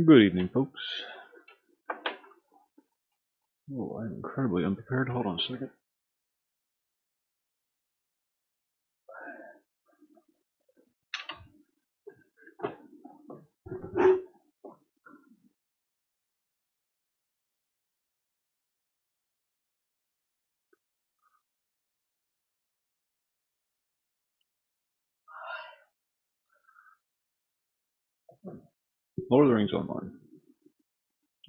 Good evening, folks. Oh, I'm incredibly unprepared. Hold on a second. Lord of the Rings Online.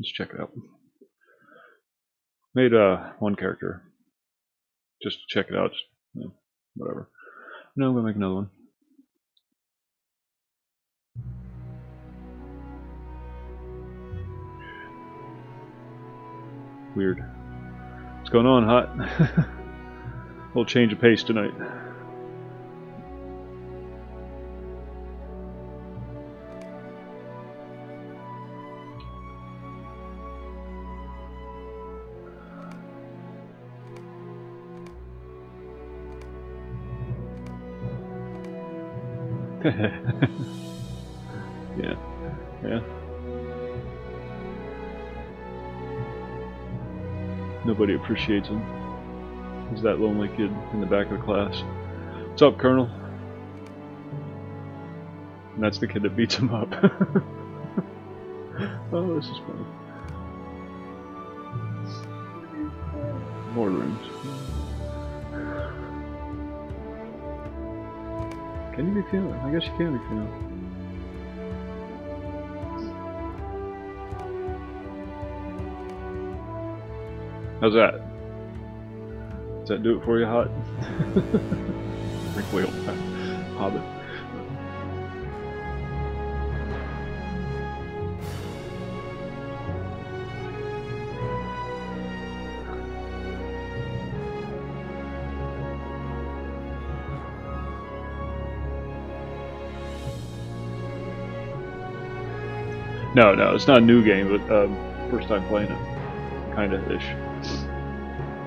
Let's check it out. Made one character just to check it out. Just, you know, whatever. Now I'm gonna make another one. Weird. What's going on, Hot? A little change of pace tonight. Yeah. Nobody appreciates him. He's that lonely kid in the back of the class. What's up, Colonel? And that's the kid that beats him up. Oh, this is funny. More rooms. Can you be feeling? I guess you can be feeling. How's that? Does that do it for you, Hot? Wheel Hobbit. No, it's not a new game, but first time playing it, kinda ish.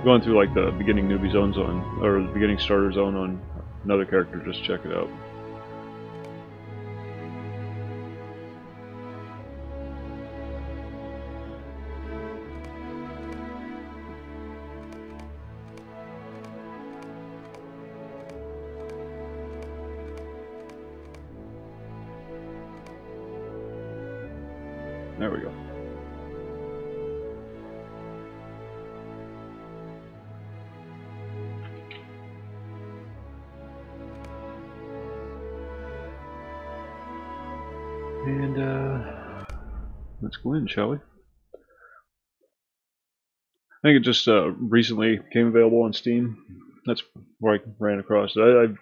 Going through like the beginning newbie zones on, or the beginning starter zone on another character, just check it out. There we go. And let's go in, shall we? I think it just recently became available on Steam. That's where I ran across it. I've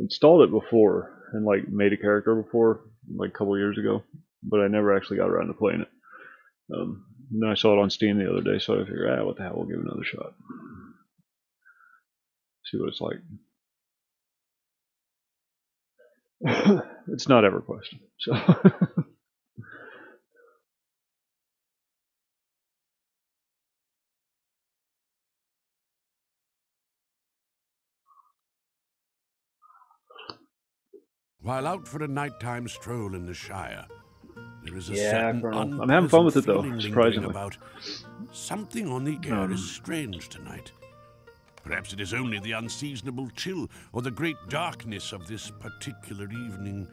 installed it before and like made a character before, like a couple years ago, but I never actually got around to playing it. Then I saw it on Steam the other day, so I figured, what the hell, we'll give it another shot. See what it's like. It's not EverQuest, so. While out for a nighttime stroll in the Shire, there is a Colonel. I'm having fun with it though, surprisingly. About something on the air is strange tonight. Perhaps it is only the unseasonable chill or the great darkness of this particular evening.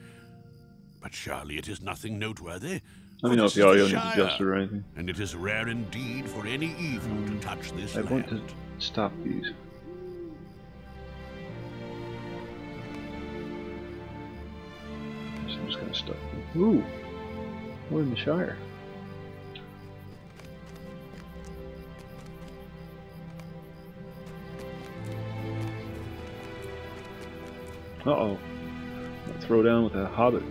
But surely it is nothing noteworthy. Let me know if the audio needs adjusted or anything. And it is rare indeed for any evil to touch this land. I want to stop these. So I'm just gonna stop them. Ooh, we're in the Shire. Uh-oh. Throw down with a hobbit.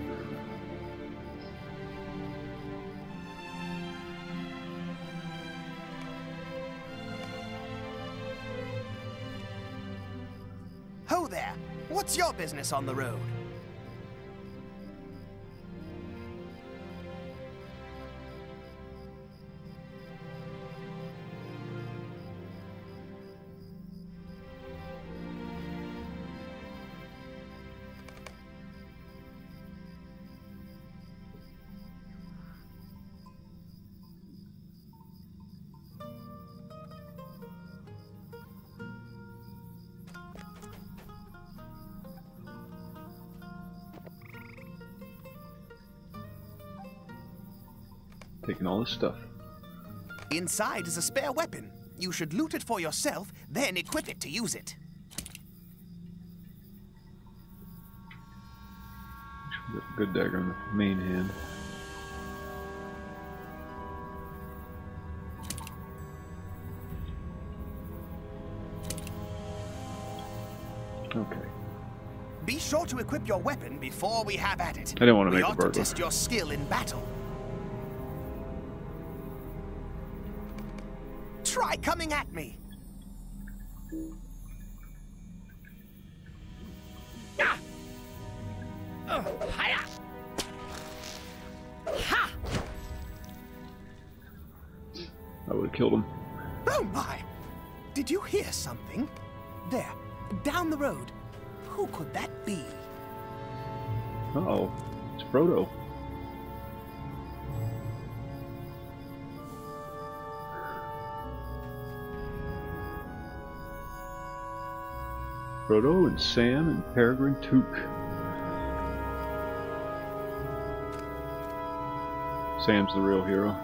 Ho there! What's your business on the road? taking all this stuff. Inside is a spare weapon. You should loot it for yourself, then equip it to use it. Good dagger in the main hand. Okay. Be sure to equip your weapon before we have at it. I didn't want to We make a ought to burglar. test your skill in battle. Try coming at me. Hiya. Ha! I would have killed him. Oh my! Did you hear something? There, down the road. Who could that be? Uh-oh. It's Frodo. Frodo and Sam and Peregrine Took. Sam's the real hero.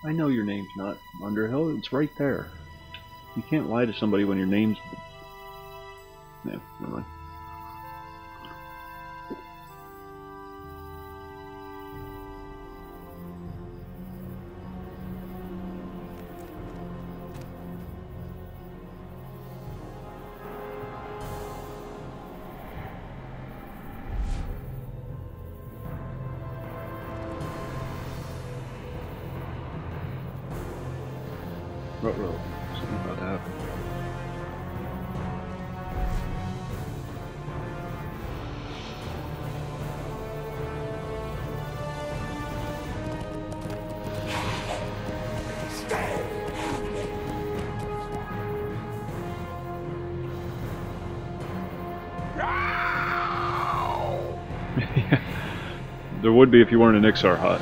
I know your name's not Underhill, it's right there. You can't lie to somebody when your name's... Yeah, never mind. LotRO. Something about to happen. There would be if you weren't an Ixar hut.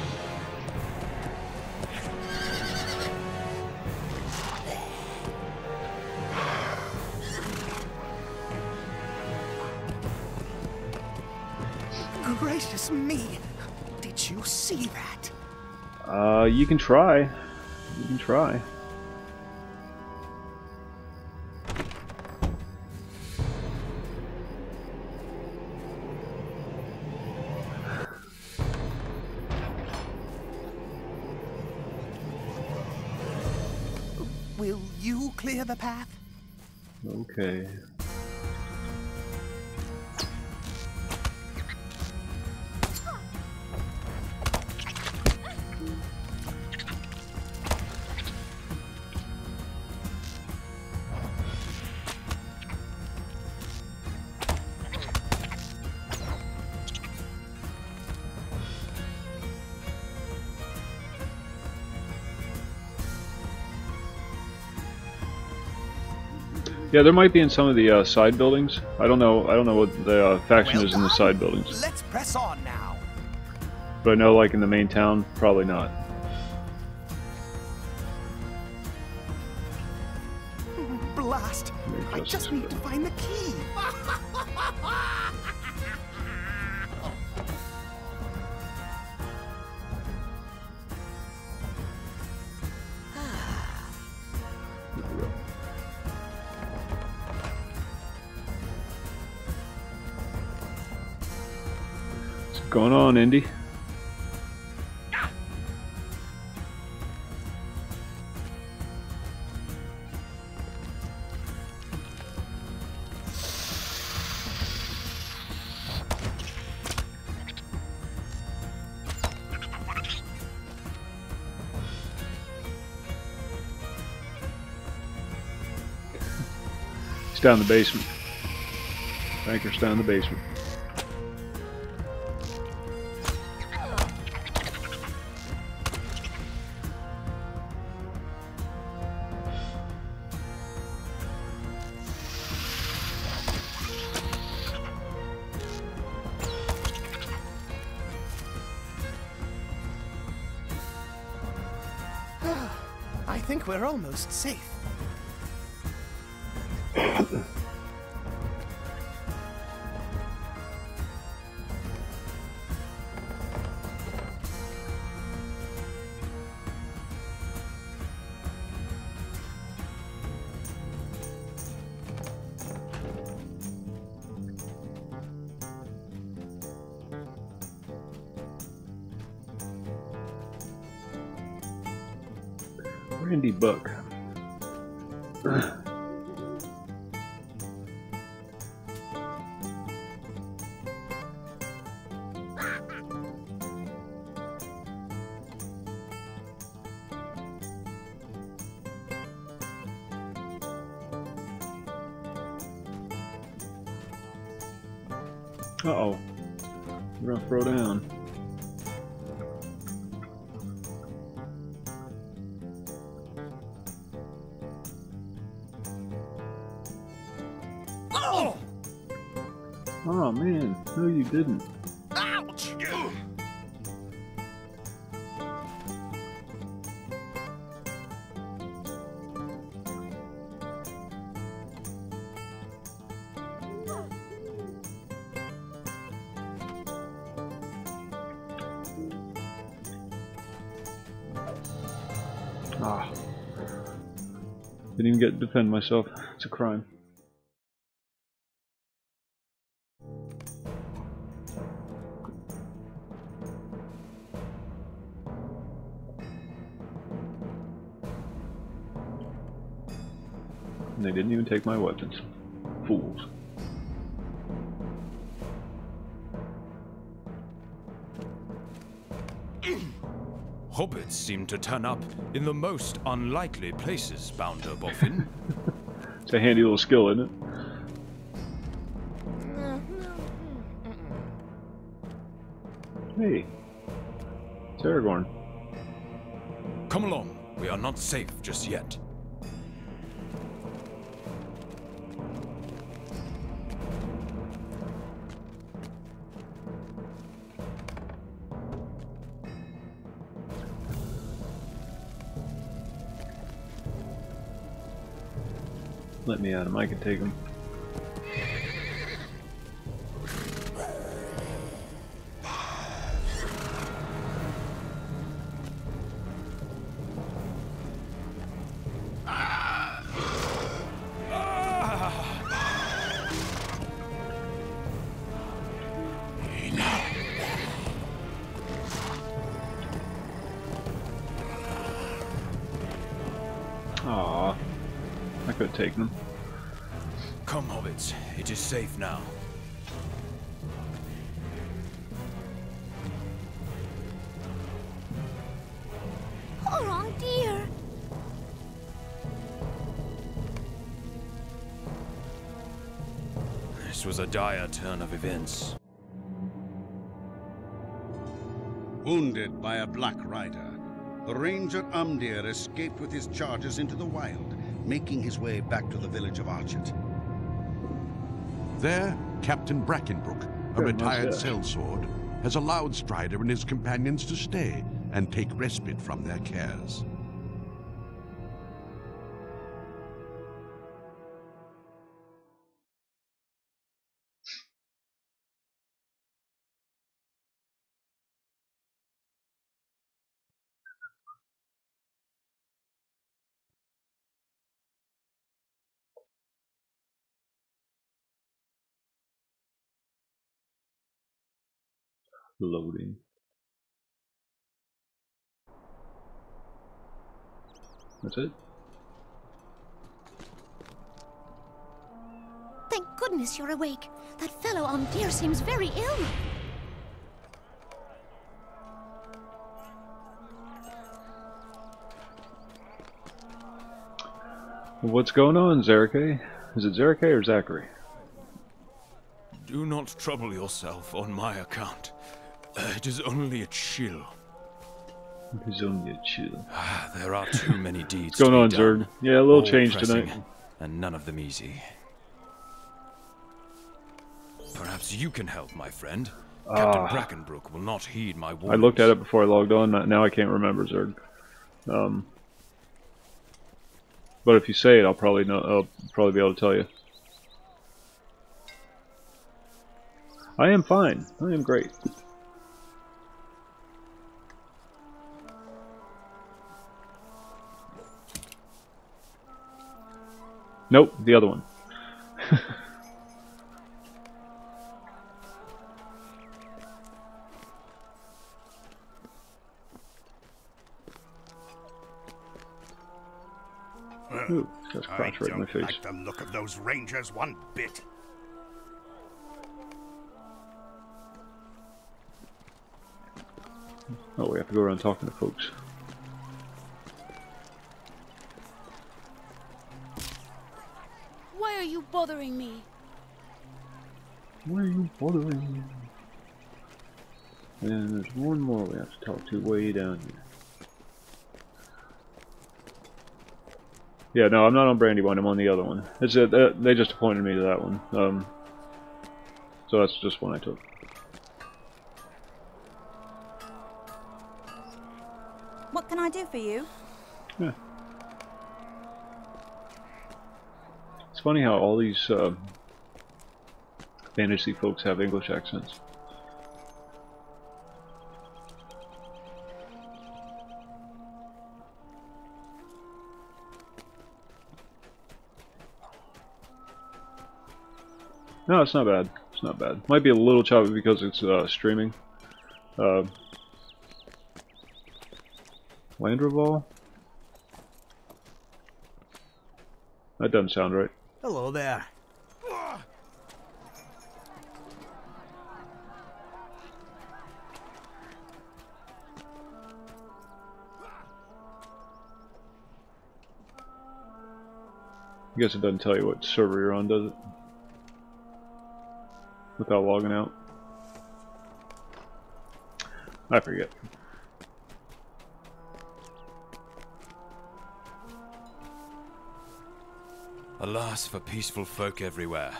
Gracious me! Did you see that? You can try. You can try. Will you clear the path? Okay. Yeah, there might be in some of the side buildings. I don't know what the faction Well is in the done. side buildings, Let's press on now. but I know, like in the main town, probably not. Blast! I just need to find the key. There we go. What's going on, Indy? It's down in the basement. Banker's down in the basement. I think we're almost safe. Brandy Buck. Uh-oh. We're gonna throw down. Oh! Oh man, no you didn't. Ouch! Ah. Didn't even get to defend myself. It's a crime. And they didn't even take my weapons. Fools. Hobbits seem to turn up in the most unlikely places, Bounder Boffin. It's a handy little skill, isn't it? Hey. It's Aragorn. Come along, we are not safe just yet. Let me at him, I can take him. Aww. I could have taken him. Come, Hobbits, it is safe now. Oh, dear. This was a dire turn of events. Wounded by a Black Rider, the Ranger Umdir escaped with his charges into the wild, making his way back to the village of Archet. There, Captain Brackenbrook, a Good retired mustache. sellsword, has allowed Strider and his companions to stay and take respite from their cares. Loading. That's it? Thank goodness you're awake. That fellow Umdir seems very ill. What's going on, Zareke? Is it Zareke or Zachary? Do not trouble yourself on my account. It is only a chill. He's only a chill. There are too many deeds What's going on, to be done. Zerd? Yeah, a little All change pressing, tonight. and none of them easy. Perhaps you can help, my friend. Captain Brackenbrook will not heed my warnings. I looked at it before I logged on. Now I can't remember, Zerd. But if you say it, I'll probably know. I'll probably be able to tell you. I am fine. I am great. Nope, the other one. Ooh, this guy's crotch right in my face. I don't like the look of those rangers one bit. Oh, we have to go around talking to folks. Why are you bothering me? Why are you bothering me? And there's one more we have to talk to way down here. Yeah, no, I'm not on Brandywine, I'm on the other one. It's they just appointed me to that one. So that's just one I took. What can I do for you? Yeah. It's funny how all these fantasy folks have English accents. No, it's not bad. It's not bad. Might be a little choppy because it's streaming. Landreval? That doesn't sound right. Hello there. I guess it doesn't tell you what server you're on, does it? Without logging out. I forget. Alas for peaceful folk everywhere.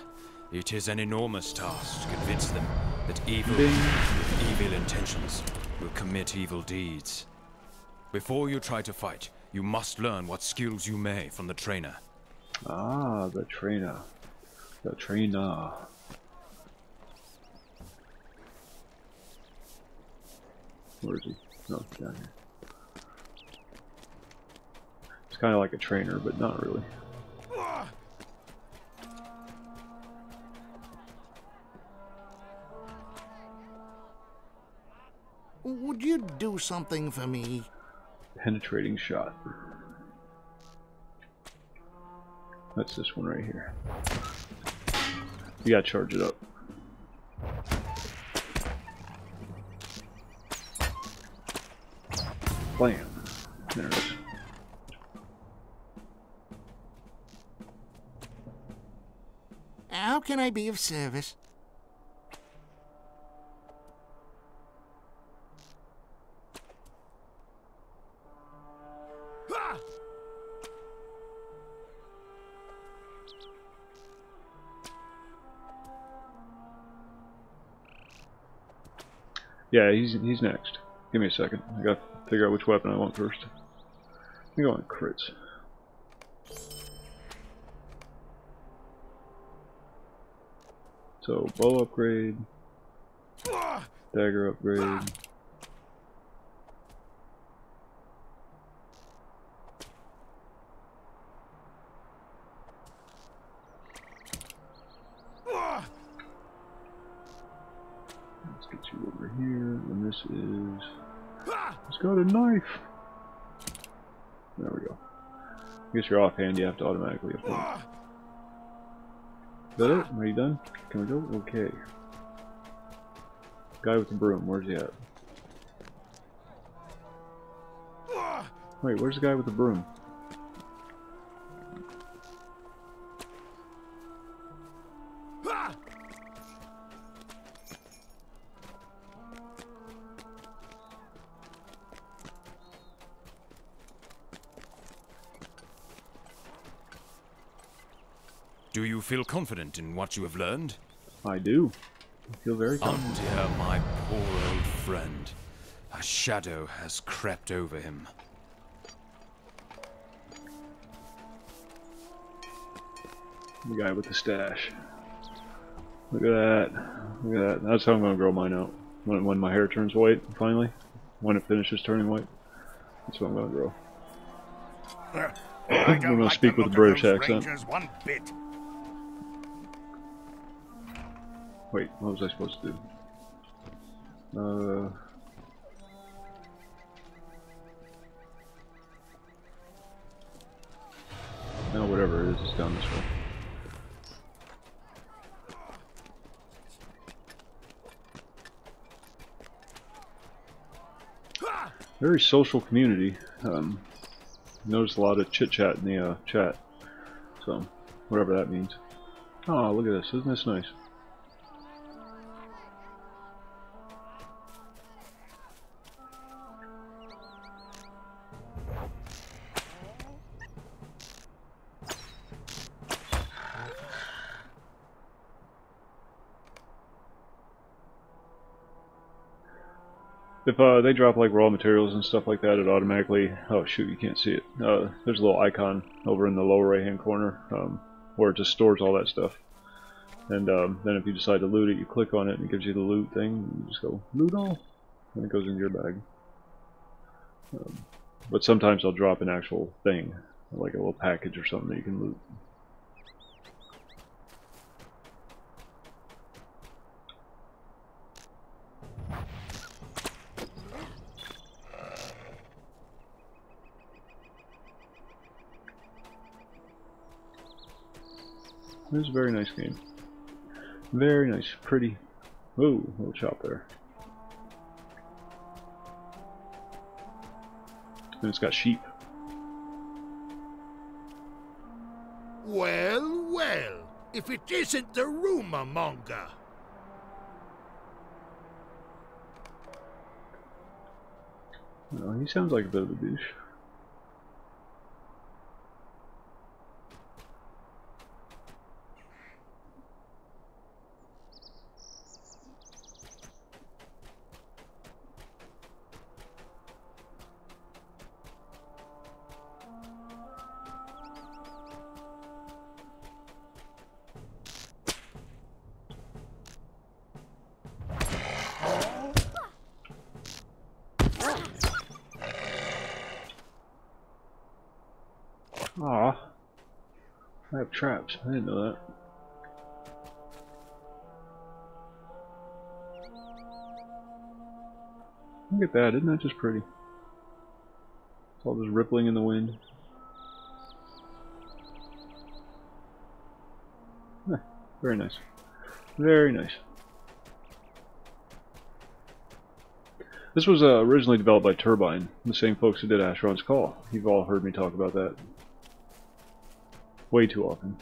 It is an enormous task to convince them that evil with evil intentions will commit evil deeds. Before you try to fight, you must learn what skills you may from the trainer. Ah, the trainer. The trainer. Where is he? No, down here. It's kind of like a trainer, but not really. Would you do something for me? Penetrating shot. That's this one right here. You gotta charge it up. Blam. There it is. How can I be of service? Yeah, he's next. Give me a second. I gotta figure out which weapon I want first. I think I want crits. So, bow upgrade. Dagger upgrade. Let's get you over here, and this is... It's got a knife! There we go. I guess you're offhand, you have to automatically upload. Is that it? Are you done? Can we go? Okay. Guy with the broom, where's he at? Wait, where's the guy with the broom? Do you feel confident in what you have learned? I do. I feel very confident. Oh dear, my poor old friend. A shadow has crept over him. The guy with the stash. Look at that. Look at that. That's how I'm going to grow mine out. When my hair turns white, finally. When it finishes turning white. That's what I'm going to grow. I'm going to speak with a British accent. One bit. Wait, what was I supposed to do? No, whatever it is, it's down this way. Very social community. Noticed a lot of chit chat in the chat. So, whatever that means. Oh, look at this! Isn't this nice? If they drop like raw materials and stuff like that, it automatically... Oh shoot, you can't see it. There's a little icon over in the lower right hand corner where it just stores all that stuff. And then if you decide to loot it, you click on it and it gives you the loot thing. You just go, loot all, and it goes into your bag. But sometimes I'll drop an actual thing, like a little package or something that you can loot. This is a very nice game. Very nice, pretty. Ooh, little chop there. And it's got sheep. Well, well, if it isn't the rumor monger. No, he sounds like a bit of a douche. Aw, I have traps. I didn't know that. Look at that, isn't that just pretty? It's all just rippling in the wind. Very nice. Very nice. This was originally developed by Turbine, the same folks who did Asheron's Call. You've all heard me talk about that way too often.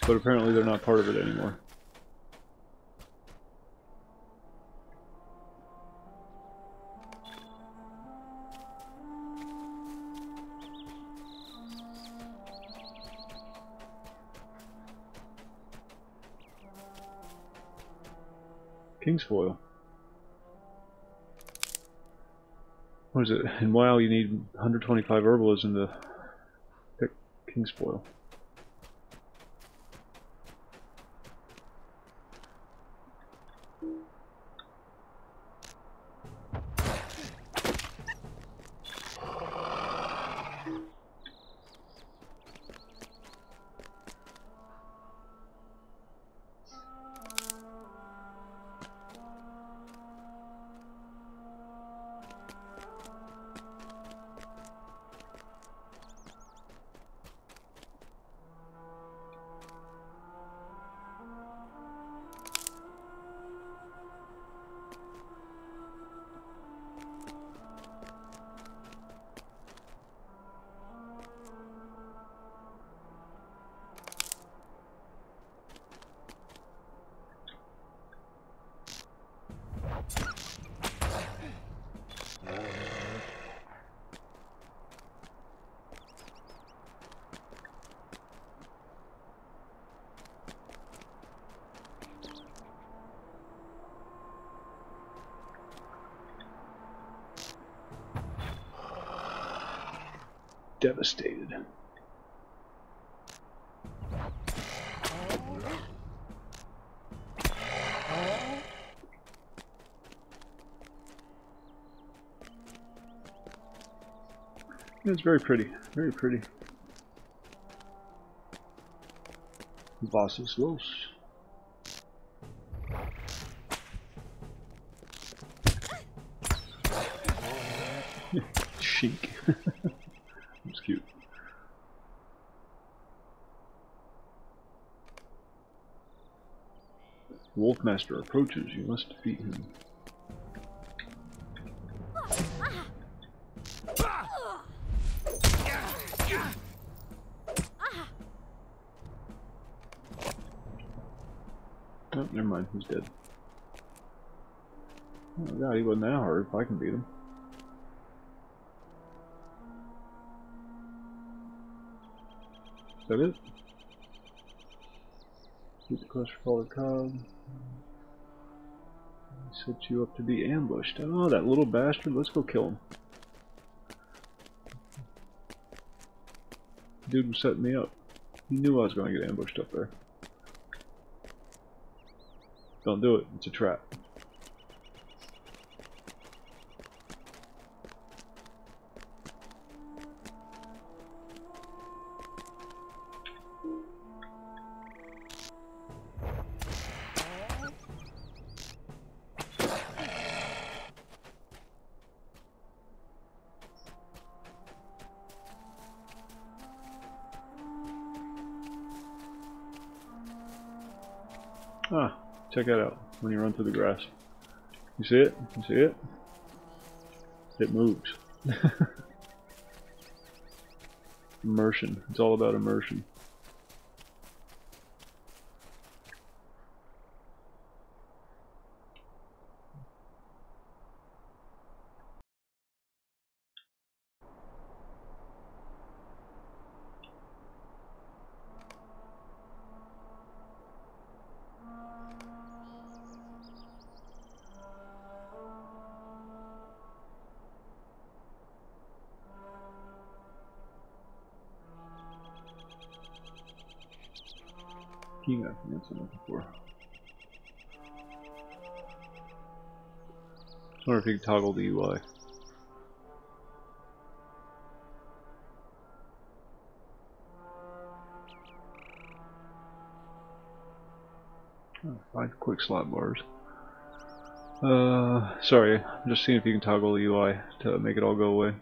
But apparently they're not part of it anymore. King's foil. What is it? In WoW you need 125 herbalism to pick King's foil. Devastated. It's very pretty, very pretty. Bosses los. Chic. That's cute. Wolfmaster approaches. You must defeat him. Oh, never mind. He's dead. Oh god, he wasn't that hard. If I can beat him. Is that it? Beat the cluster colored cog. Set you up to be ambushed. Oh, that little bastard. Let's go kill him. Dude was setting me up. He knew I was going to get ambushed up there. Don't do it. It's a trap. Ah, check that out when you run through the grass. You see it? You see it? It moves. Immersion. It's all about immersion. Keymapping, that's what I'm looking for. I wonder if you can toggle the UI. Oh, 5 quick slot bars. Sorry, I'm just seeing if you can toggle the UI to make it all go away.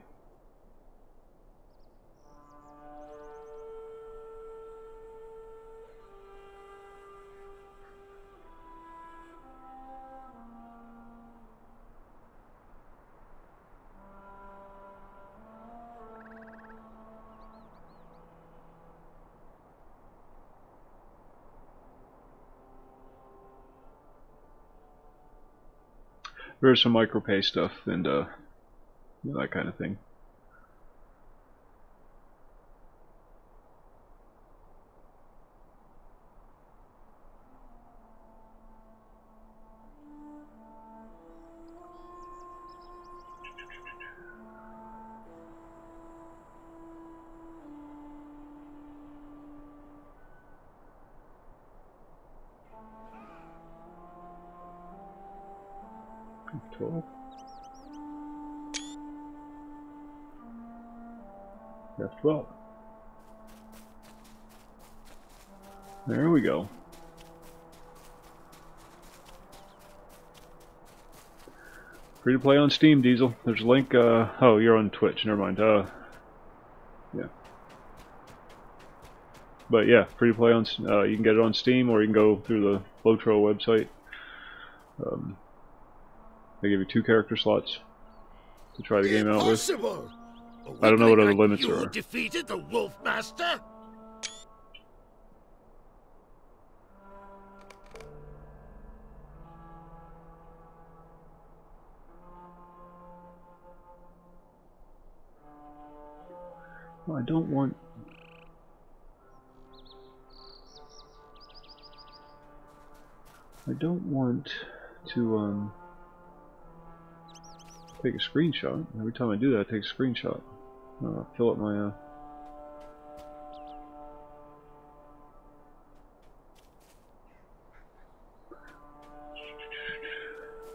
There's some micropay stuff and you know, that kind of thing. F12. F12. There we go. Free to play on Steam, Diesel. There's a link. Oh, you're on Twitch. Never mind. Yeah. But yeah, free to play on. You can get it on Steam, or you can go through the LotRO website. They give you 2 character slots to try the game out with. I don't know what other limits there are. You defeated the Wolfmaster? Well, I don't want. To take a screenshot. Every time I do that, I take a screenshot. Fill up my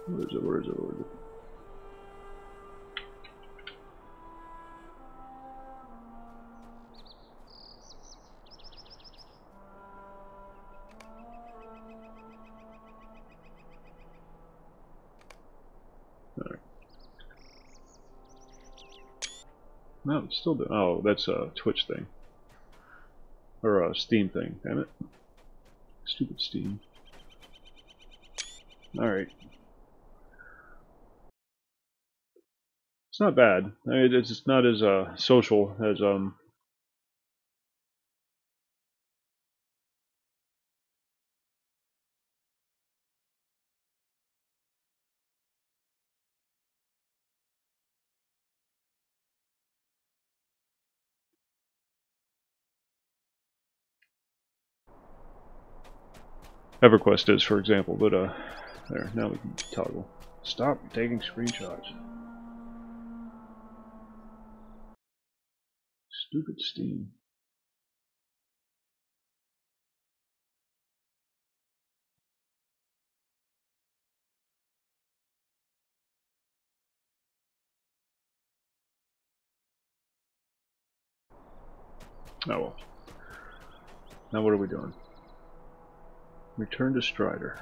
where is it? Where is it? Where is it? No, it's still doing. Oh, that's a Twitch thing. Or a Steam thing, damn it. Stupid Steam. Alright. It's not bad. I mean, it's just not as social as EverQuest is, for example, but there, now we can toggle. Stop taking screenshots. Stupid Steam. Oh well. Now what are we doing? Return to Strider.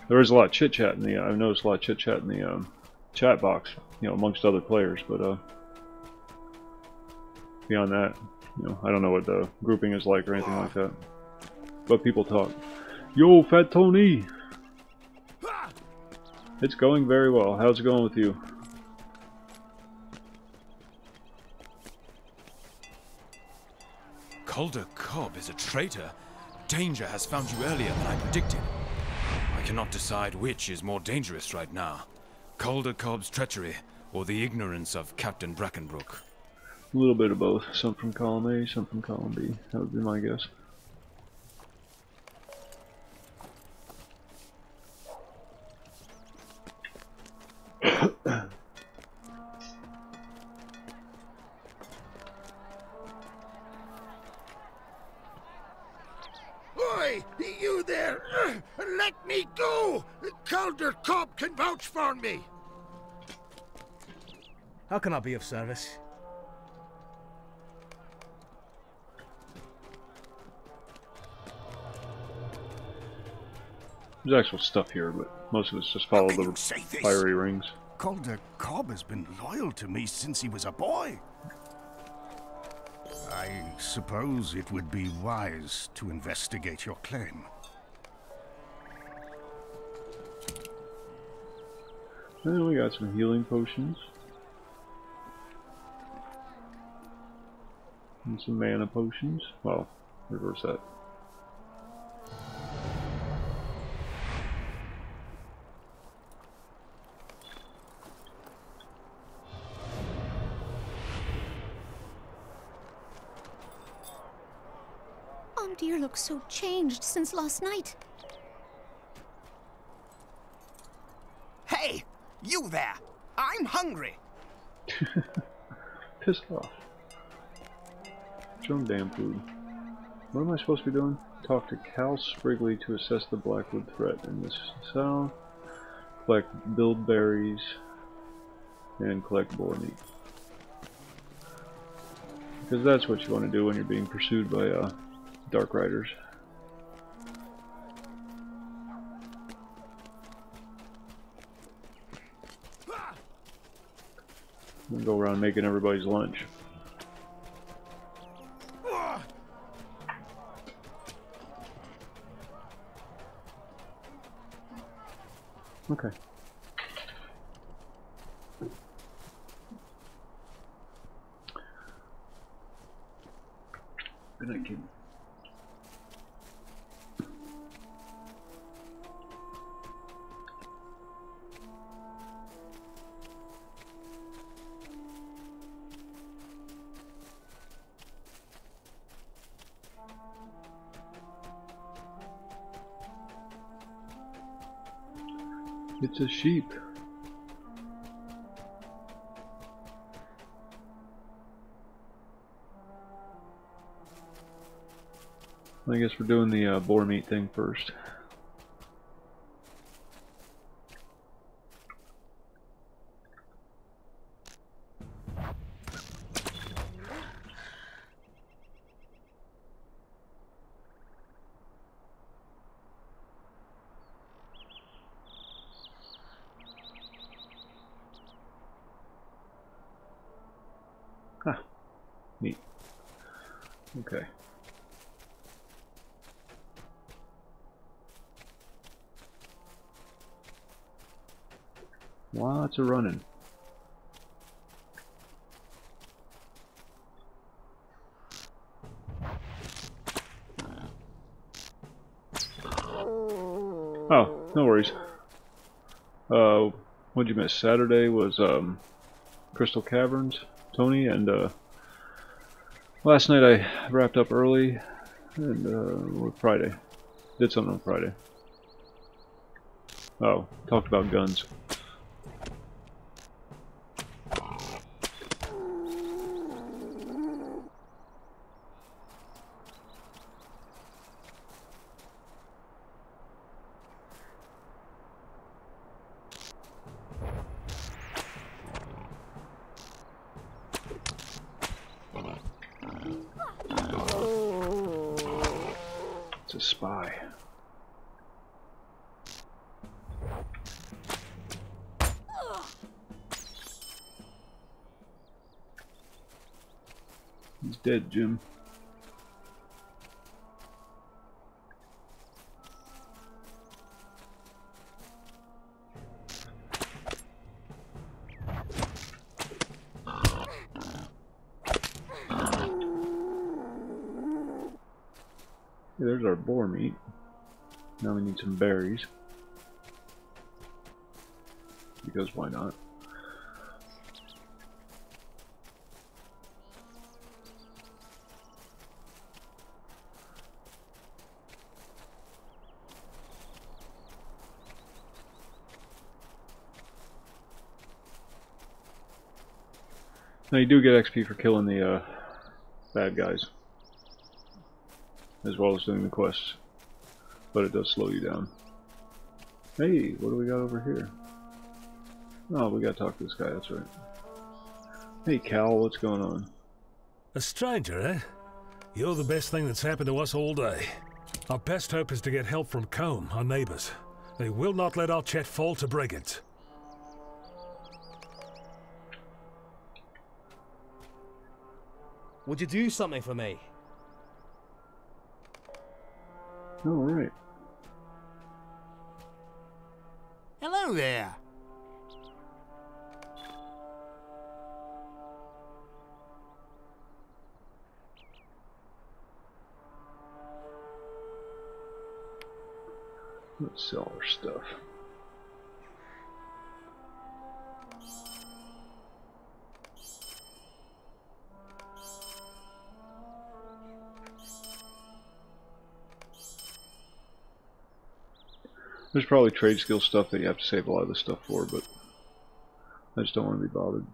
There is a lot of chit chat in the. I've noticed a lot of chit chat in the chat box, you know, amongst other players. But beyond that, you know, I don't know what the grouping is like or anything like that. But people talk. Yo, Fat Tony. It's going very well. How's it going with you? Calder Cobb is a traitor. Danger has found you earlier than I predicted. I cannot decide which is more dangerous right now. Calder Cobb's treachery, or the ignorance of Captain Brackenbrook. A little bit of both. Some from column A, some from column B. That would be my guess. Oi, you there! Let me go! Calder Cobb can vouch for me! How can I be of service? There's actual stuff here, but most of it's just follow the fiery rings. Calder Cobb has been loyal to me since he was a boy. I suppose it would be wise to investigate your claim. And we got some healing potions. And some mana potions. Well, reverse that. Dear looks so changed since last night. Hey, you there! I'm hungry! Piss off. Show him damn food. What am I supposed to be doing? Talk to Cal Sprigley to assess the Blackwood threat in this south. Collect bilberries and collect boar meat. Because that's what you want to do when you're being pursued by Dark Riders. And go around making everybody's lunch. Okay. Good night, kid. It's a sheep. I guess we're doing the boar meat thing first. Ah, neat. Okay. Lots of running. Oh, no worries. What'd you miss? Saturday was Crystal Caverns, Tony, and last night I wrapped up early, and Friday. Did something on Friday. Oh, talked about guns. It's a spy. He's dead, Jim. Hey, there's our boar meat. Now we need some berries. Because why not? Now you do get XP for killing the bad guys, as well as doing the quests, but it does slow you down. Hey, what do we got over here? Oh, we gotta talk to this guy, that's right. Hey Cal, what's going on? A stranger, eh? You're the best thing that's happened to us all day. Our best hope is to get help from Combe, our neighbors. They will not let our Chet fall to brigands. Would you do something for me? Alright. Hello there. Let's sell our stuff. There's probably trade skill stuff that you have to save a lot of the stuff for, but I just don't want to be bothered.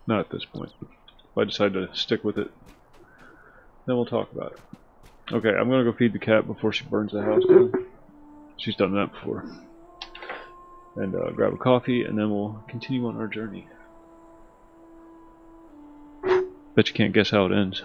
Not at this point. If I decide to stick with it, then we'll talk about it. Okay, I'm gonna go feed the cat before she burns the house down. She's done that before. And grab a coffee, and then we'll continue on our journey. Bet you can't guess how it ends.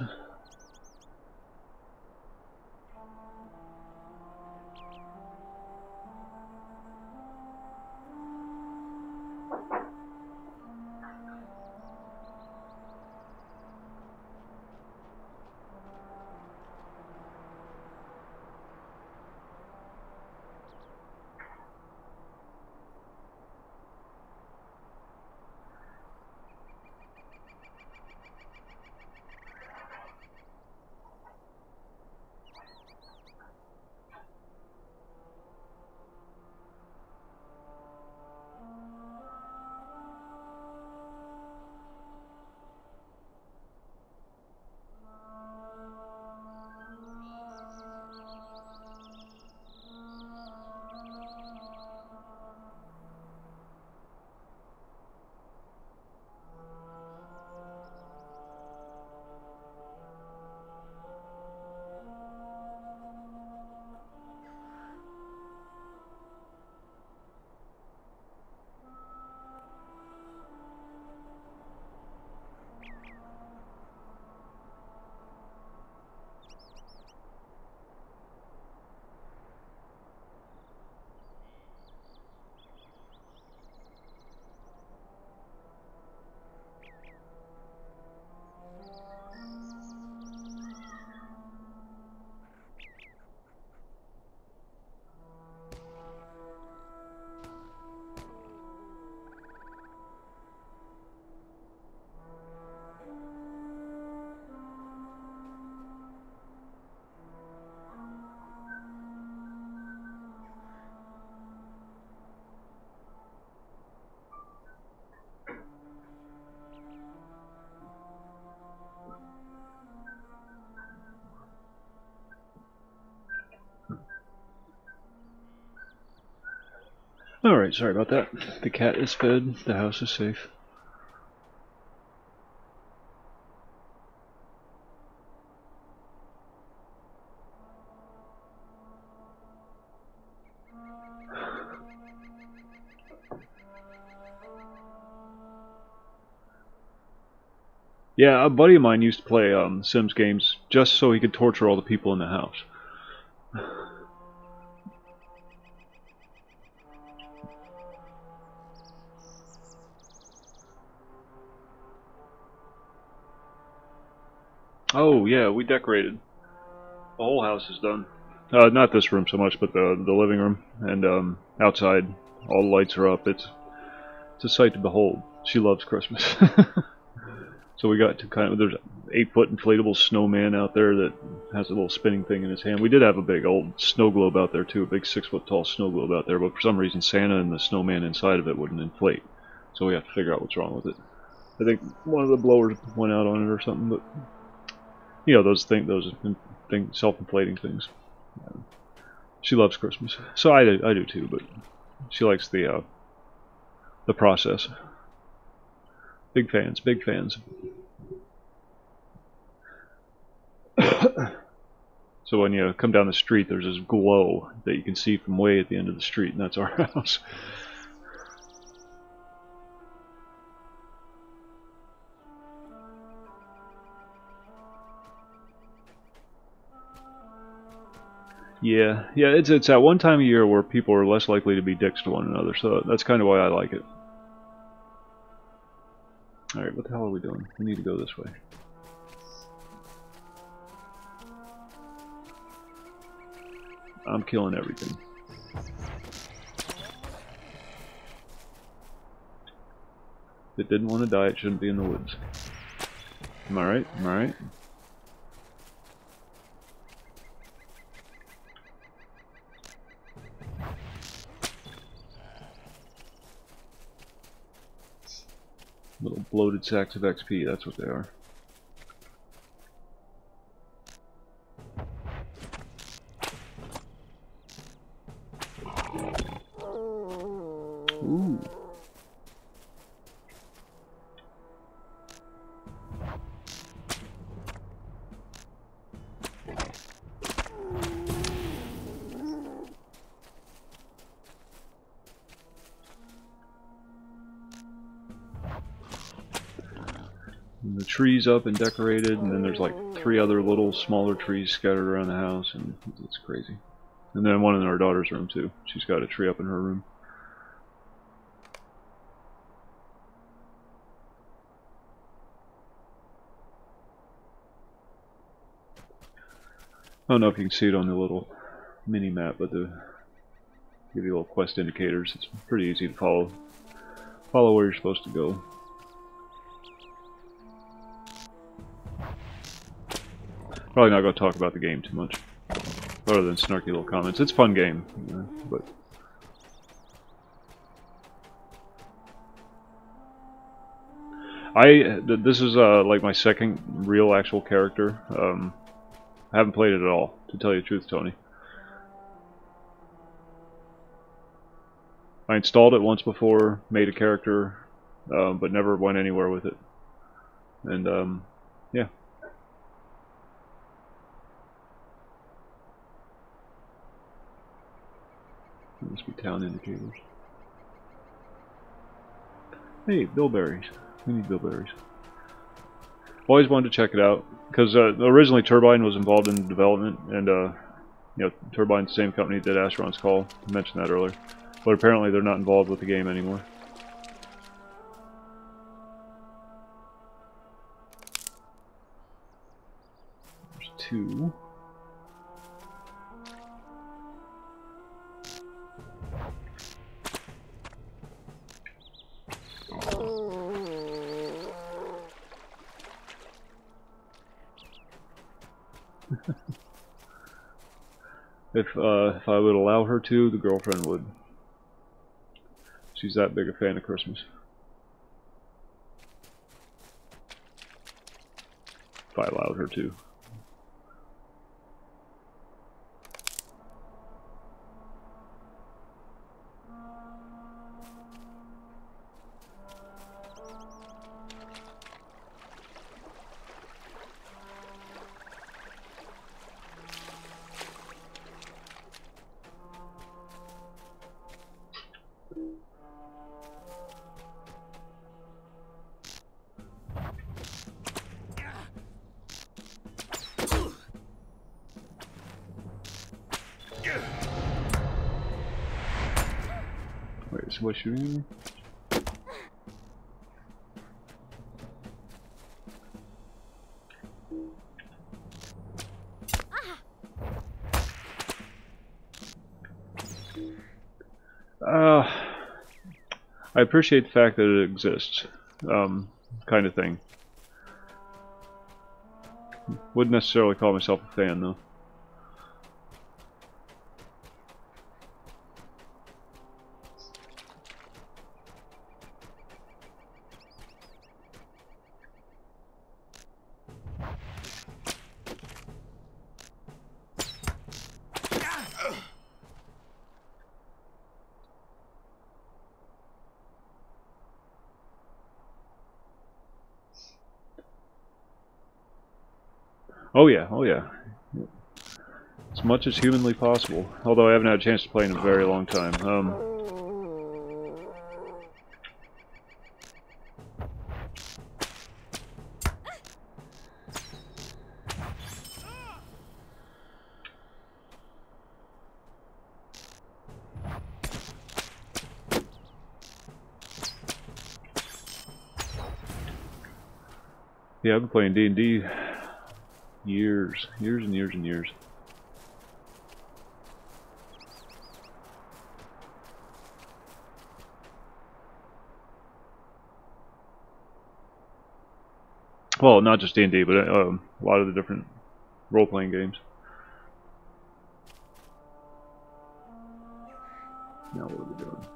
Alright, sorry about that. The cat is fed, the house is safe. Yeah, a buddy of mine used to play Sims games just so he could torture all the people in the house. Oh yeah, we decorated. The whole house is done. Not this room so much, but the living room and outside. All the lights are up. It's a sight to behold. She loves Christmas. So we got to there's an 8-foot inflatable snowman out there that has a little spinning thing in his hand. We did have a big old snow globe out there too, a big 6-foot tall snow globe out there, but for some reason Santa and the snowman inside of it wouldn't inflate. So we have to figure out what's wrong with it. I think one of the blowers went out on it or something, but you know, those self-inflating things. She loves Christmas, so I do too, but she likes the process. Big fans, big fans. So when you come down the street, there's this glow that you can see from way at the end of the street, and that's our house. Yeah, it's that one time of year where people are less likely to be dicks to one another, so that's kind of why I like it. Alright, what the hell are we doing? We need to go this way. I'm killing everything. If it didn't want to die, it shouldn't be in the woods. Am I right? Am I right? Little bloated sacks of XP, that's what they are. Ooh. And the tree's up and decorated, and then there's like 3 other little smaller trees scattered around the house, and it's crazy. And then one in our daughter's room too. She's got a tree up in her room. I don't know if you can see it on the little mini map, but give you little quest indicators. It's pretty easy to follow where you're supposed to go. Probably not going to talk about the game too much, other than snarky little comments. It's a fun game, you know, but this is like my second real actual character. I haven't played it at all, to tell you the truth, Tony. I installed it once before, made a character, but never went anywhere with it. And yeah. There must be town indicators. Hey, bilberries. We need bilberries. Always wanted to check it out, because originally Turbine was involved in development, and you know, Turbine's the same company that did Asheron's Call. I mentioned that earlier. But apparently they're not involved with the game anymore. There's 2. If I would allow her to, the girlfriend would. She's that big a fan of Christmas. If I allowed her to. Somebody shooting at me? I appreciate the fact that it exists, kind of thing. Wouldn't necessarily call myself a fan, though. Oh yeah, oh yeah. As much as humanly possible. Although I haven't had a chance to play in a very long time. Yeah, I've been playing D&D years and years and years. Well, not just D&D, but a lot of the different role-playing games. Now what are we doing?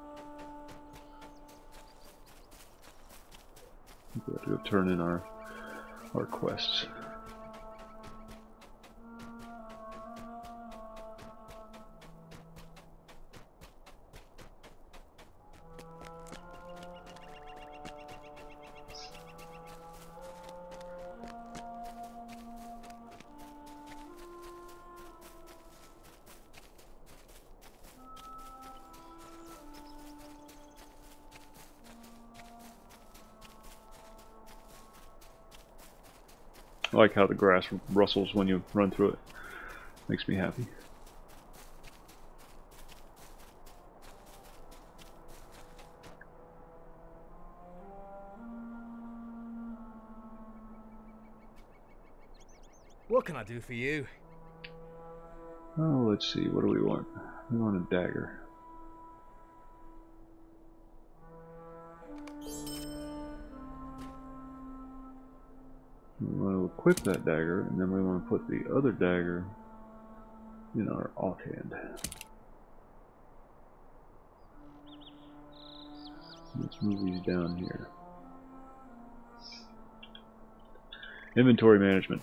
We have to go turn in our quests. I like how the grass rustles when you run through it. Makes me happy. What can I do for you? Oh, let's see. What do we want? We want a dagger. We want to equip that dagger, and then we want to put the other dagger in our offhand. Let's move these down here. Inventory management.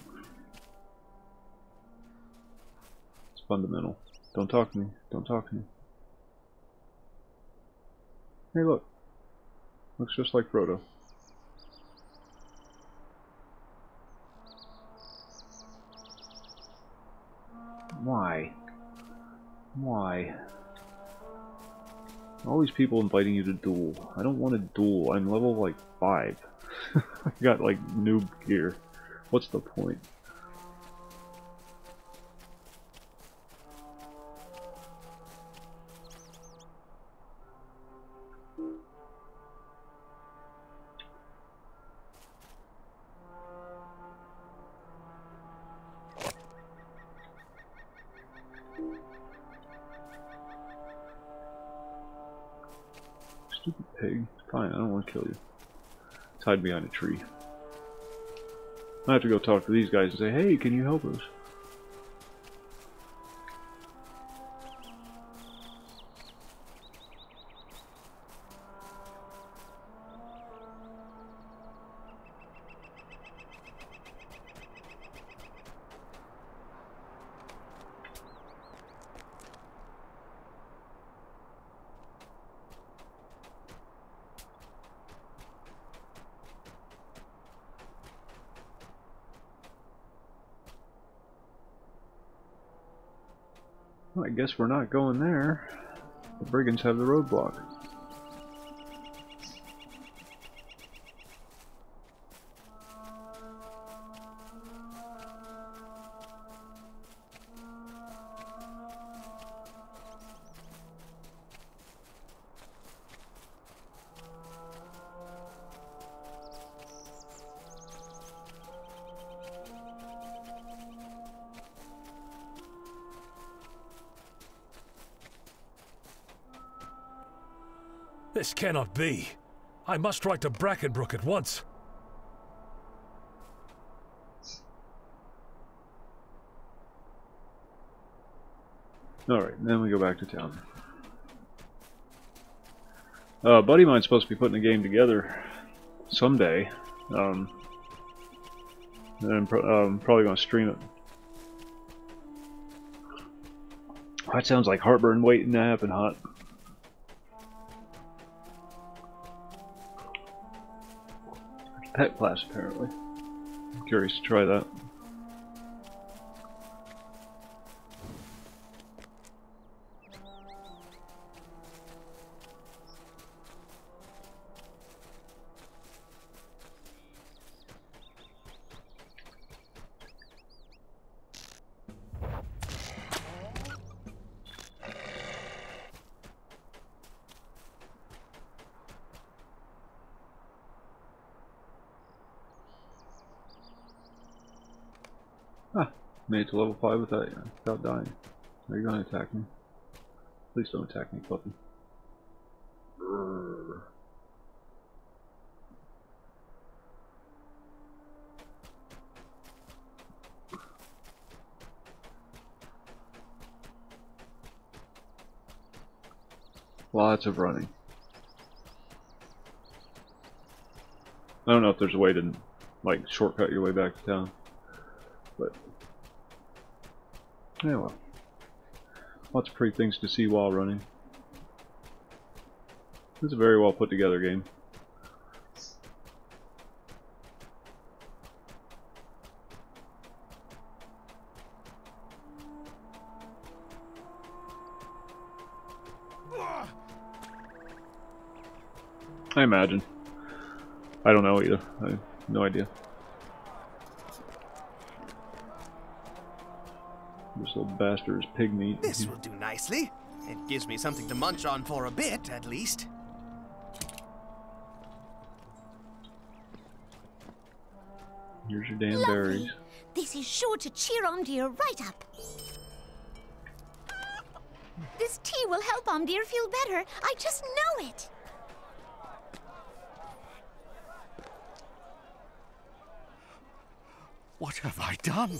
It's fundamental. Don't talk to me. Don't talk to me. Hey, look. Looks just like Frodo. Why? Why? All these people inviting you to duel. I don't want to duel. I'm level like 5. I got like noob gear. What's the point? Stupid pig. Fine, I don't want to kill you. It's hide behind a tree. I have to go talk to these guys and say, hey, can you help us? Well, I guess we're not going there. The brigands have the roadblock. This cannot be. I must write to Brackenbrook at once. Alright, then we go back to town. A buddy of mine's supposed to be putting a game together someday. And I'm probably going to stream it. That sounds like heartburn waiting to happen, hot. Pet class, apparently. I'm curious to try that. Ah, made it to level 5 without dying. Are you going to attack me? Please don't attack me, puppy. Brrr. Lots of running. I don't know if there's a way to, like, shortcut your way back to town. But, yeah, well. Lots of pretty things to see while running. It's a very well put together game. I imagine. I don't know either. I have no idea. This little bastard is pig meat. This will do nicely. It gives me something to munch on for a bit, at least. Here's your damn Lovely. berries. This is sure to cheer Omdir right up. This tea will help Omdir feel better. I just know it. What have I done?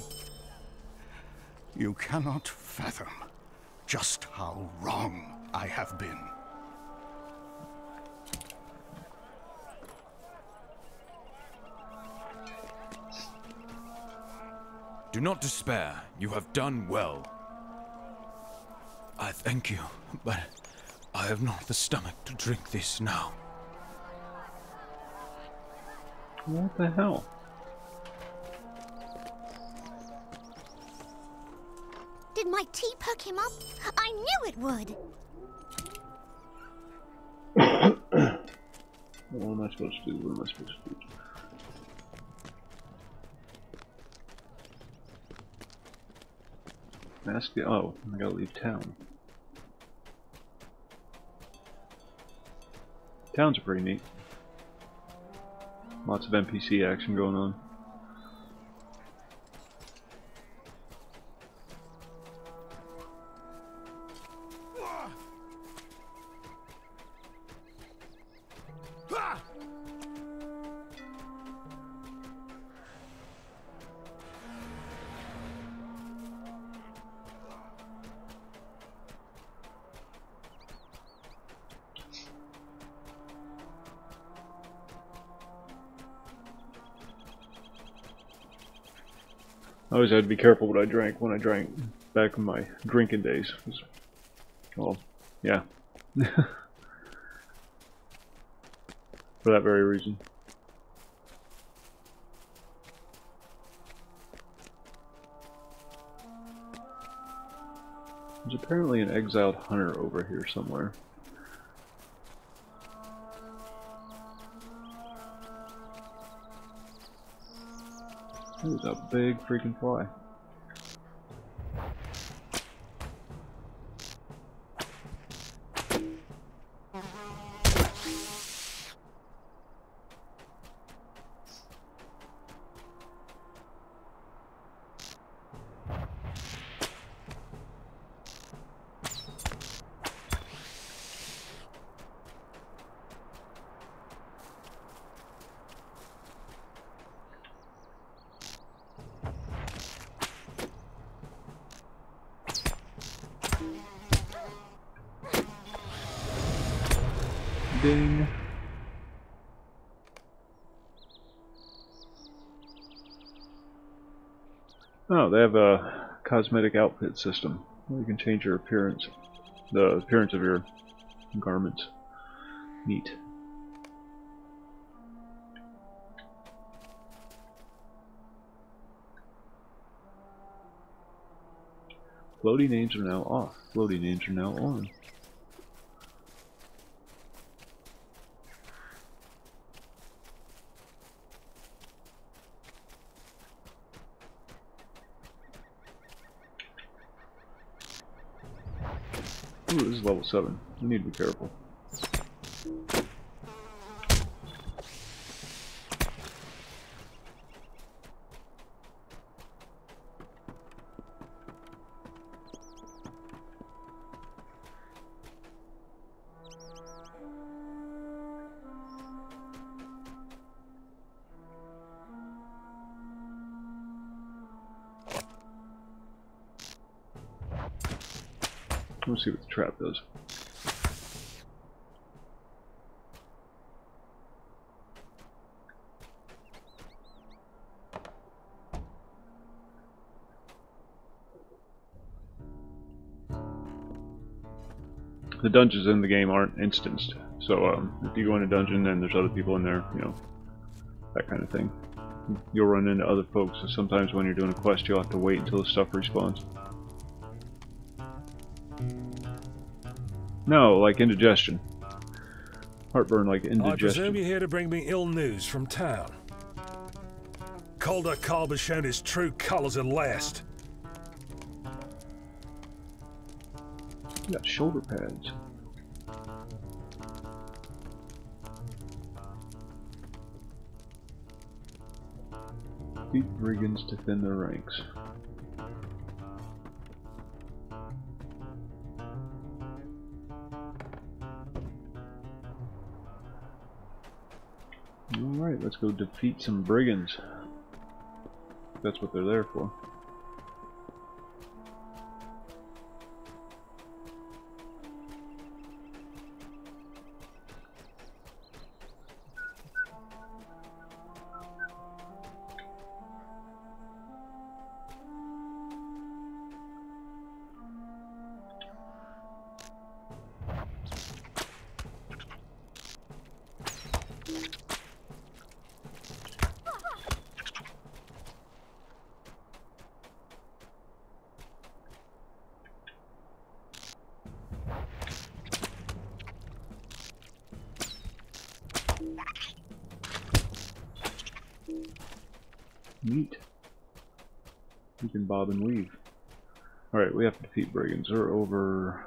You cannot fathom just how wrong I have been. Do not despair. You have done well. I thank you, but I have not the stomach to drink this now. What the hell? Did my tea perk him up? I knew it would. What am I supposed to do? What am I supposed to do? Ask the— oh, I gotta leave town. Towns are pretty neat. Lots of NPC action going on. I always had to be careful what I drank when I drank back in my drinking days. Well, yeah. For that very reason. There's apparently an exiled hunter over here somewhere. There's a big freaking fly. Ding. Oh, they have a cosmetic outfit system where you can change your appearance, the appearance of your garments. Neat. Floating names are now off. Floating names are now on. Ooh, this is level 7. We need to be careful. Let's see what the trap does. The dungeons in the game aren't instanced, so if you go in a dungeon and there's other people in there, you know, that kind of thing. You'll run into other folks, so sometimes when you're doing a quest you'll have to wait until the stuff respawns. No, like indigestion. Heartburn like indigestion. I presume you're here to bring me ill news from town. Calder Cobb has shown his true colors at last. You got shoulder pads. Beat brigands to thin their ranks. Alright, let's go defeat some brigands. That's what they're there for. Neat. You can bob and weave. Alright, we have to defeat brigands. They're over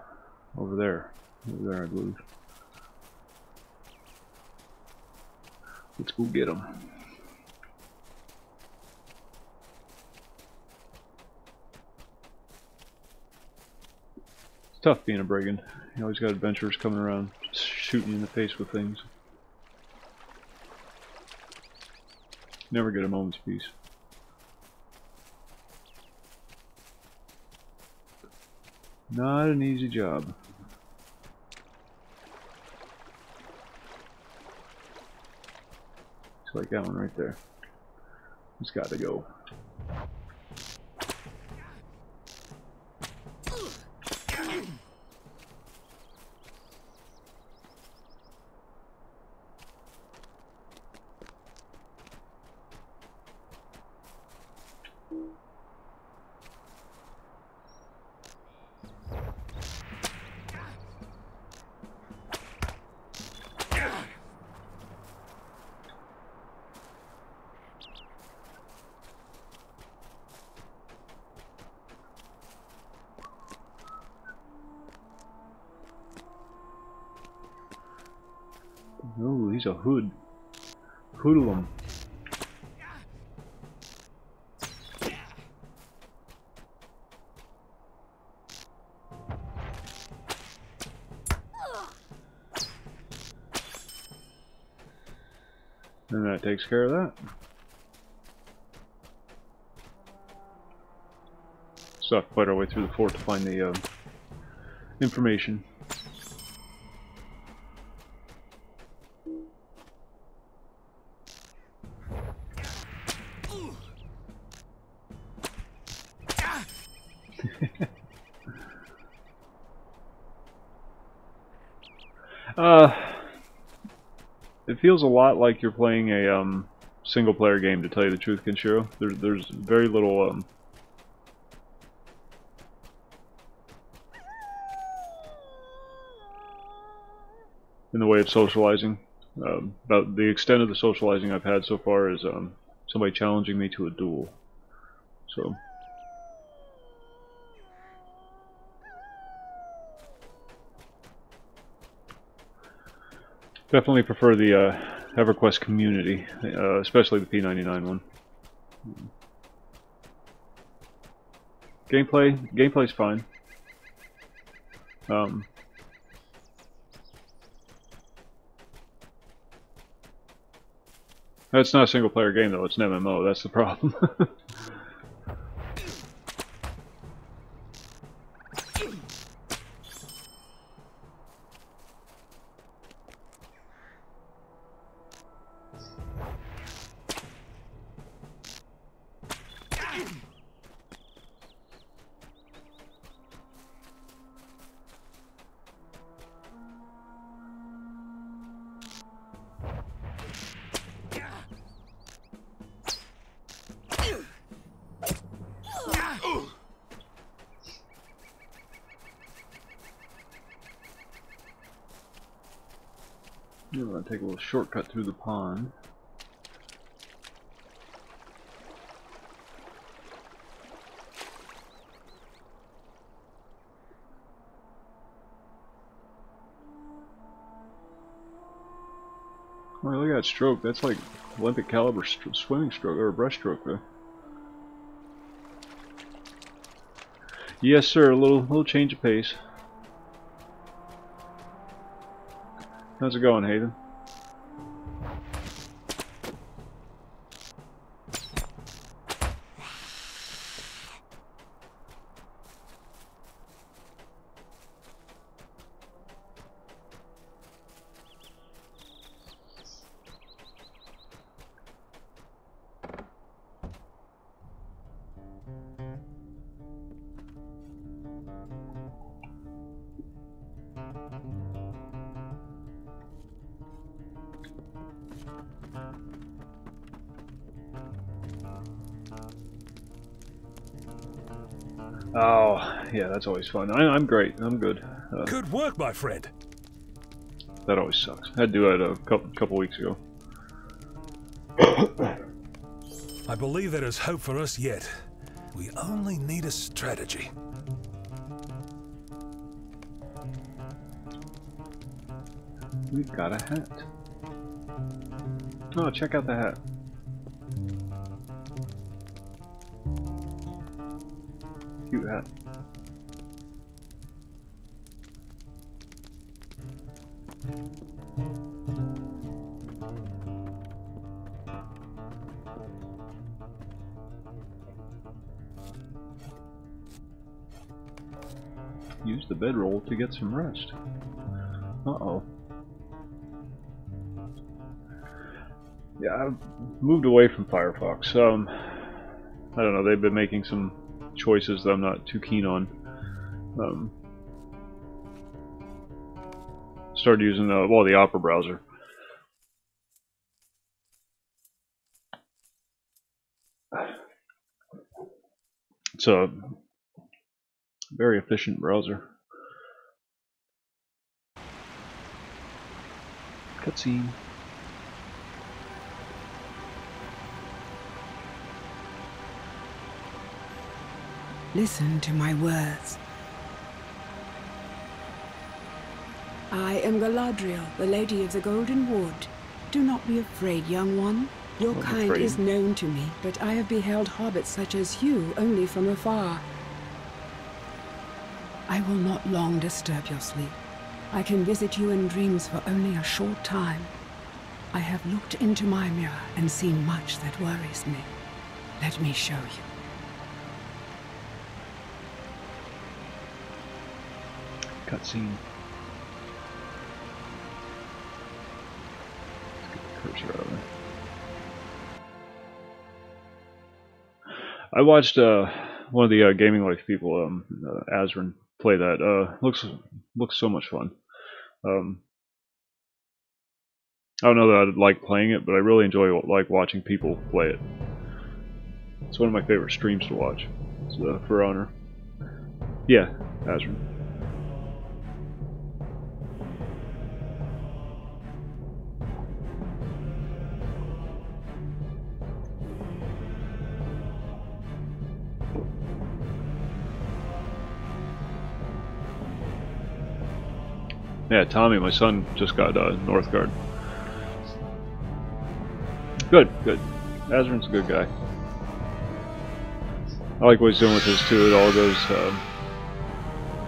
there. Over there, I believe. Let's go get them. It's tough being a brigand. You always got adventurers coming around, just shooting you in the face with things. Never get a moment's peace. Not an easy job. It's like that one right there. It's got to go. Oh, he's a hood. Hoodlum. And that takes care of that. So I have to fight our way through the fort to find the information. It feels a lot like you're playing a single-player game, to tell you the truth, Kenshiro. There's very little in the way of socializing. About the extent of the socializing I've had so far is somebody challenging me to a duel. So. Definitely prefer the EverQuest community, especially the P99 one. Gameplay's fine. That's not a single player game though, it's an MMO, that's the problem. I'm going to take a little shortcut through the pond. Oh, look at that stroke. That's like Olympic caliber swimming stroke, or breaststroke there. Yes, sir. A little change of pace. How's it going, Hayden? Oh, yeah, that's always fun. I'm great. I'm good. Good work, my friend. That always sucks. I had to do it a couple weeks ago. I believe there is hope for us yet. We only need a strategy. We've got a hat. Oh, check out the hat. Cute hat. Use the bedroll to get some rest. Uh-oh. Yeah, I've moved away from Firefox. I don't know, they've been making some choices that I'm not too keen on. Started using well, the Opera browser. It's a very efficient browser. Cutscene. Listen to my words. I am Galadriel, the Lady of the Golden Wood. Do not be afraid, young one. Your kind is known to me, but I have beheld hobbits such as you only from afar. I will not long disturb your sleep. I can visit you in dreams for only a short time. I have looked into my mirror and seen much that worries me. Let me show you. Cutscene. Let's get the cursor out of there. I watched one of the Gaming Life people, Azrin, play that. Looks so much fun. I don't know that I'd like playing it, but I really enjoy like watching people play it. It's one of my favorite streams to watch. It's For Honor. Yeah, Azrin. Yeah, Tommy, my son, just got Northgard. Good, good. Azrin's a good guy. I like what he's doing with his too. It all goes,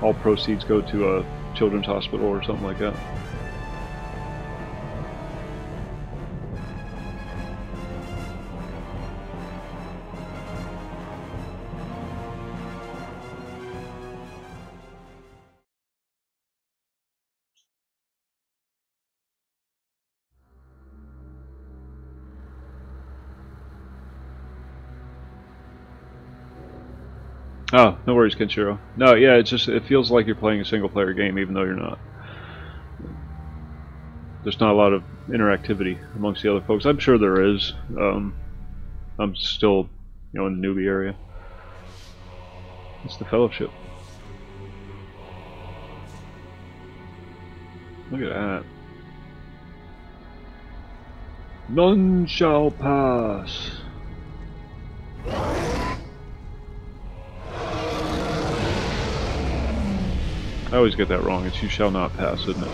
all proceeds go to a children's hospital or something like that. Oh, no worries, Kenshiro. No, yeah, it feels like you're playing a single-player game, even though you're not. There's not a lot of interactivity amongst the other folks. I'm sure there is. I'm still, in the newbie area. It's the Fellowship. Look at that. None shall pass. I always get that wrong. It's you shall not pass, isn't it?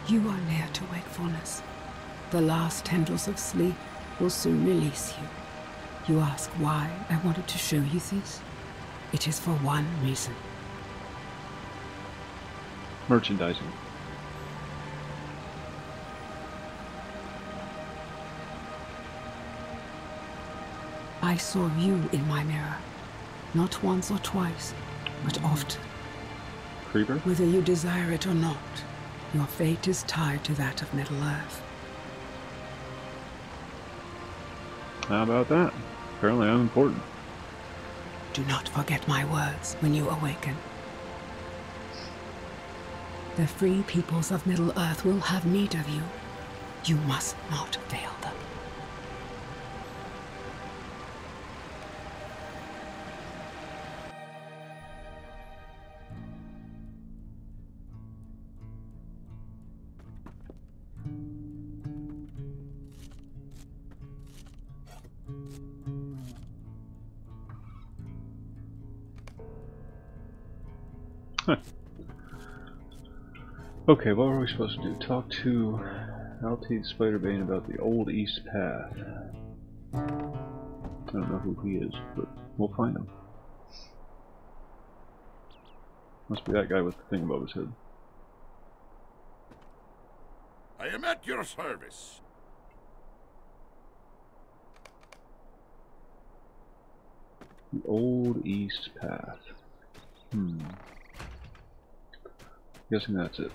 You are near to wakefulness. The last tendrils of sleep will soon release you. You ask why I wanted to show you this? It is for one reason. Merchandising. I saw you in my mirror. Not once or twice, but often. Creeper? Whether you desire it or not, your fate is tied to that of Middle-earth. How about that? Apparently I'm important. Do not forget my words when you awaken. The free peoples of Middle-earth will have need of you. You must not fail them. Huh. Okay, what were we supposed to do? Talk to Altide Spiderbane about the Old East Path. I don't know who he is, but we'll find him. Must be that guy with the thing above his head. I am at your service. The Old East Path. Guessing that's it.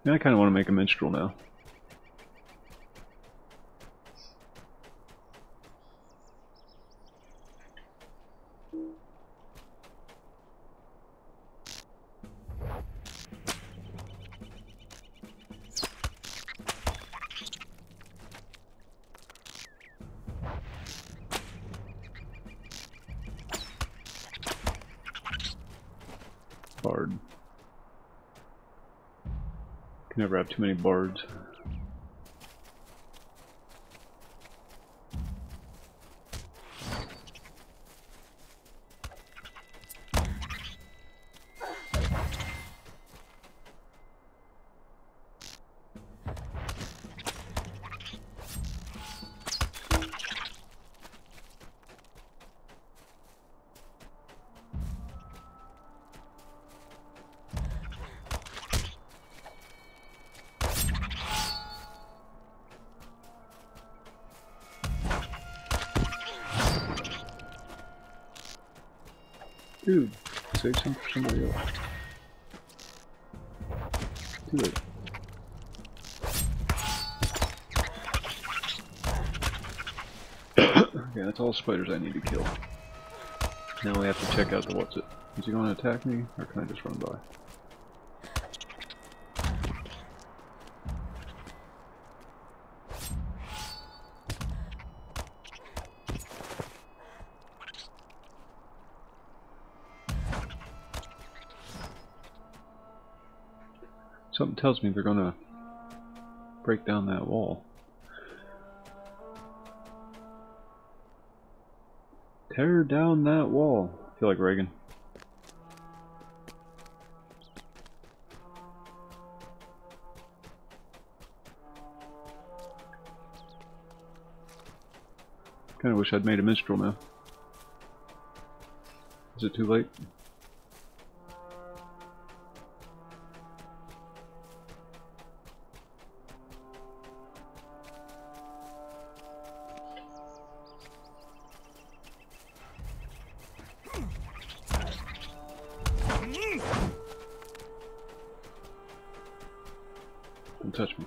Yeah, I kind of want to make a minstrel now. Bard. Can never have too many bards. Dude, save some for somebody else. Too late. Okay, that's all spiders I need to kill. Now we have to check out the what's it. Is he going to attack me, or can I just run by? Something tells me they're gonna break down that wall. Tear down that wall. I feel like Reagan. Kinda wish I'd made a minstrel now. Is it too late? Don't touch me.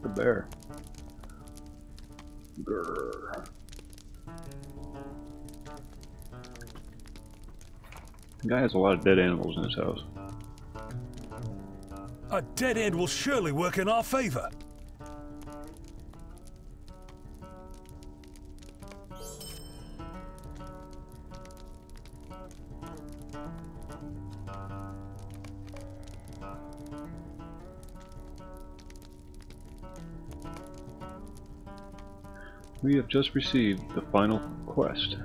The bear. Grrr. The guy has a lot of dead animals in his house. A dead end will surely work in our favor. We have just received the final quest.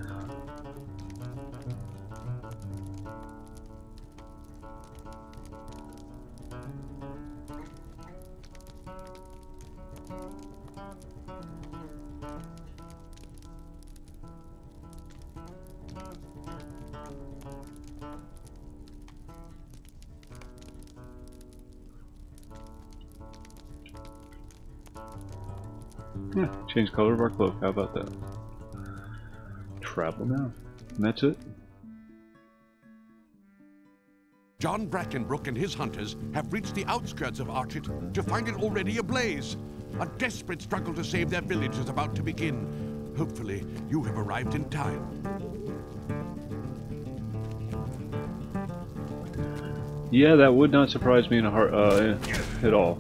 Yeah, change color of our cloak, how about that? Travel now. And that's it. John Brackenbrook and his hunters have reached the outskirts of Archet to find it already ablaze. A desperate struggle to save their village is about to begin. Hopefully, you have arrived in time. Yeah, that would not surprise me in a heart, at all.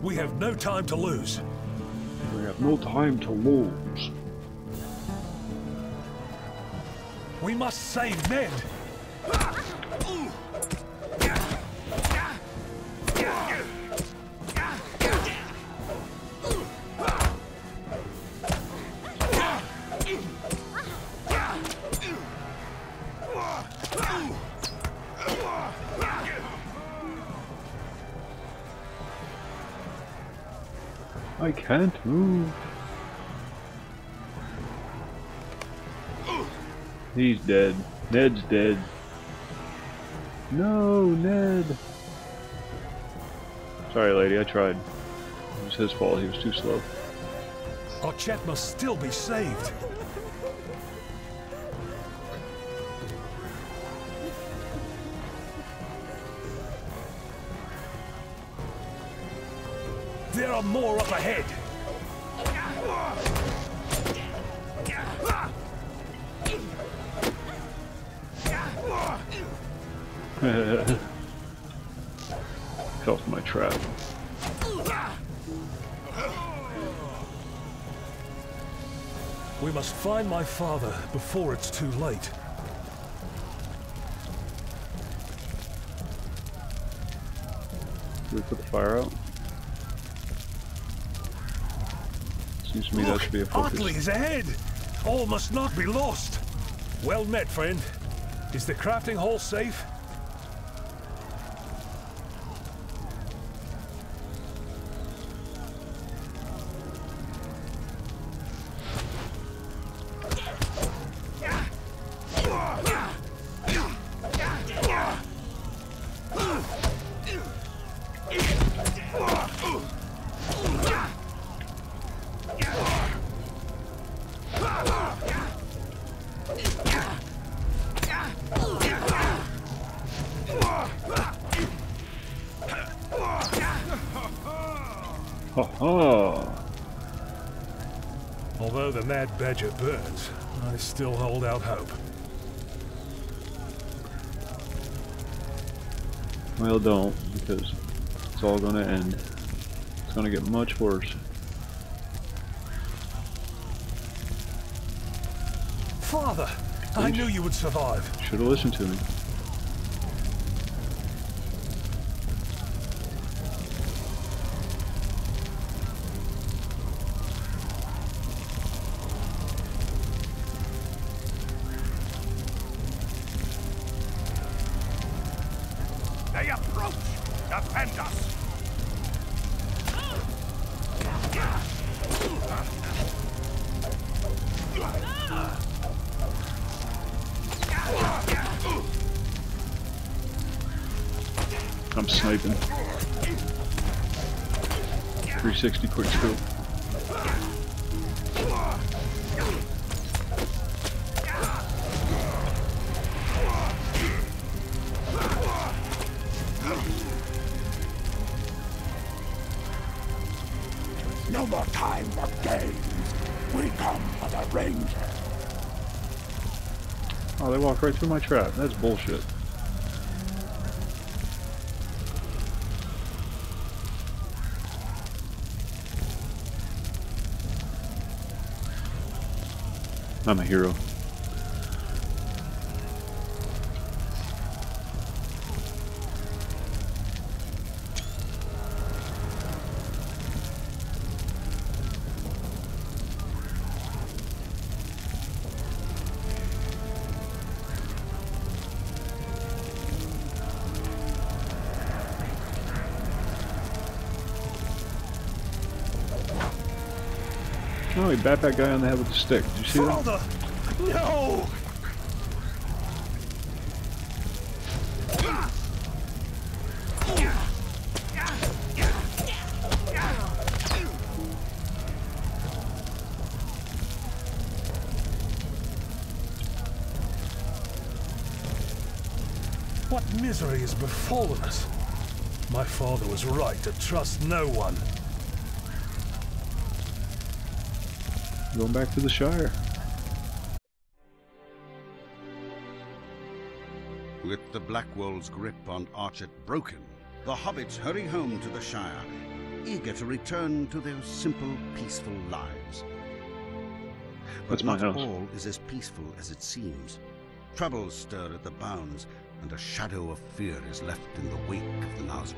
We have no time to lose. We have no time to lose. We must save Ned. I can't move. He's dead. Ned's dead. No, Ned. Sorry, lady, I tried. It was his fault, he was too slow. Our Chet must still be saved. There are more up ahead. Fell for my trap. We must find my father before it's too late. Should we put the fire out? Seems to me that should be a focus. Otley is ahead! All must not be lost! Well met, friend. Is the crafting hall safe? Although the Mad Badger burns, I still hold out hope. Well, don't, because it's all gonna end. It's gonna get much worse. Father! I knew you would survive. Should have listened to me. They approach! Defend us! I'm sniping. 360 quick scope. No more time for games. We come for the Ranger. Oh, they walked right through my trap. That's bullshit. I'm a hero. Oh, he bat that guy on the head with the stick. Did you see that? Father! No! What misery has befallen us? My father was right to trust no one. Going back to the Shire. With the Blackwold's grip on Archet broken, the hobbits hurry home to the Shire, eager to return to their simple, peaceful lives. But That's my not house. all is as peaceful as it seems. Troubles stir at the bounds, and a shadow of fear is left in the wake of the Nazgul.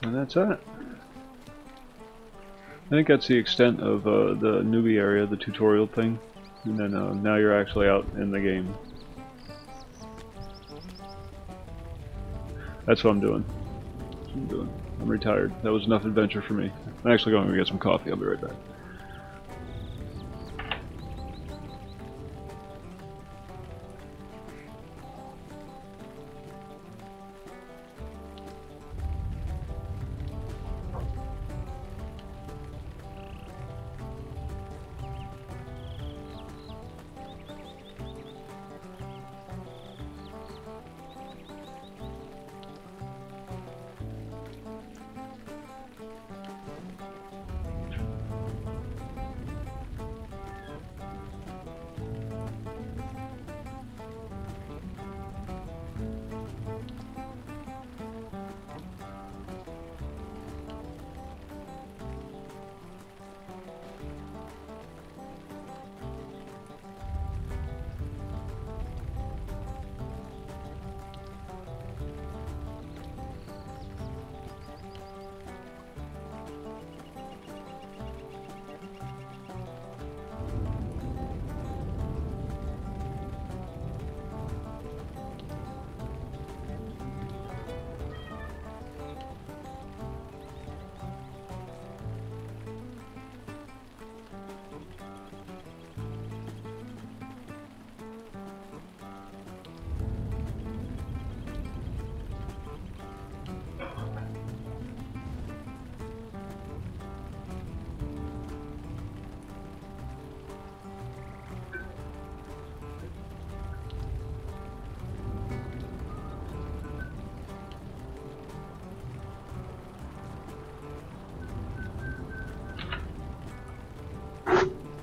And that's it. I think that's the extent of the newbie area, the tutorial thing. And then now you're actually out in the game. That's what I'm doing. That's what I'm doing. I'm retired. That was enough adventure for me. I'm actually going to get some coffee. I'll be right back.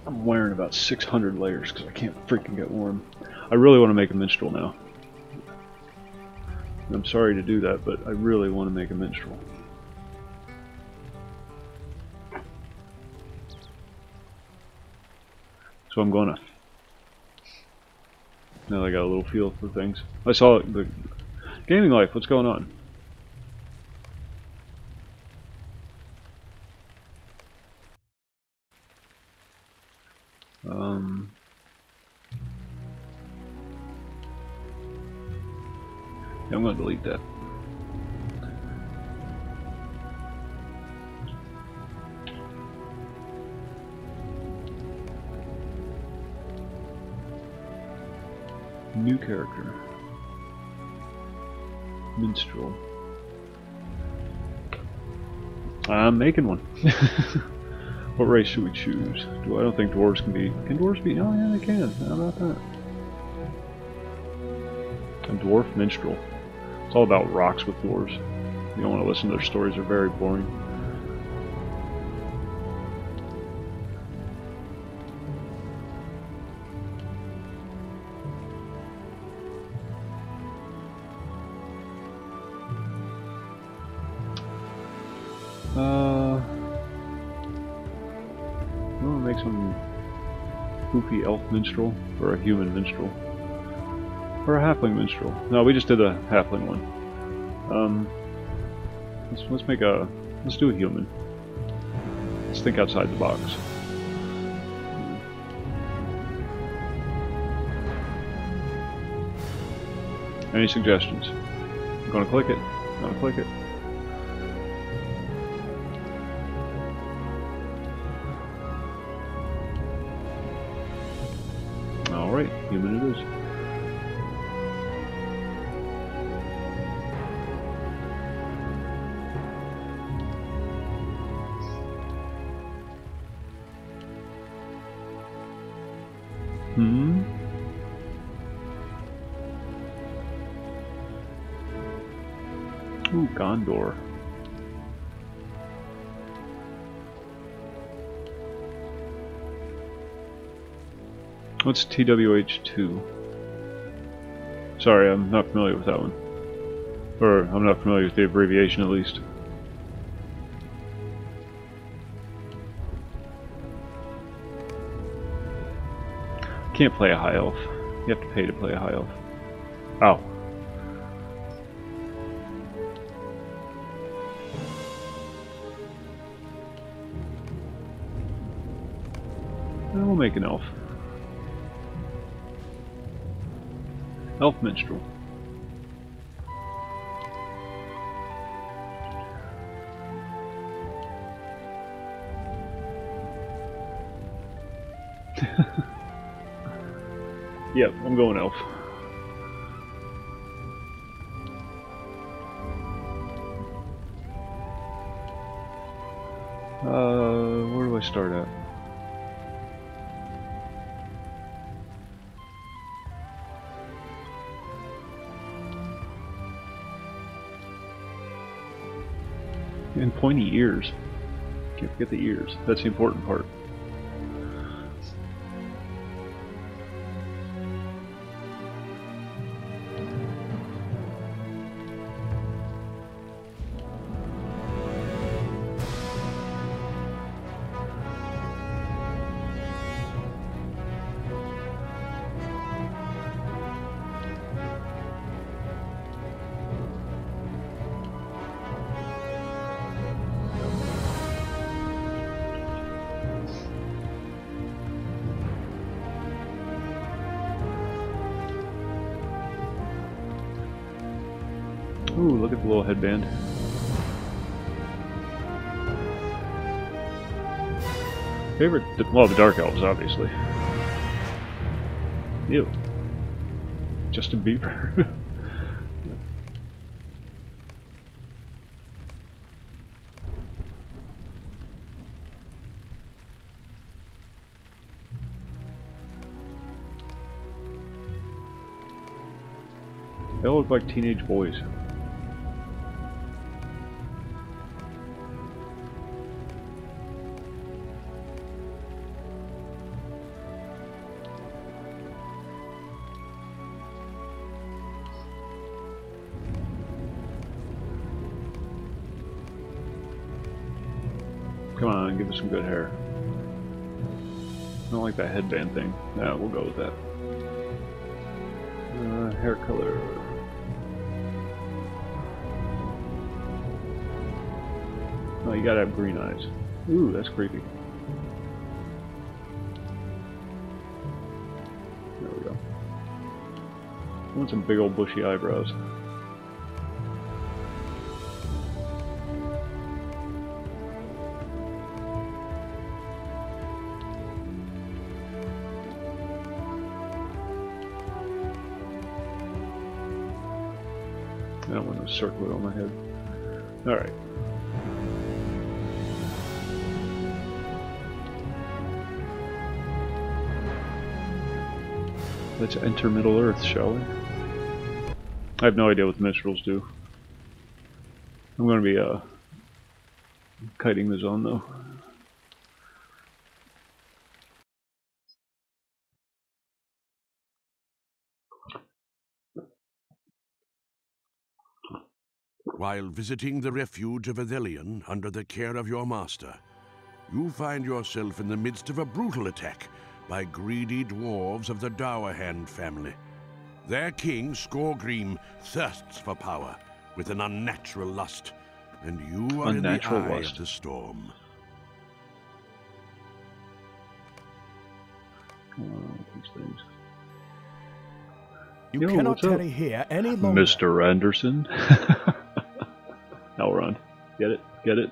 I'm wearing about 600 layers because I can't freaking get warm. I really want to make a minstrel now. I'm sorry to do that, but I really want to make a minstrel. So I'm gonna. Now that I got a little feel for things. I saw the gaming life. What's going on? Yeah, I'm gonna delete that. New character. Minstrel. I'm making one. What race should we choose? I don't think dwarves can be. Can dwarves be? Oh yeah, they can. How about that? A dwarf minstrel. It's all about rocks with dwarves. You don't want to listen to their stories, they're very boring. I'm gonna make some goofy elf minstrel, or a human minstrel. Or a halfling minstrel. No, we just did a halfling one. Let's do a human. Let's think outside the box. Any suggestions? I'm gonna click it. I'm gonna click it. Alright, human it is. Ooh, Gondor. What's TWH2? Sorry, I'm not familiar with that one. Or, I'm not familiar with the abbreviation at least. Can't play a high elf. You have to pay to play a high elf. Oh. We'll make an elf. Elf minstrel. Yep, I'm going elf. Where do I start at? And pointy ears. Can't forget the ears. That's the important part. Ooh, look at the little headband. Favorite? Well, the Dark Elves, obviously. Ew. Justin Bieber. They all look like teenage boys. Come on, give us some good hair. I don't like that headband thing. No, we'll go with that. Hair color. Oh, you gotta have green eyes. Ooh, that's creepy. There we go. I want some big old bushy eyebrows. I don't want to circle it on my head. Alright. Let's enter Middle Earth, shall we? I have no idea what the minstrels do. I'm going to be kiting the zone though. While visiting the refuge of Athelion under the care of your master, you find yourself in the midst of a brutal attack by greedy dwarves of the Dowerhand family. Their king, Skorgrim, thirsts for power with an unnatural lust, and you are in the eye of the storm. These things. You cannot tarry here any longer. Mr. Anderson. Elrond. Get it? Get it?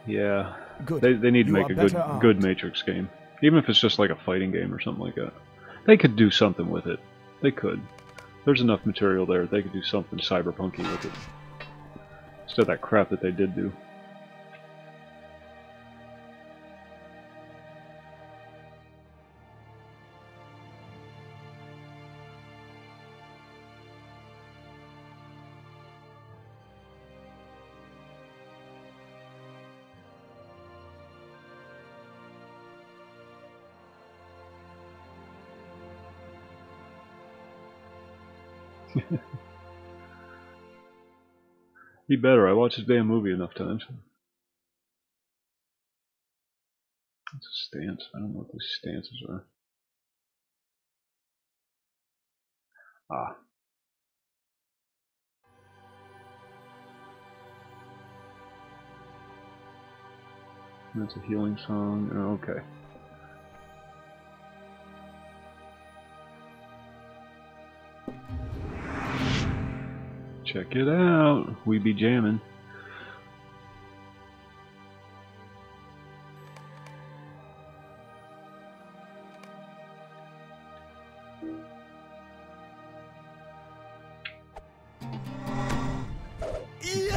Yeah. Good. They need to make a good Matrix game. Even if it's just like a fighting game or something like that. They could do something with it. They could. There's enough material there. They could do something cyberpunky with it. Instead of that crap that they did do. He better. I watched his damn movie enough times. It's a stance. I don't know what these stances are. Ah. That's a healing song. Oh, okay. Check it out. We be jamming.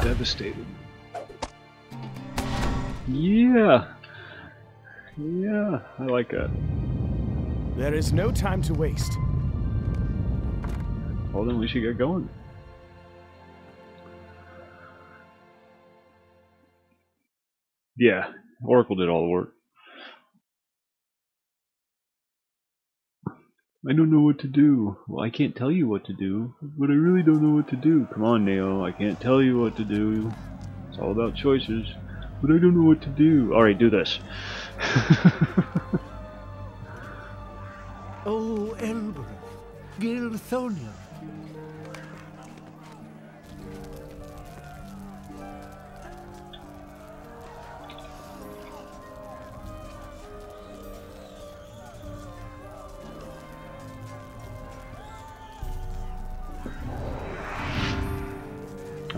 Devastated. Yeah. Yeah, I like that. There is no time to waste. Well, then we should get going. Yeah, Oracle did all the work. I don't know what to do. Well, I can't tell you what to do, but I really don't know what to do. Come on, Neo, I can't tell you what to do. It's all about choices. But I don't know what to do. Alright, do this. Oh, Ember, Gilthonia.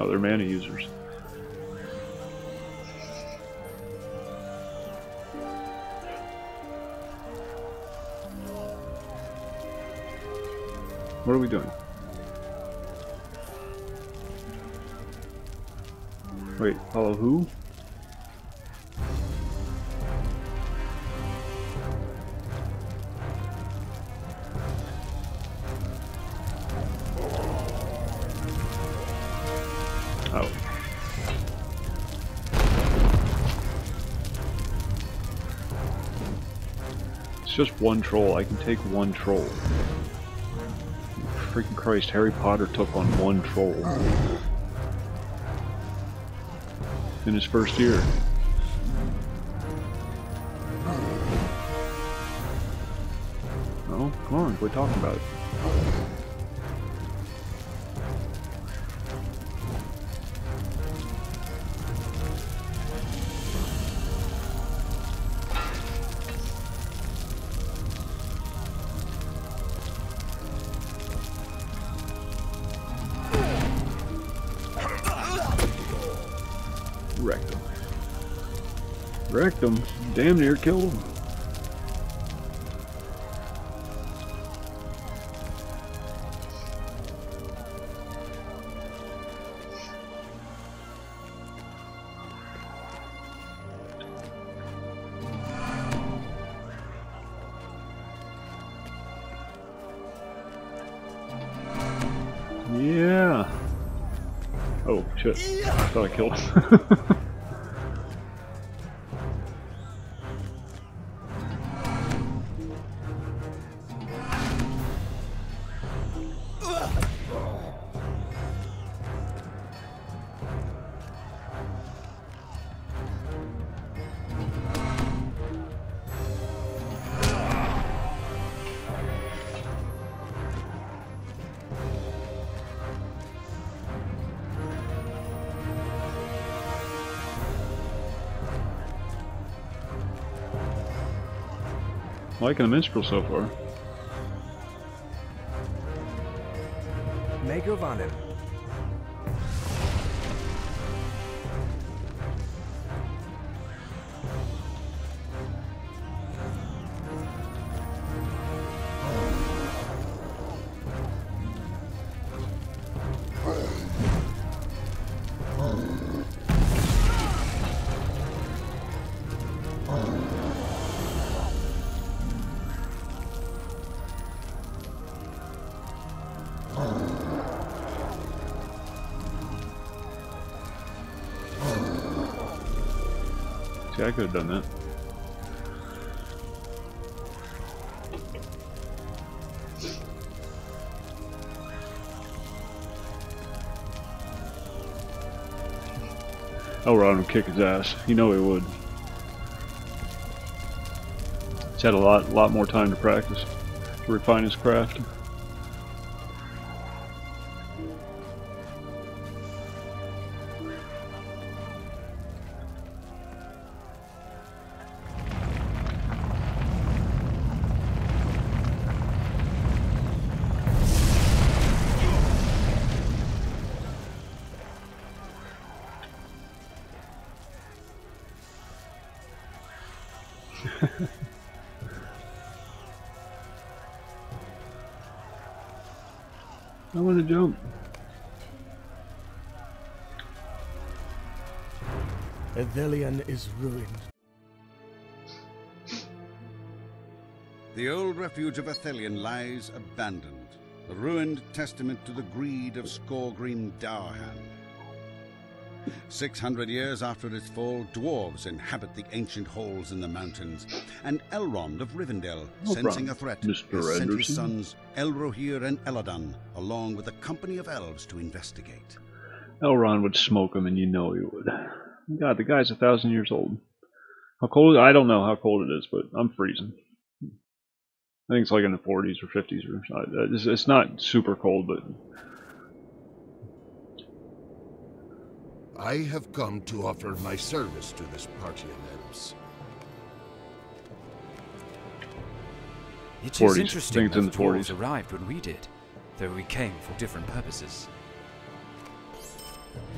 Oh, they're mana users. What are we doing? Wait, follow who? Oh. It's just one troll. I can take one troll. Freaking Christ, Harry Potter took on one troll in his first year. Oh, come on, quit talking about it. Wrecked him. Wrecked him. Damn near killed him. Yeah. Oh shit. I thought I killed him. Liking the minstrel so far. Make of on him. See, I could have done that. Elrond would kick his ass. You know he would. He's had a lot more time to practice, to refine his craft. I want to jump. Evelian is ruined. The old refuge of Athelion lies abandoned, a ruined testament to the greed of Skorgrim Daurhan. 600 years after its fall, dwarves inhabit the ancient halls in the mountains, and Elrond of Rivendell, sensing a threat, has sent his sons Elrohir and Elladan, along with a company of elves to investigate. Elrond would smoke him, and you know he would. God, the guy's 1,000 years old. How cold? I don't know how cold it is, but I'm freezing. I think it's like in the 40s or 50s. Or it's not super cold, but... I have come to offer my service to this party of elves. It is interesting that the dwarves arrived when we did, though we came for different purposes.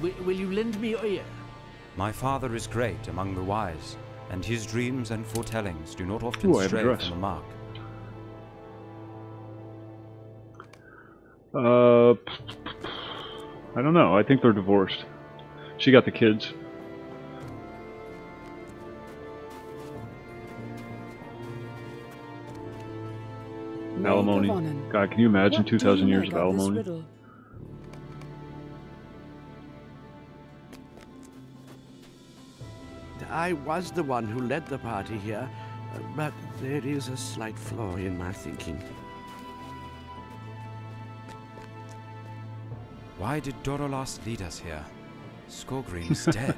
Will you lend me your ear? My father is great among the wise, and his dreams and foretellings do not often stray from the mark. I don't know. I think they're divorced. She got the kids. Alimony. God, can you imagine 2,000 years of alimony? I was the one who led the party here, but there is a slight flaw in my thinking. Why did Dorolas lead us here? Skorgrim's dead.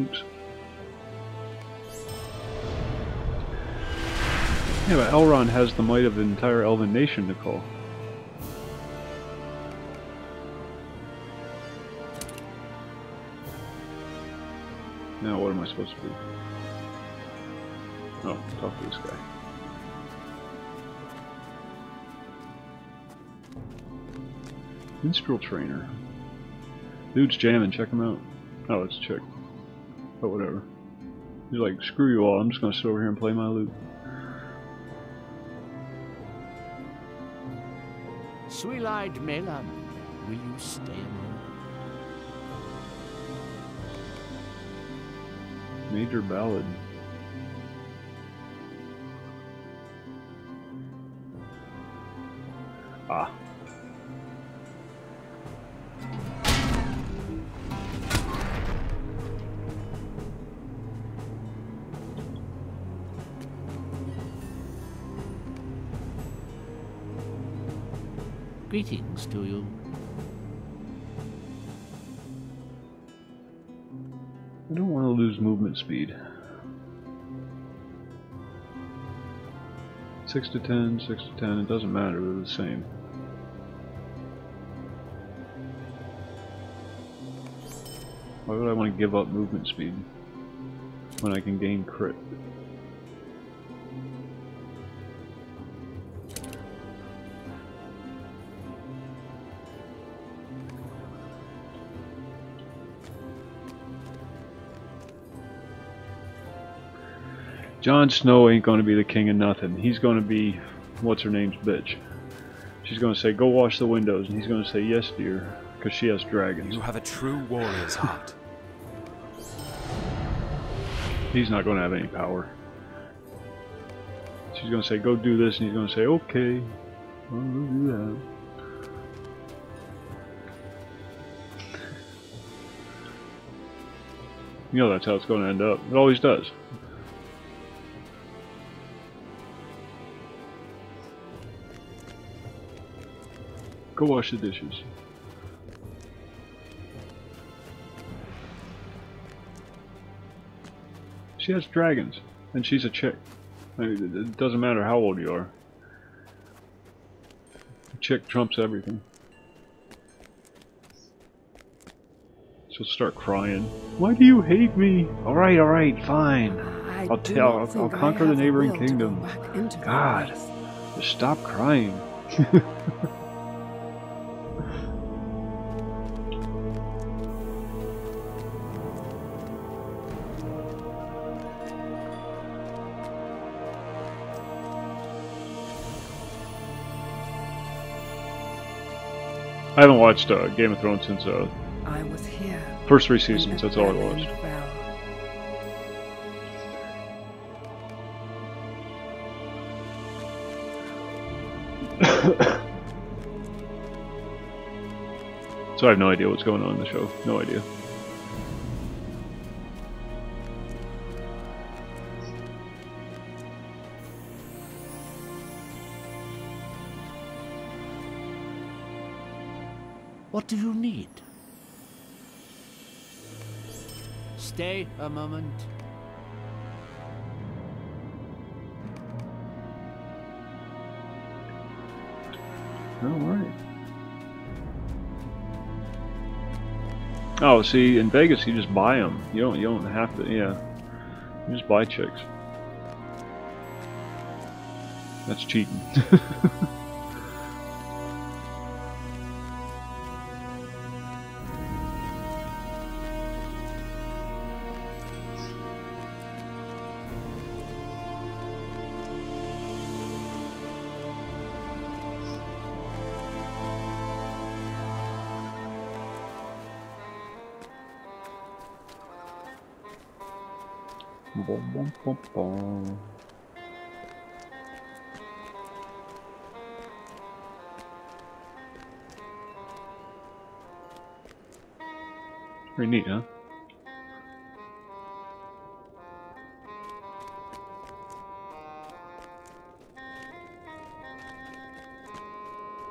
Oops. Yeah, but Elrond has the might of the entire elven nation to call. Now what am I supposed to do? Oh, talk to this guy. Minstrel trainer. Dude's jamming, check him out. Oh, it's a chick. But whatever. He's like, screw you all, I'm just gonna sit over here and play my lute. Sweet-eyed Melon, will you stay a moment? Major ballad. Ah. Greetings to you. I don't want to lose movement speed. 6 to 10, 6 to 10, it doesn't matter, they're the same. Why would I want to give up movement speed when I can gain crit? Jon Snow ain't going to be the king of nothing. He's going to be, what's her name's bitch. She's going to say, go wash the windows, and he's going to say, yes dear, because she has dragons. You have a true warrior's heart. He's not going to have any power. She's going to say, go do this, and he's going to say, okay, I'll go do that. You know that's how it's going to end up. It always does. Go wash the dishes. She has dragons, and she's a chick. I mean, it doesn't matter how old you are. Chick trumps everything. She'll start crying. Why do you hate me? Alright, fine. I'll conquer the neighboring kingdom. God, just stop crying. I haven't watched Game of Thrones since I was here. First 3 seasons. That's all I watched. So I have no idea what's going on in the show. No idea. What do you need? Stay a moment. Alright. Oh, see, in Vegas you just buy them. You don't have to, yeah. You just buy chicks. That's cheating. Bum, bum, bum, bum. Pretty neat, huh?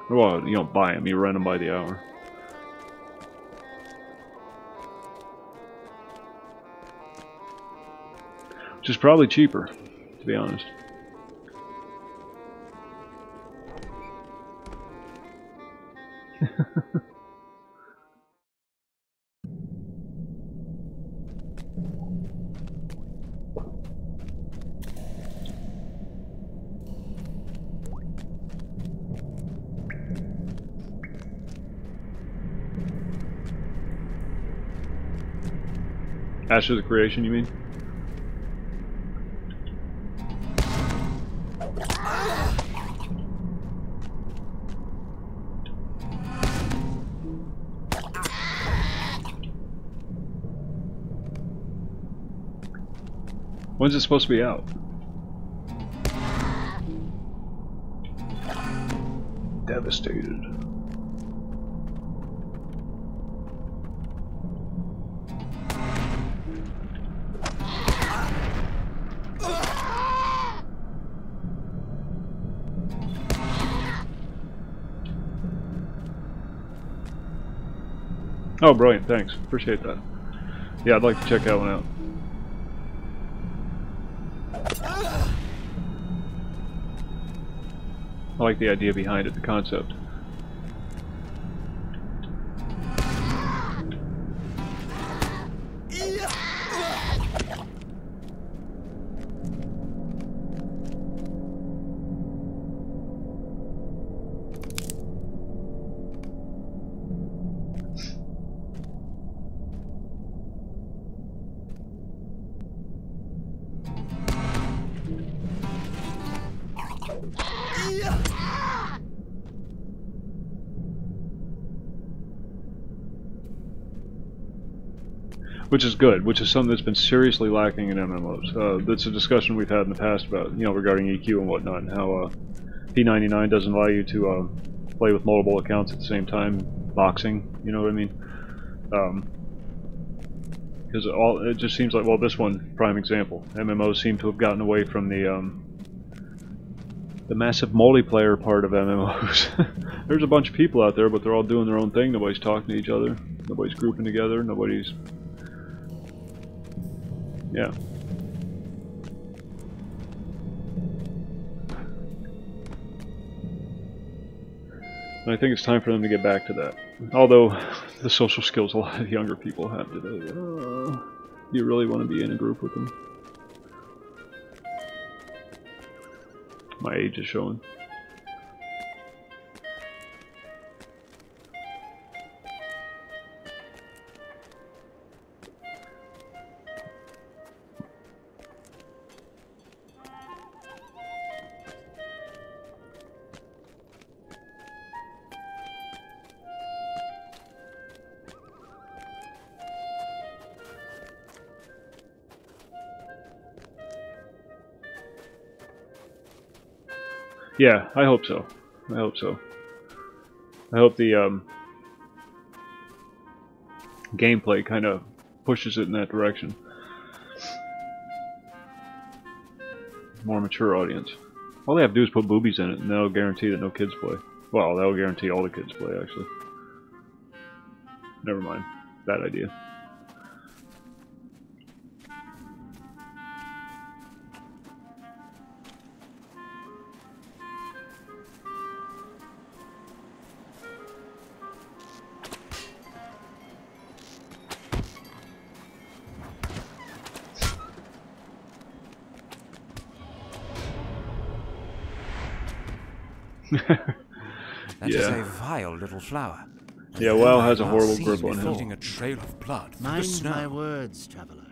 Well, you don't buy them, you rent them by the hour. Which is probably cheaper, to be honest. Ashes of Creation, you mean? When's it supposed to be out? Devastated. Oh, brilliant, thanks. Appreciate that. Yeah, I'd like to check that one out. I like the idea behind it, the concept. Which is good, which is something that's been seriously lacking in MMOs. That's a discussion we've had in the past about, you know, regarding EQ and whatnot, and how P99 doesn't allow you to play with multiple accounts at the same time, boxing, you know what I mean? Because it just seems like, well, this one, prime example, MMOs seem to have gotten away from the The massive multiplayer part of MMOs. There's a bunch of people out there, but they're all doing their own thing. Nobody's talking to each other. Nobody's grouping together. Nobody's... Yeah. And I think it's time for them to get back to that. Although, the social skills a lot of younger people have today. Do you really want to be in a group with them? My age is showing. Yeah, I hope so. I hope so. I hope the gameplay kind of pushes it in that direction. More mature audience. All they have to do is put boobies in it, and that'll guarantee that no kids play. Well, that'll guarantee all the kids play, actually. Never mind. Bad idea. That is a vile little flower. Yeah, WoW has a horrible grip on him. Leaving a trail of blood. Mind my words, traveler.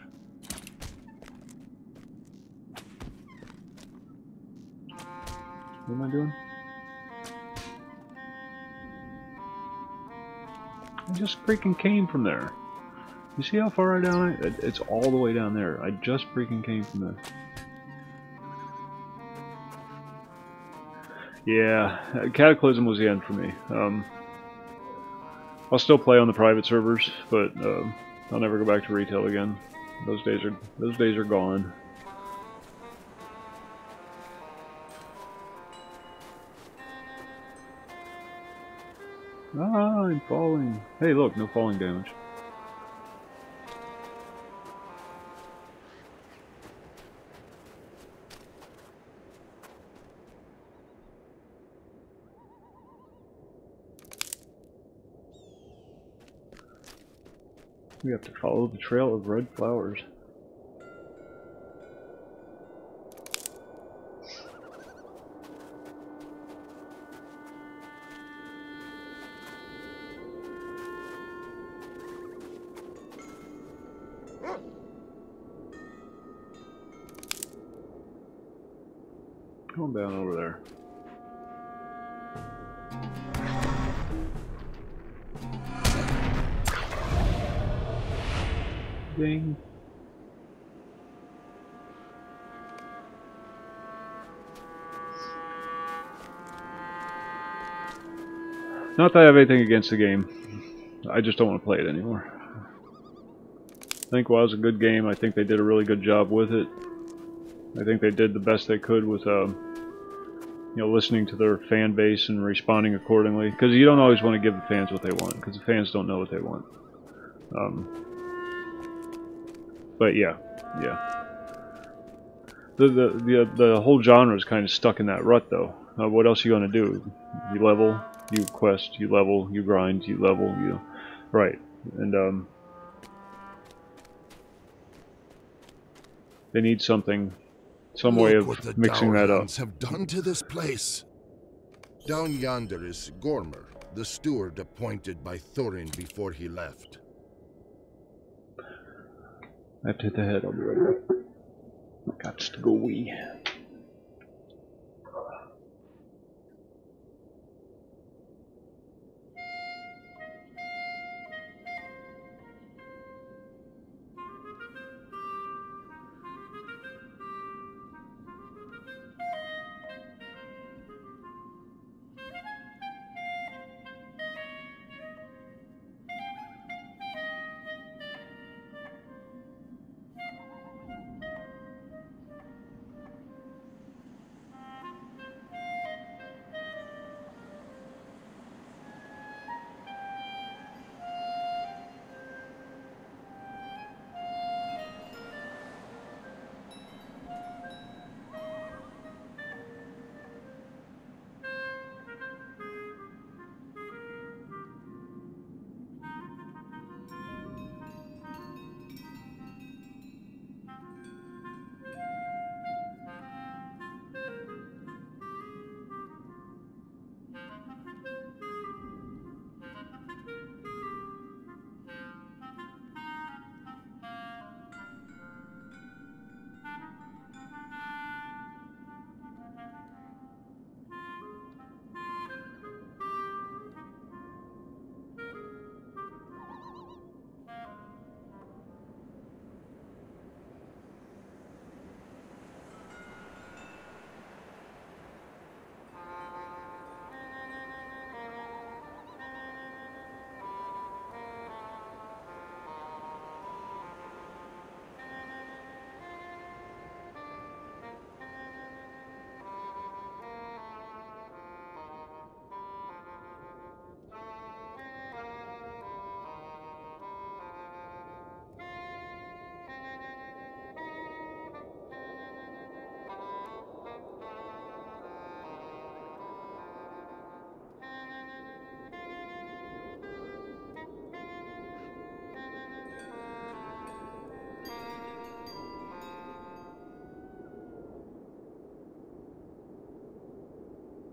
What am I doing? I just freaking came from there. You see how far down it's all the way down there. I just freaking came from there. Yeah, Cataclysm was the end for me. I'll still play on the private servers, but I'll never go back to retail again. Those days are gone. Ah, I'm falling. Hey, look, no falling damage. We have to follow the trail of red flowers. Going down over there. Ding. Not that I have anything against the game. I just don't want to play it anymore. I think WoW's a good game. I think they did a really good job with it. I think they did the best they could with, you know, listening to their fan base and responding accordingly. Because you don't always want to give the fans what they want, because the fans don't know what they want. But yeah. The whole genre is kind of stuck in that rut, though. What else are you gonna do? You level, you quest, you level, you grind, you level, you... Right. And, they need something, some way of mixing that up. Have done to this place. Down yonder is Gormer, the steward appointed by Thorin before he left. I have to hit the head, I'll be right back. Got to go wee.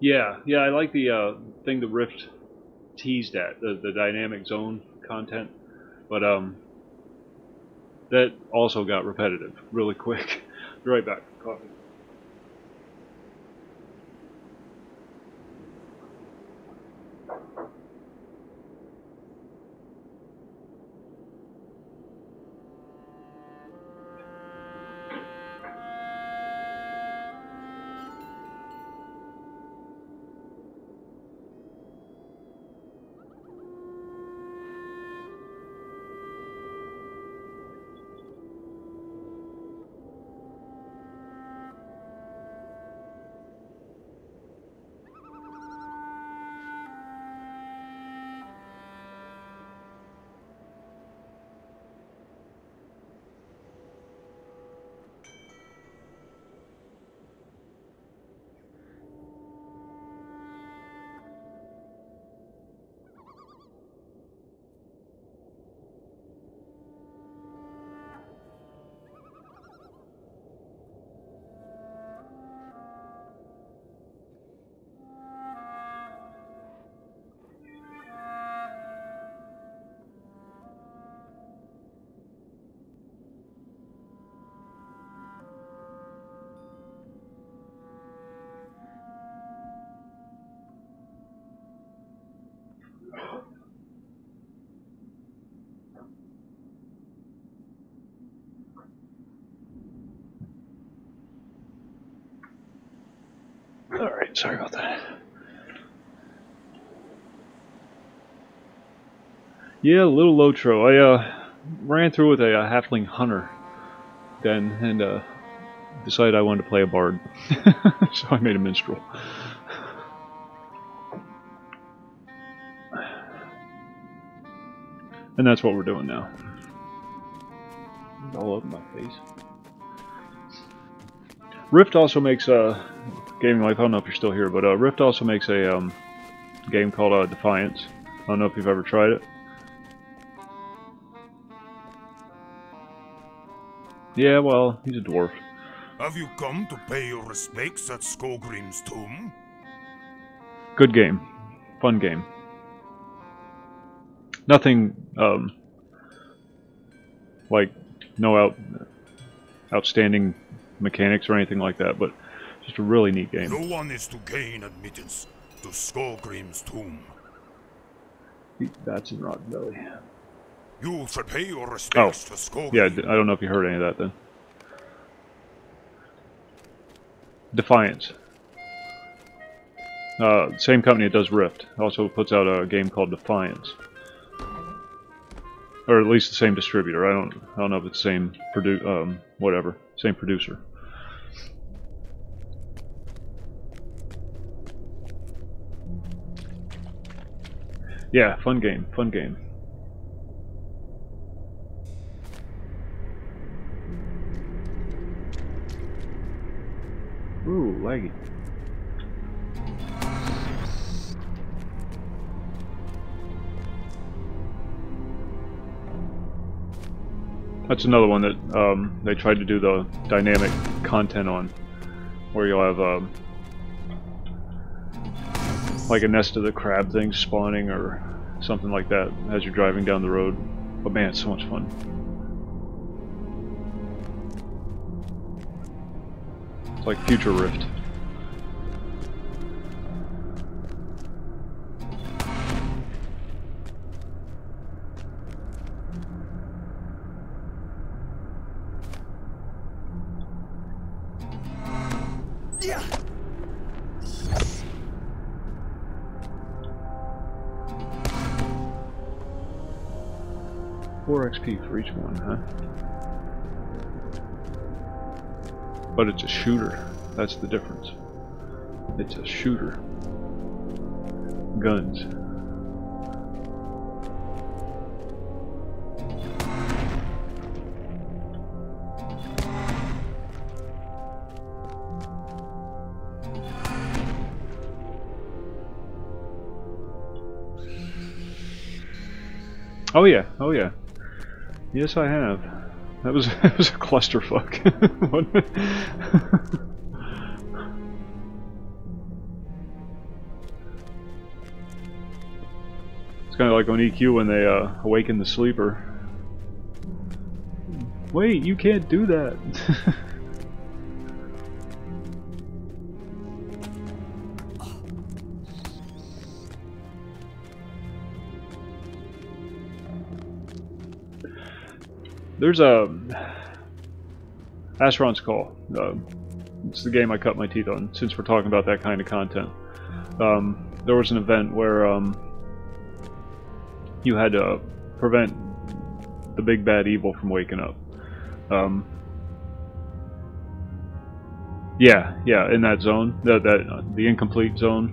Yeah, I like the thing that Rift teased at, the dynamic zone content, but that also got repetitive really quick. Be right back. Coffee. Alright, sorry about that. Yeah, a little LotRO. I ran through with a halfling hunter then, and decided I wanted to play a bard. So I made a minstrel. And that's what we're doing now. All over my face. Rift also makes Gaming Life. I don't know if you're still here, but Rift also makes a game called Defiance. I don't know if you've ever tried it. Yeah, well, he's a dwarf. Have you come to pay your respects at Skogrim's tomb? Good game. Fun game. Nothing, like, no outstanding mechanics or anything like that, but just a really neat game. No one is to gain admittance to Skogrim's tomb. That's in Rock Belly. You shall pay your respects to Skogrim. Yeah, I don't know if you heard any of that then. Defiance. Same company that does Rift also puts out a game called Defiance, or at least the same distributor. I don't know if it's the same whatever, same producer. Yeah, fun game, fun game. Ooh, laggy. That's another one that they tried to do the dynamic content on, where you'll have like a nest of the crab things spawning or something like that as you're driving down the road. But man, it's so much fun. It's like Future Rift. Yeah. 4 XP for each one, huh? But it's a shooter. That's the difference. It's a shooter. Guns. Oh yeah, oh yeah. Yes, I have. That was a clusterfuck. It's kind of like on EQ when they awaken the sleeper. Wait, you can't do that. There's a Asheron's Call. It's the game I cut my teeth on, since we're talking about that kind of content. There was an event where you had to prevent the big bad evil from waking up. Yeah, in that zone, the incomplete zone.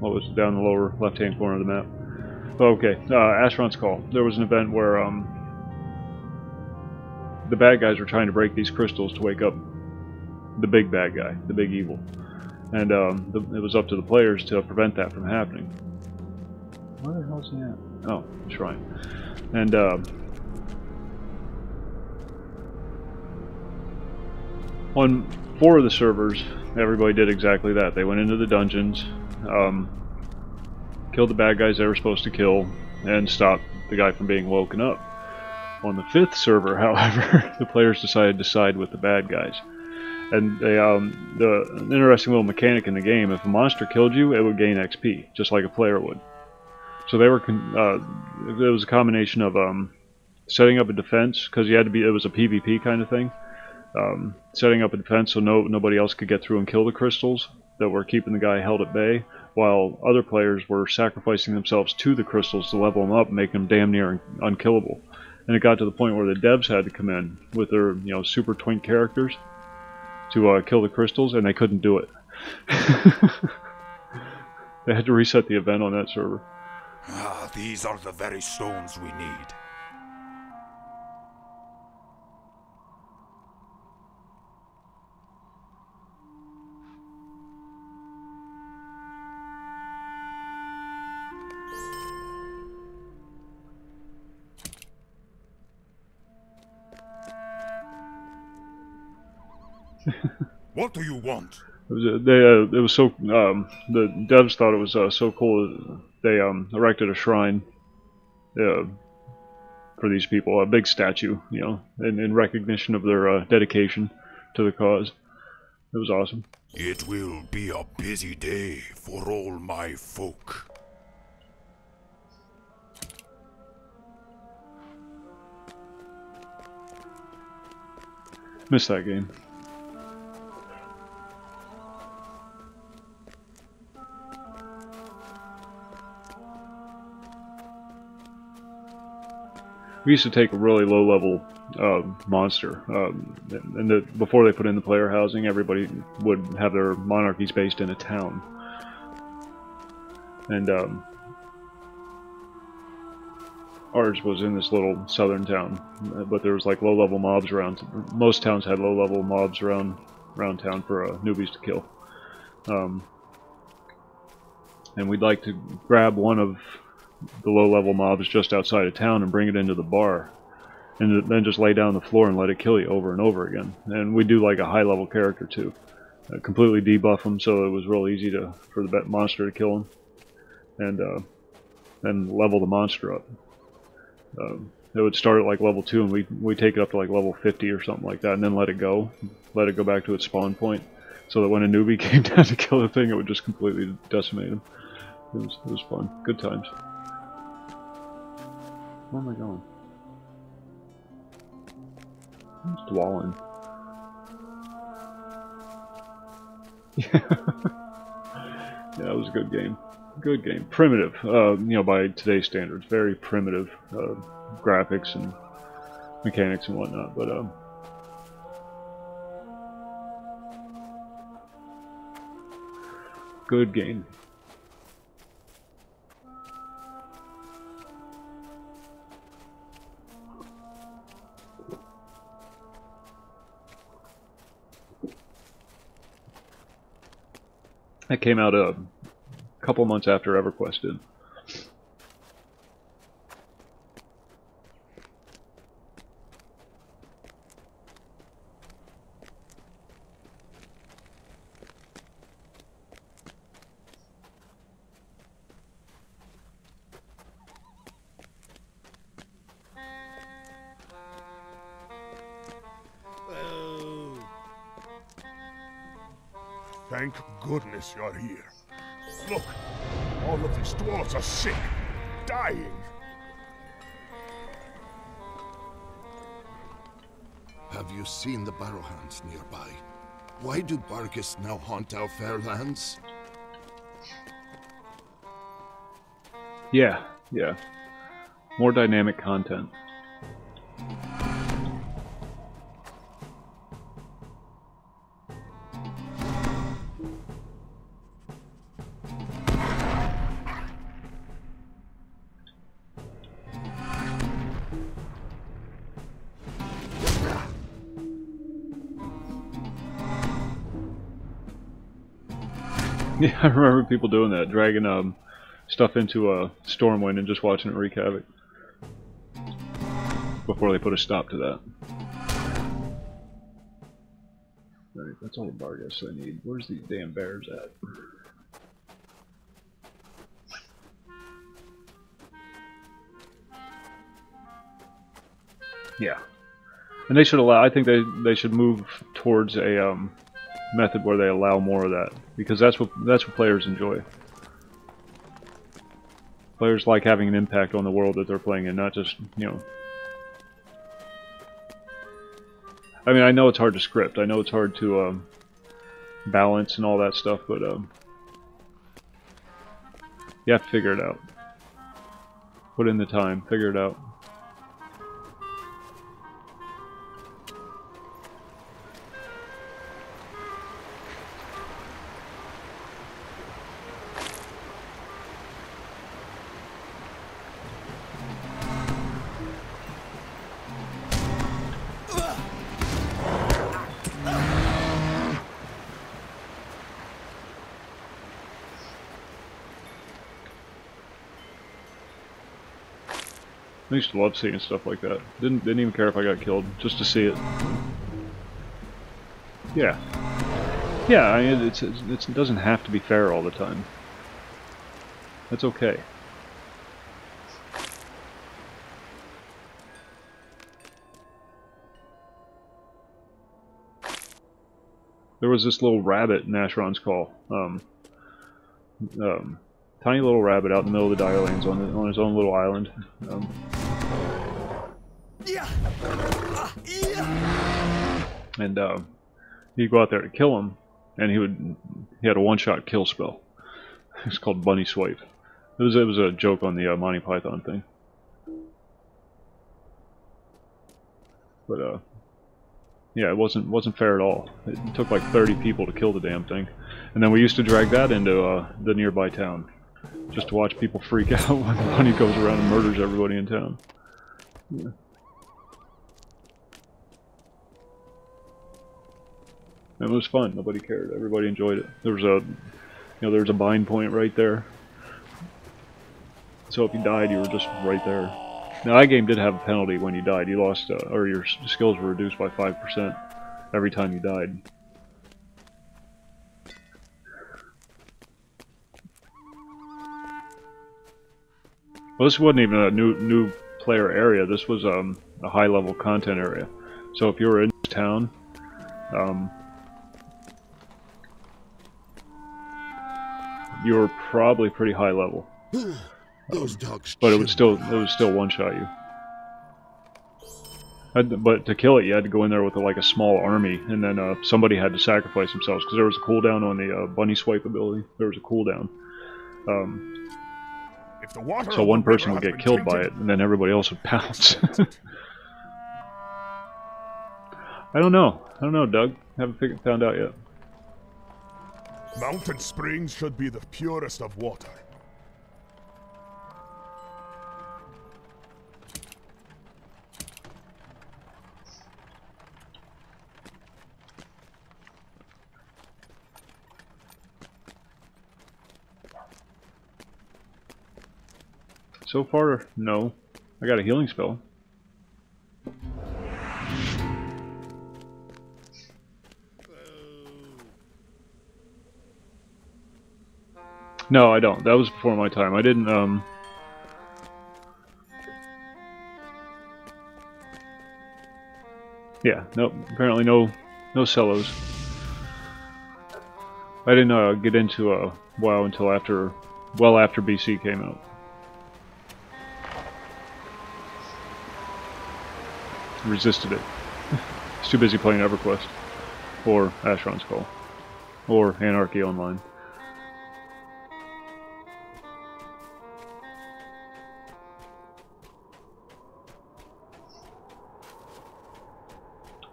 What was it, down the lower left-hand corner of the map? Okay, Asheron's Call. There was an event where the bad guys were trying to break these crystals to wake up the big bad guy, the big evil, and it was up to the players to prevent that from happening. Where the hell's he at? Oh, shrine. And on 4 of the servers, everybody did exactly that. They went into the dungeons, killed the bad guys they were supposed to kill, and stopped the guy from being woken up. On the 5th server, however, the players decided to side with the bad guys. And they, an interesting little mechanic in the game, if a monster killed you, it would gain XP, just like a player would. So they were, it was a combination of setting up a defense, because you had to be, it was a PvP kind of thing. Setting up a defense so nobody else could get through and kill the crystals that were keeping the guy held at bay, while other players were sacrificing themselves to the crystals to level them up, making them damn near unkillable. And it got to the point where the devs had to come in with their, super twink characters to kill the crystals, and they couldn't do it. They had to reset the event on that server. Ah, these are the very stones we need. What do you want? It was so the devs thought it was so cool. They erected a shrine for these people, a big statue, in recognition of their dedication to the cause. It was awesome. It will be a busy day for all my folk. Missed that game. We used to take a really low-level monster, and before they put in the player housing, everybody would have their monarchies based in a town. And ours was in this little southern town, but there was like low-level mobs around. Most towns had low-level mobs around town for newbies to kill. And we'd like to grab one of the low-level mobs just outside of town and bring it into the bar, and then just lay down on the floor and let it kill you over and over again. And we do like a high-level character too, completely debuff them so it was real easy for the monster to kill him, and then level the monster up. It would start at like level 2, and we take it up to like level 50 or something like that, and then let it go back to its spawn point, so that when a newbie came down to kill the thing, it would just completely decimate him. It was fun, good times. Where am I going? Where's Dwalin? Yeah, it was a good game. Good game. Primitive, by today's standards. Very primitive graphics and mechanics and whatnot, but good game. That came out a couple months after EverQuest did. Thank goodness you're here. Look, all of these dwarves are sick, dying. Have you seen the Barrowhounds nearby? Why do Bargus now haunt our fair lands? Yeah, yeah. More dynamic content. Yeah, I remember people doing that, dragging stuff into a Stormwind and just watching it wreak havoc before they put a stop to that. Alright, that's all the Bargus I need. Where's these damn bears at? Yeah. And they should allow, I think they should move towards a method where they allow more of that, because that's what players enjoy. Players like having an impact on the world that they're playing in, not just, you know. I mean, I know it's hard to script, I know it's hard to balance and all that stuff, but you have to figure it out. Put in the time, figure it out. I used to love seeing stuff like that. Didn't even care if I got killed, just to see it. Yeah. Yeah, I mean, it doesn't have to be fair all the time. That's okay. There was this little rabbit in Asheron's Call. Tiny little rabbit out in the middle of the Dire Lanes on his own little island. And he'd go out there to kill him, and he had a one-shot kill spell. It's called Bunny Swipe. It was a joke on the Monty Python thing. But yeah, it wasn't fair at all. It took like 30 people to kill the damn thing, and then we used to drag that into the nearby town, just to watch people freak out when the bunny goes around and murders everybody in town. Yeah. It was fun. Nobody cared. Everybody enjoyed it. There was there's a bind point right there. So if you died, you were just right there. Now, that game did have a penalty when you died. You lost, or your skills were reduced by 5% every time you died. Well, this wasn't even a new player area. This was a high-level content area. So if you were in this town, you were probably pretty high level. Those dogs. But it would still one-shot you. But to kill it, you had to go in there with like a small army, and then somebody had to sacrifice themselves because there was a cooldown on the bunny swipe ability. There was a cooldown. If the water So one person would get killed by it, and then everybody else would pounce. I don't know, Doug. Haven't found out yet. Mountain springs should be the purest of water. So far, no. I got a healing spell. No, I don't. That was before my time. I didn't, Yeah, nope. Apparently no cellos. I didn't get into WoW until well after BC came out. Resisted it. It's too busy playing EverQuest, or Asheron's Call, or Anarchy Online.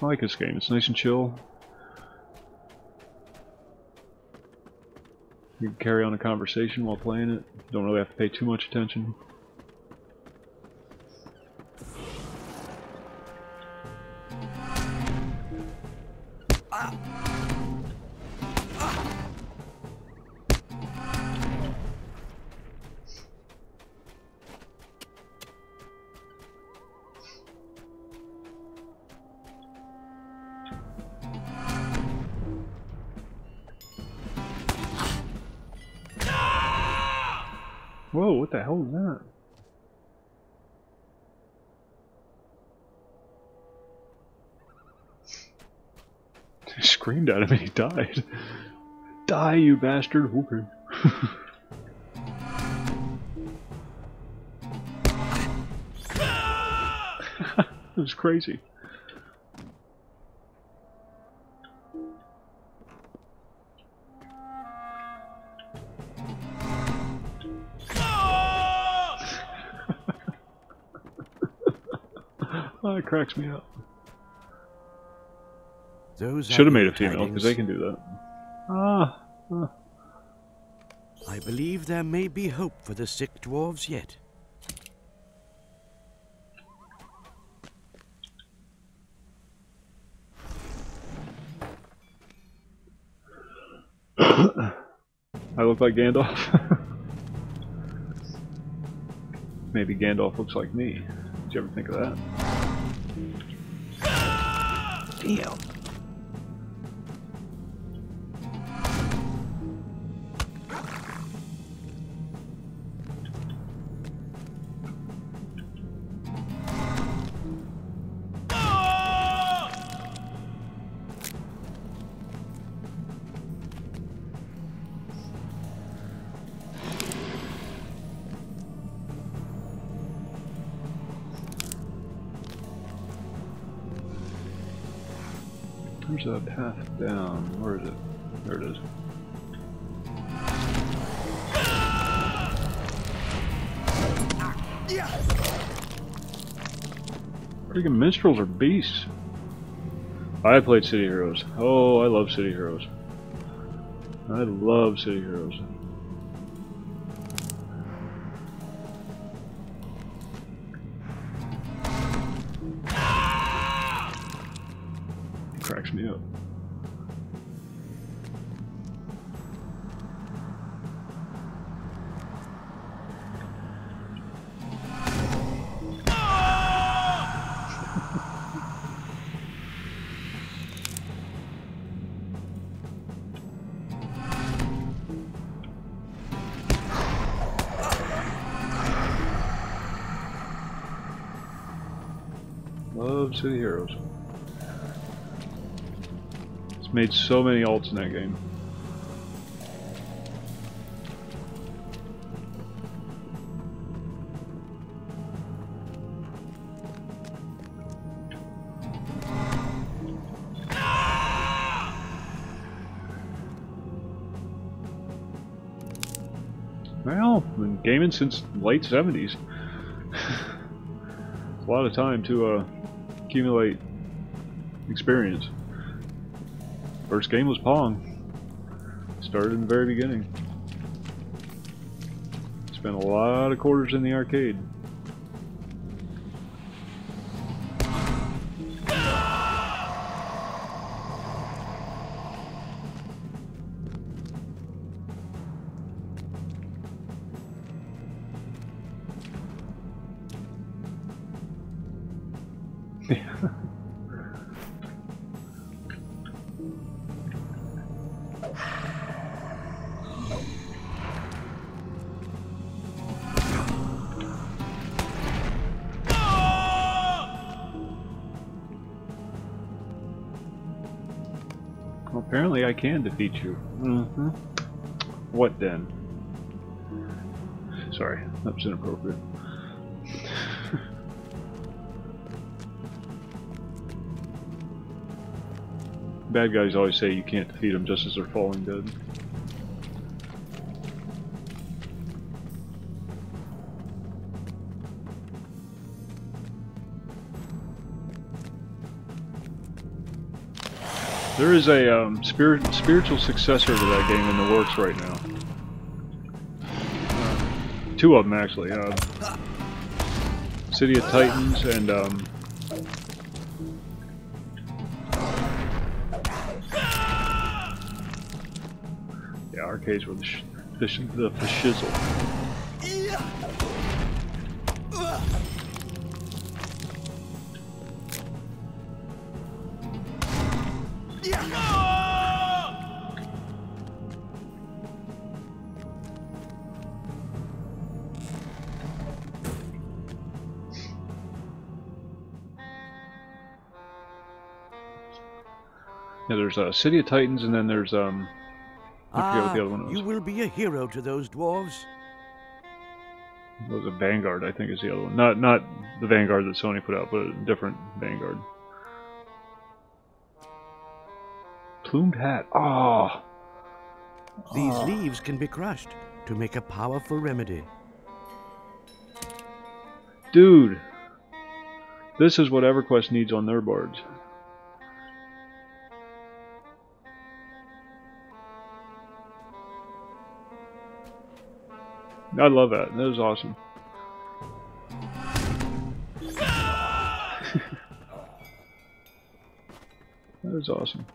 I like this game. It's nice and chill. You can carry on a conversation while playing it. Don't really have to pay too much attention. Whoa, what the hell was that? He screamed at him and he died. Die, you bastard! Okay. It was crazy. Oh, it cracks me up. Should have made a female, because they can do that. I believe there may be hope for the sick dwarves yet. I look like Gandalf. Maybe Gandalf looks like me. Did you ever think of that? Damn. There's a path down. Where is it? There it is. Freaking minstrels are beasts. I played City Heroes. Oh, I love City Heroes. I love City Heroes. Cracks me up. Love City Heroes. It's made so many alts in that game. Well, been gaming since late 70s. It's a lot of time to accumulate experience. First game was Pong. Started in the very beginning. Spent a lot of quarters in the arcade. Well, apparently I can defeat you. Mm-hmm. What then? Sorry, that was inappropriate. Bad guys always say you can't defeat them just as they're falling dead. There is a spiritual successor to that game in the works right now. Two of them actually. City of Titans and yeah, arcades were the shizzle. Yeah, there's City of Titans, and then there's I forget what the other one was. You will be a hero to those dwarves. It was a Vanguard, I think, is the other one. Not the Vanguard that Sony put out, but a different Vanguard. Plumed hat. Ah. Oh. These leaves can be crushed to make a powerful remedy. Dude, this is what EverQuest needs on their bards. I love that. That was awesome. That was awesome.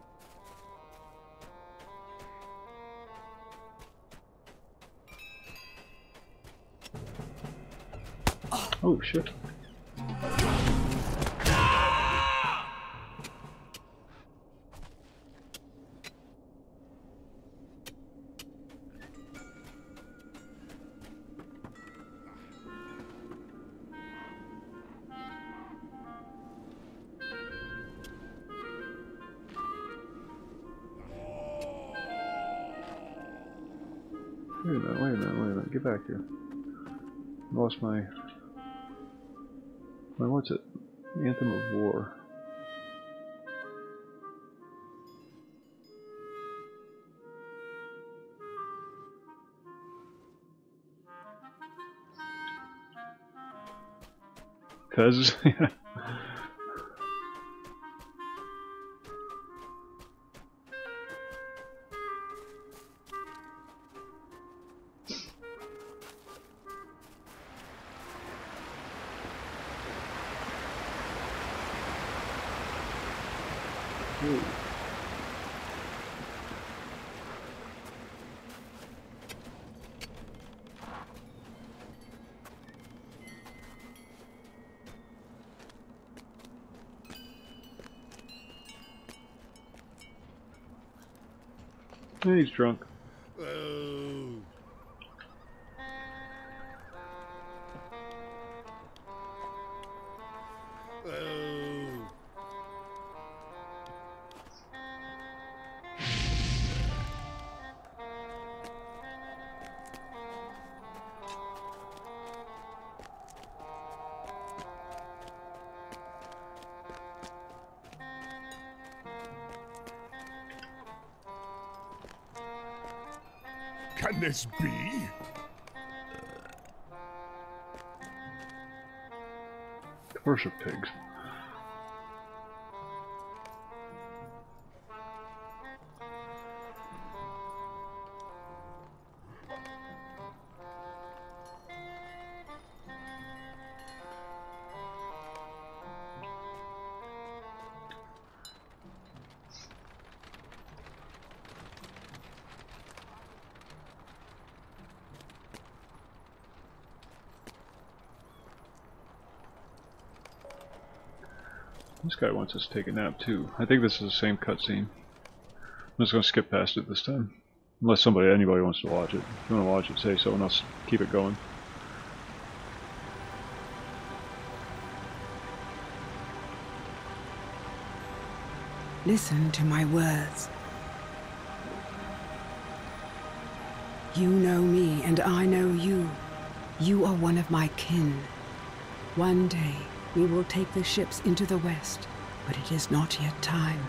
Oh shit. Wait a minute, get back here. Lost my... what's it? Anthem of War. Cause... He's drunk. Can this be? Worship pigs. This guy wants us to take a nap too. I think this is the same cutscene. I'm just going to skip past it this time. Unless anybody wants to watch it. If you want to watch it, say so and I'll keep it going. Listen to my words. You know me, and I know you. You are one of my kin. One day, we will take the ships into the west, but it is not yet time.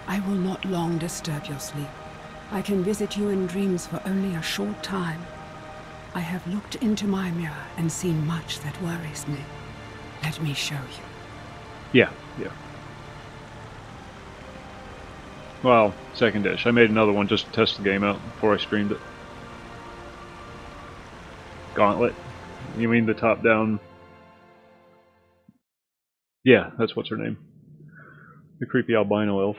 I will not long disturb your sleep. I can visit you in dreams for only a short time. I have looked into my mirror and seen much that worries me. Let me show you. Yeah. Well, second dish. I made another one just to test the game out before I streamed it. Gauntlet. You mean the top-down? Yeah, that's what's her name. The creepy albino elf.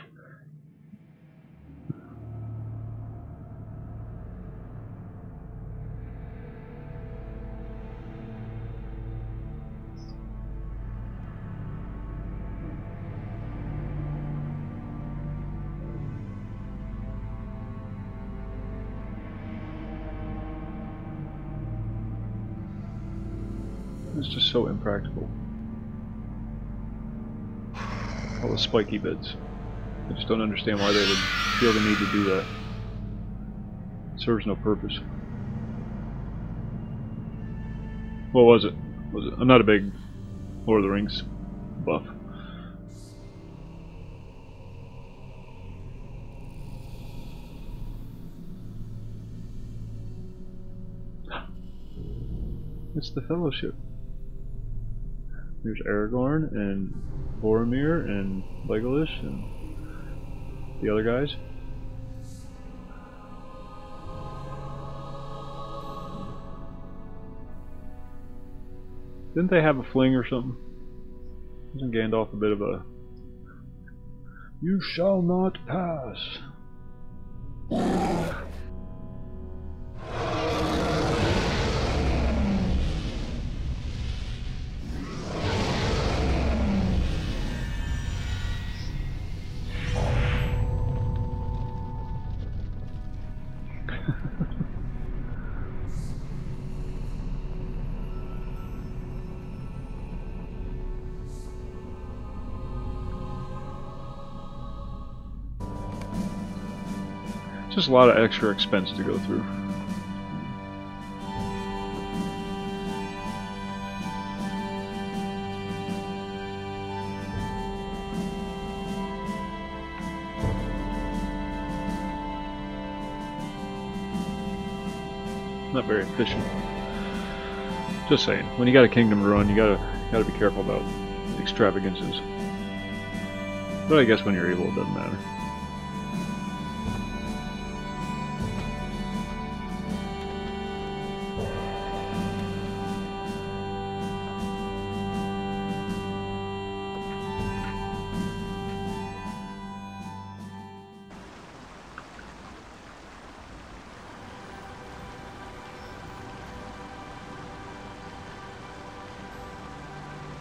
It's just so impractical. All the spiky bits. I just don't understand why they would feel the need to do that. It serves no purpose. What was it? I'm not a big Lord of the Rings buff. It's the Fellowship. There's Aragorn and Boromir and Legolas and the other guys. Didn't they have a fling or something? Isn't Gandalf a bit of a... You shall not pass. Just a lot of extra expense to go through. Not very efficient. Just saying, when you got a kingdom to run, you gotta be careful about extravagances. But I guess when you're evil, it doesn't matter.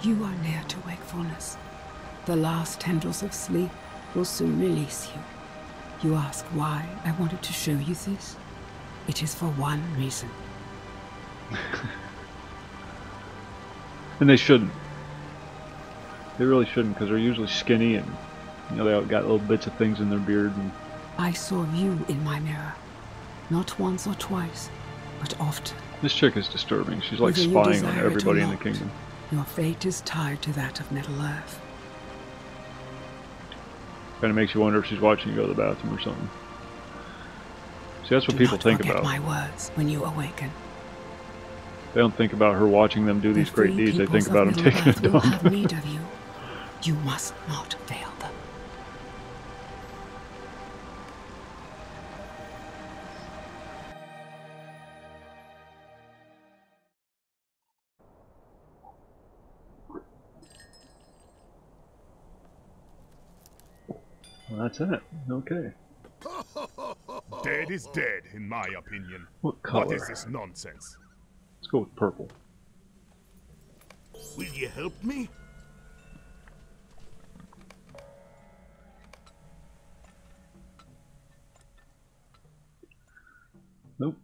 You are near to wakefulness. The last tendrils of sleep will soon release you. You ask why I wanted to show you this? It is for one reason. And they shouldn't. They really shouldn't, because they're usually skinny and, you know, they got little bits of things in their beard. And I saw you in my mirror. Not once or twice, but often. This chick is disturbing. She's like spying on everybody in the kingdom. Your fate is tied to that of Middle-earth. Kind of makes you wonder if she's watching you go to the bathroom or something. See, that's what people think about. Do not forget my words when you awaken. They don't think about her watching them do these great deeds. They think about them taking a dump. Have need of you. You must not fail them. Well, that's it. Okay. Dead is dead, in my opinion. What color? What is this nonsense? Let's go with purple. Will you help me? Nope.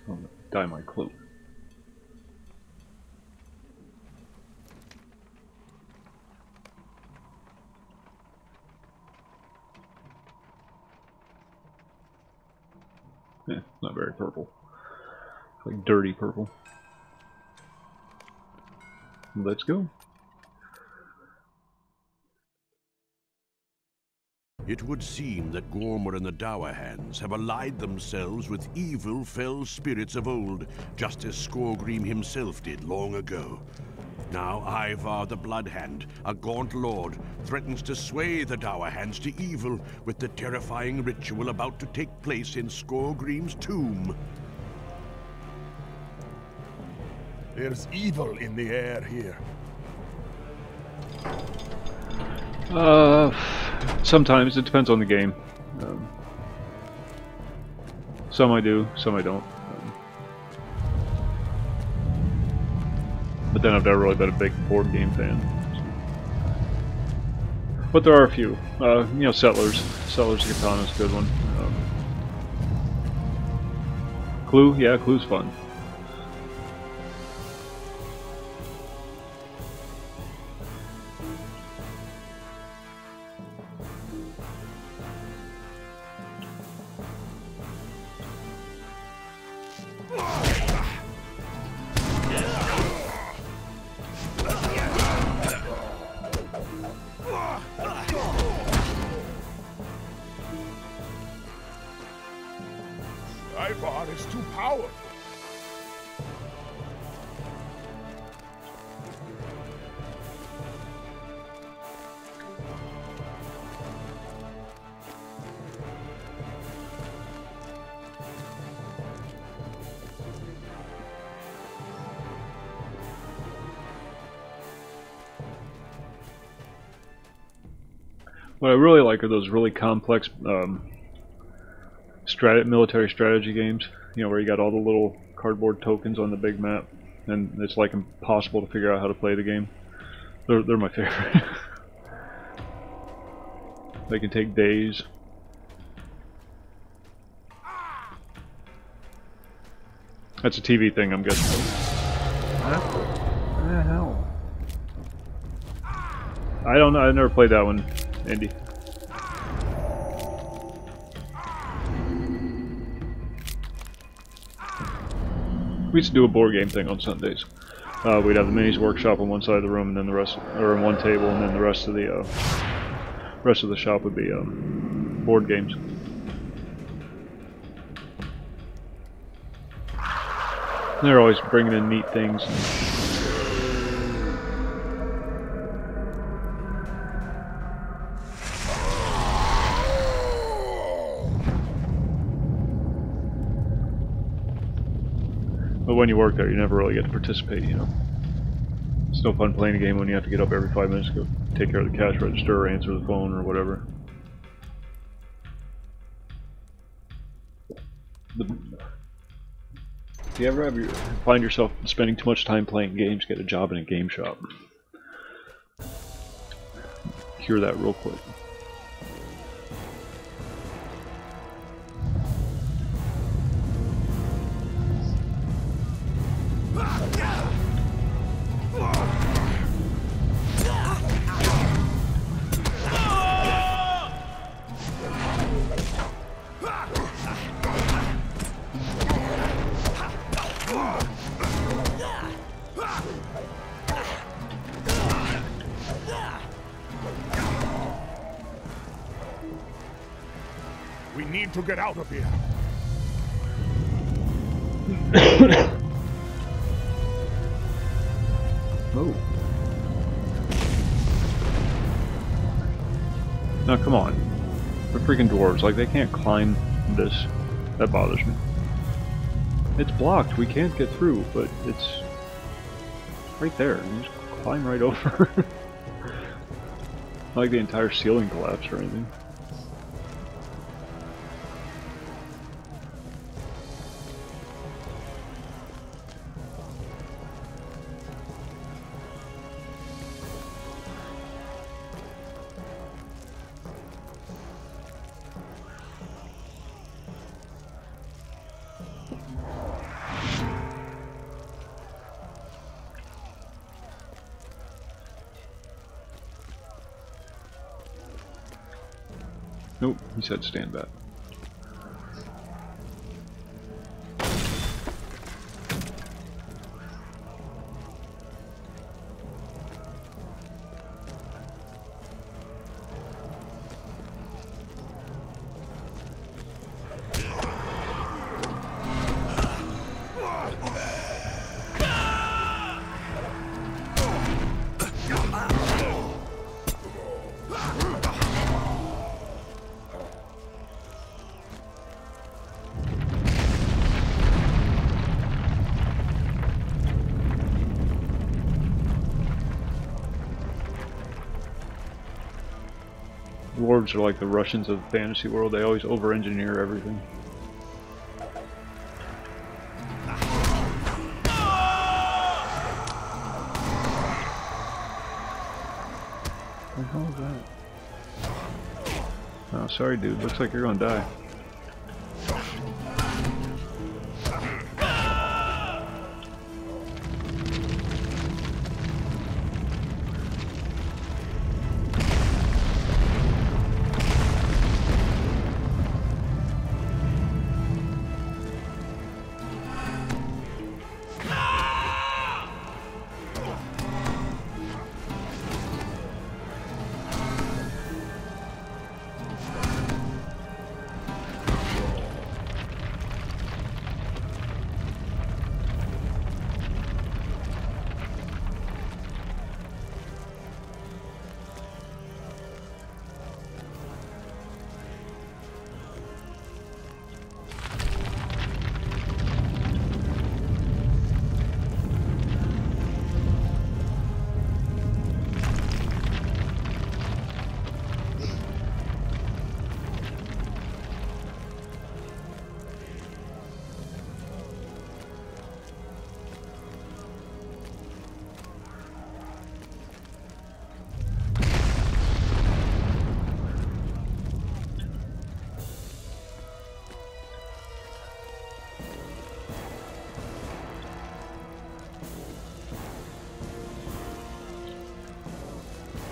Oh, dye my cloak. Not very purple. Like dirty purple. Let's go. It would seem that Gormor and the Dour Hands have allied themselves with evil, fell spirits of old, just as Skorgrim himself did long ago. Now Ivar the Bloodhand, a gaunt lord, threatens to sway the Dour Hands to evil with the terrifying ritual about to take place in Skorgrim's tomb. There's evil in the air here. Sometimes it depends on the game. Some I do, some I don't. But then I've never really been a big board game fan. But there are a few. You know, Settlers. Settlers of Catan is a good one. Clue? Yeah, Clue's fun. Ivar is too powerful. What I really like are those really complex military strategy games, you know, where you got all the little cardboard tokens on the big map, and it's like impossible to figure out how to play the game. They're my favorite. They can take days. That's a TV thing, I'm guessing. What the hell? I don't know, I never played that one, Andy. We used to do a board game thing on Sundays. We'd have the minis workshop on one side of the room, and then the rest, or on one table, and then the rest of the shop would be board games. They're always bringing in neat things. But when you work there, you never really get to participate, you know. It's no fun playing a game when you have to get up every 5 minutes to go take care of the cash register or answer the phone or whatever. If you ever find yourself spending too much time playing games, get a job in a game shop. Cure that real quick. We need to get out of here. Oh. Now come on. They're freaking dwarves. Like, they can't climb this. That bothers me. It's blocked. We can't get through, but it's right there. You just climb right over. Not like the entire ceiling collapsed or anything. Nope, he said stand back. Dwarves are like the Russians of the fantasy world. They always over-engineer everything. What the hell is that? Oh, sorry dude. Looks like you're gonna die.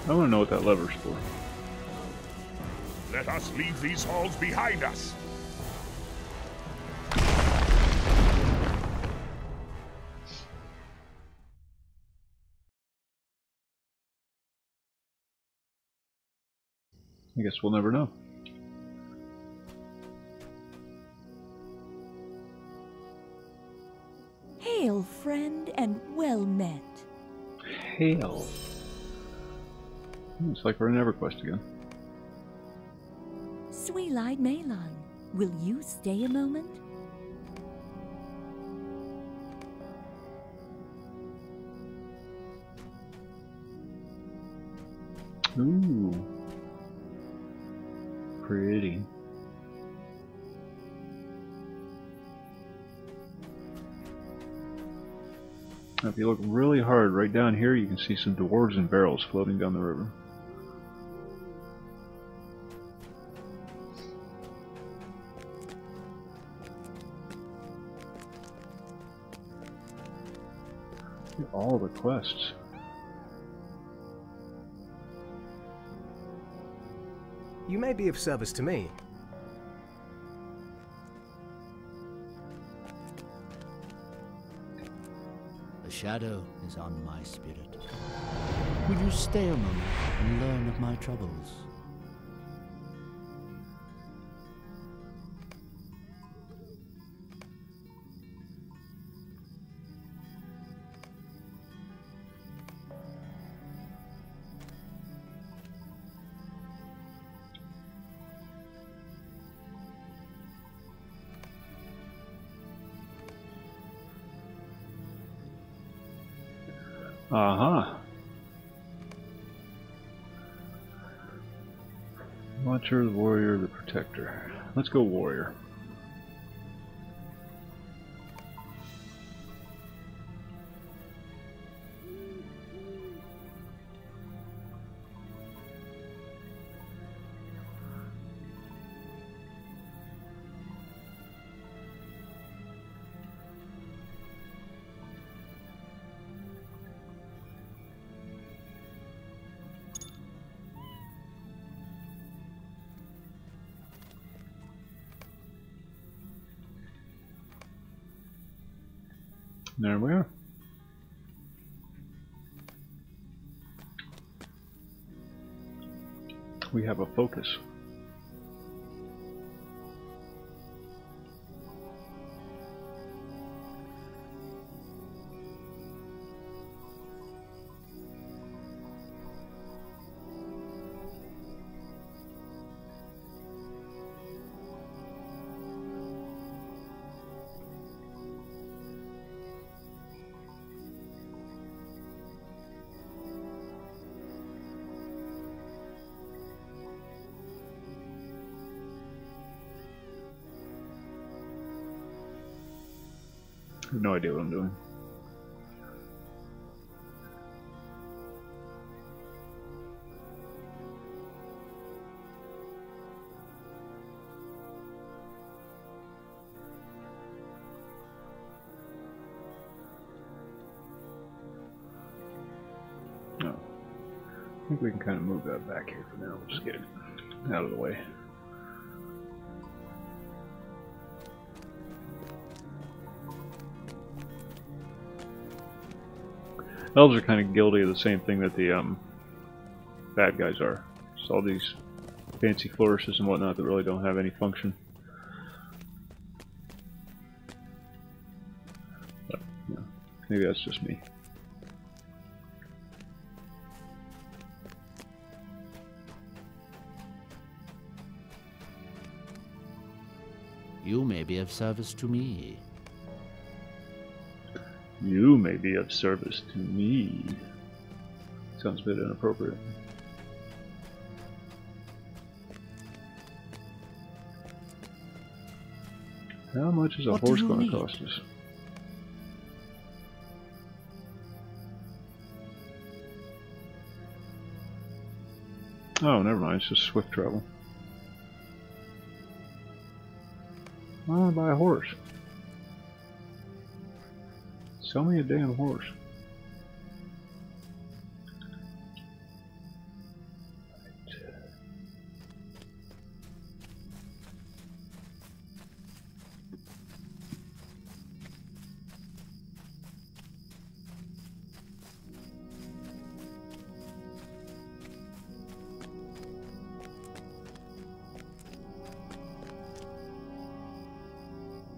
I want to know what that lever's for. Let us leave these halls behind us. I guess we'll never know. Hail, friend, and well met. Hail. It's like we're in EverQuest again. Sweet-eyed Malon, will you stay a moment? Ooh. Pretty. Now, if you look really hard right down here, you can see some dwarves and barrels floating down the river. Look at all the quests. You may be of service to me. The shadow is on my spirit. Will you stay a moment and learn of my troubles? Uh-huh. Watcher, the warrior, the protector. Let's go warrior. There we are. We have a focus. No idea what I'm doing. No. I think we can kind of move that back here for now. Just get it out of the way. Elves are kind of guilty of the same thing that the bad guys are. Just all these fancy flourishes and whatnot that really don't have any function. But, you know, maybe that's just me. You may be of service to me. You may be of service to me. Sounds a bit inappropriate. How much is a horse going to cost us? Oh, never mind. It's just swift travel. Why don't I buy a horse? Sell me a damn horse.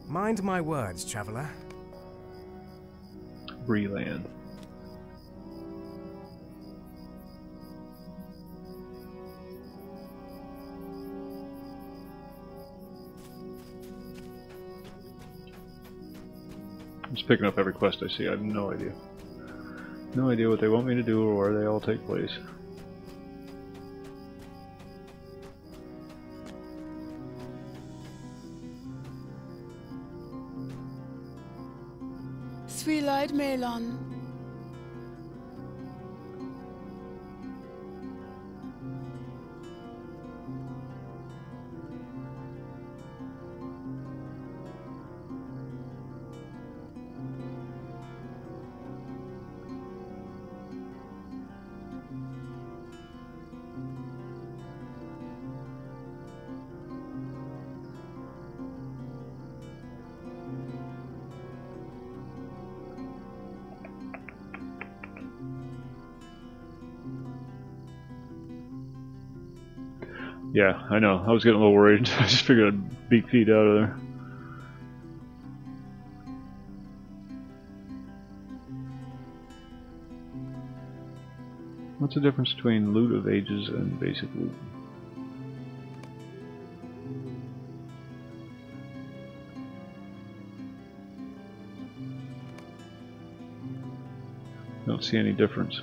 Mind my words, traveler. Breland. I'm just picking up every quest I see. I have no idea. No idea what they want me to do or where they all take place. Sweet-eyed Melon. Yeah, I know. I was getting a little worried. I just figured I'd beat Pete out of there. What's the difference between loot of ages and basic loot? Don't see any difference.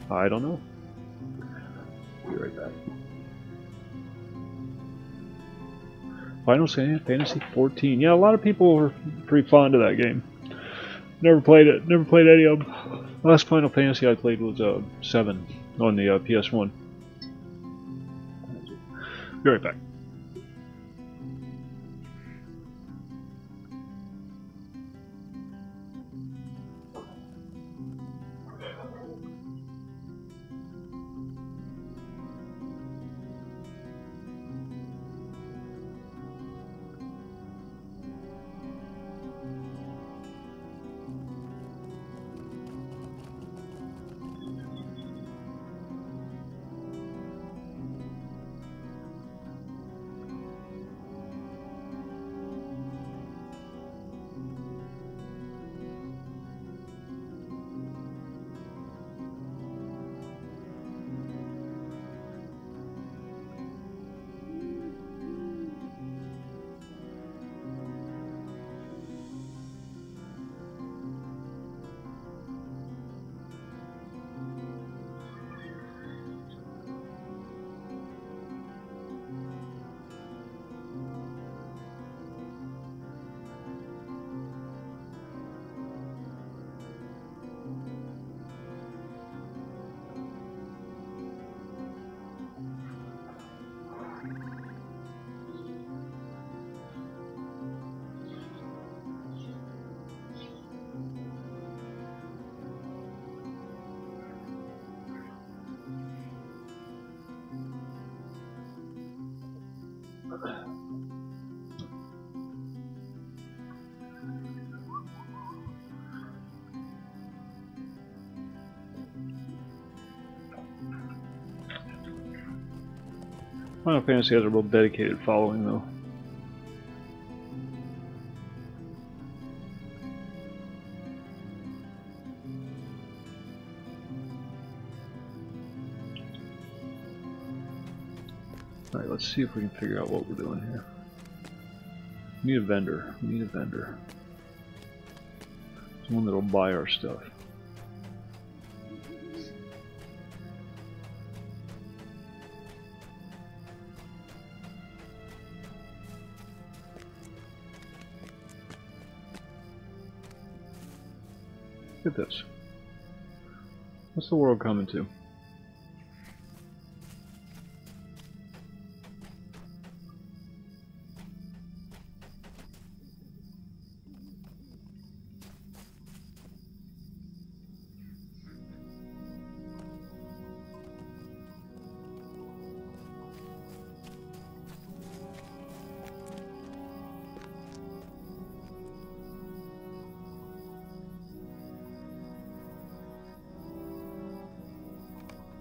I don't know. Be right back. Final Fantasy 14. Yeah, a lot of people were pretty fond of that game. Never played it. Never played any of them. Last Final Fantasy I played was 7 on the PS1. Be right back. Final Fantasy has a real dedicated following, though. Alright, let's see if we can figure out what we're doing here. We need a vendor. We need a vendor. Someone that'll buy our stuff. Look at this. What's the world coming to?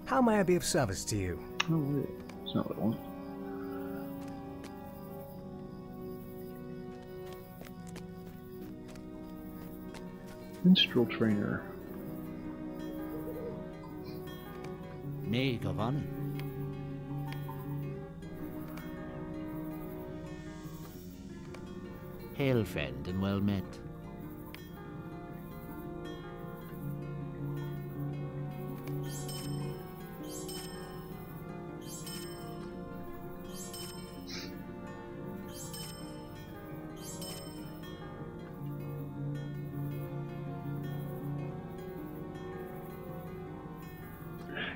How may I be of service to you? Oh wait, it's not what I want. Minstrel trainer. Maid of honor. Hail, friend, and well met.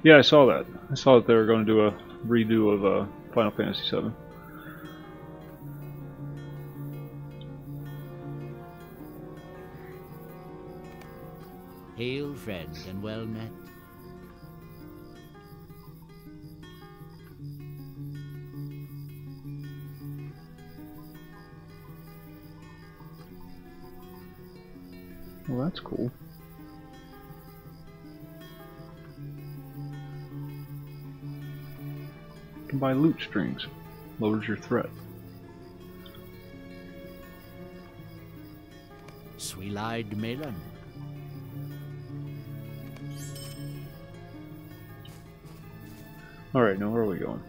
Yeah, I saw that. I saw that they were going to do a redo of Final Fantasy VII. Hail, friend, and well met. Well, that's cool. You can buy loot strings. Lowers your threat. Sweet-eyed melon. Alright, now where are we going?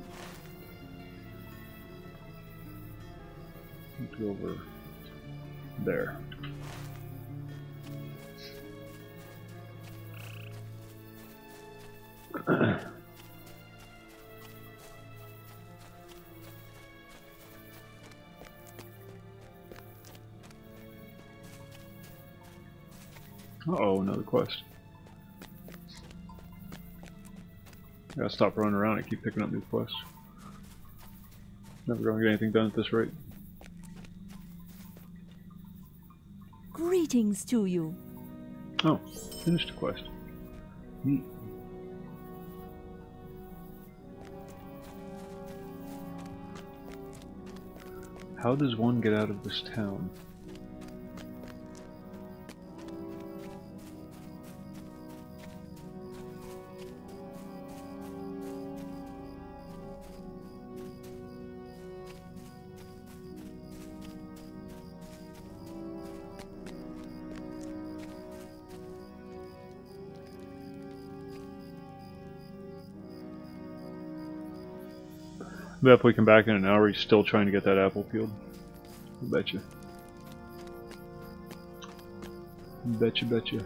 Let's go over there. Uh-oh, another quest. I gotta stop running around and keep picking up new quests. Never gonna get anything done at this rate. Greetings to you. Oh, finished the quest. Neat. How does one get out of this town? Bet if we come back in an hour, he's still trying to get that apple peeled. I bet you. Betcha.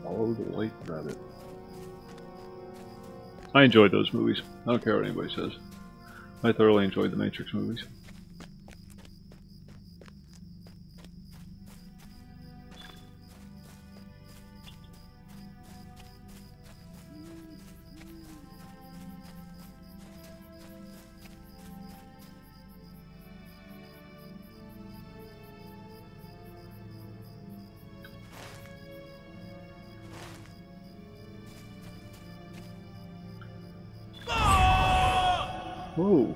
Follow the white rabbit. I enjoyed those movies. I don't care what anybody says. I thoroughly enjoyed the Matrix movies. Whoa.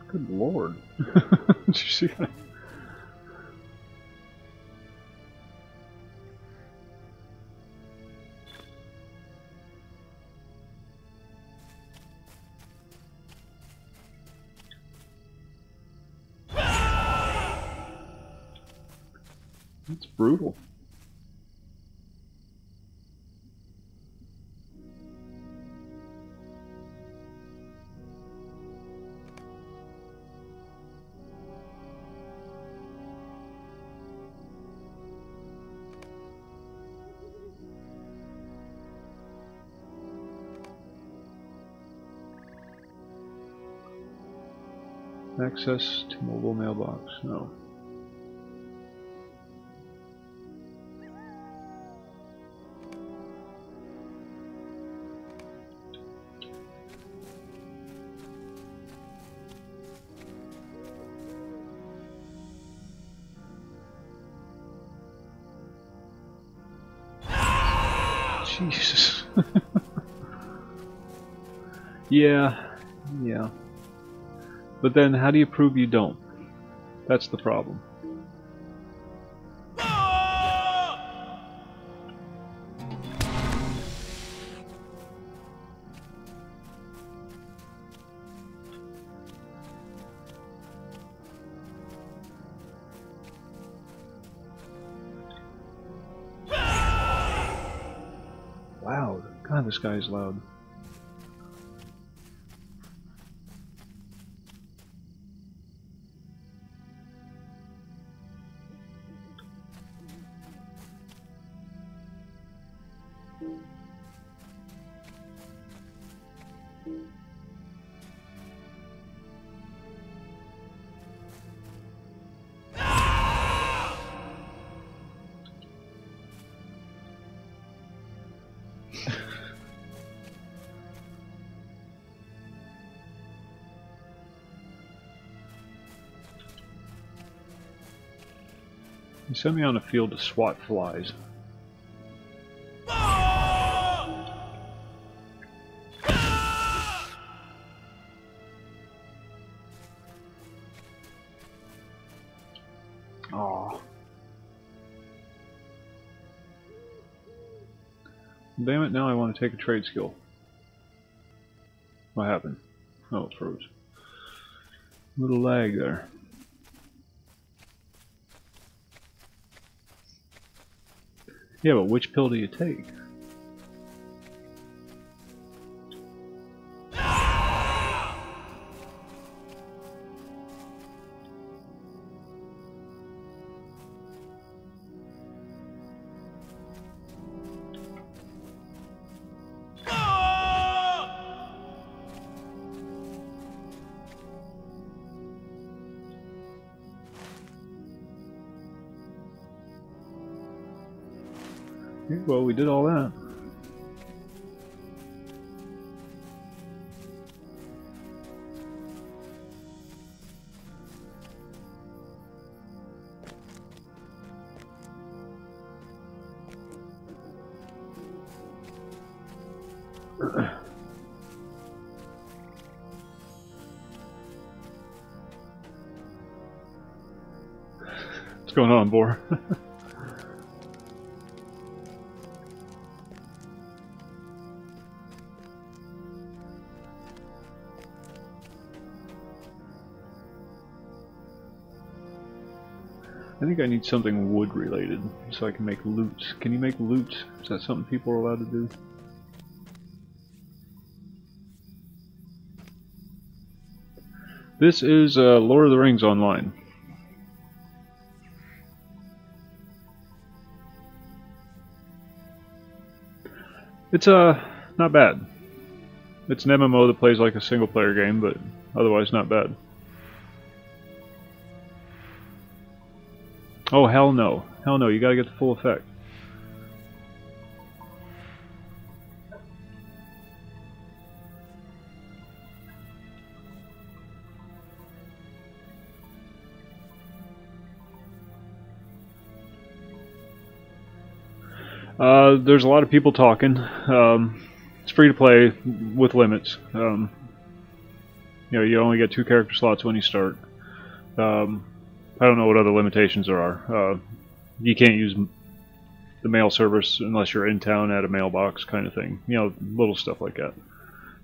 Good lord. Did you see that? That's brutal. Access to mobile mailbox. No. Jesus. Yeah. But then how do you prove you don't? That's the problem. Loud. God, this guy is loud. He sent me on a field to swat flies. Aw. Damn it, now I want to take a trade skill. What happened? Oh, it froze. Little lag there. Yeah, but which pill do you take? Well, we did all that. What's going on, Boar? I think I need something wood related so I can make loots. Can you make loots? Is that something people are allowed to do? This is Lord of the Rings Online. It's not bad. It's an MMO that plays like a single player game, but otherwise not bad. Oh, hell no. Hell no, you gotta get the full effect. There's a lot of people talking. It's free to play with limits. You know, you only get 2 character slots when you start. I don't know what other limitations there are. You can't use the mail service unless you're in town at a mailbox kind of thing. You know, little stuff like that.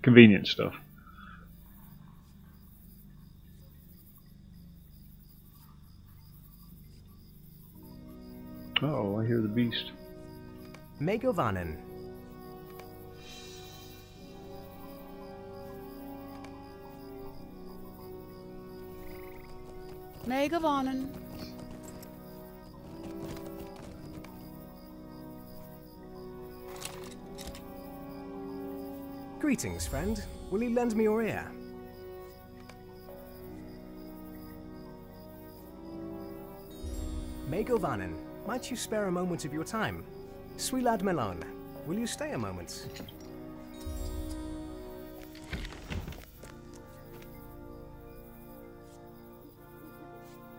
Convenient stuff. Oh, I hear the beast. Megovanen. Megovanen. Greetings, friend. Will you lend me your ear? Megovanen, might you spare a moment of your time? Swilad Melon, will you stay a moment?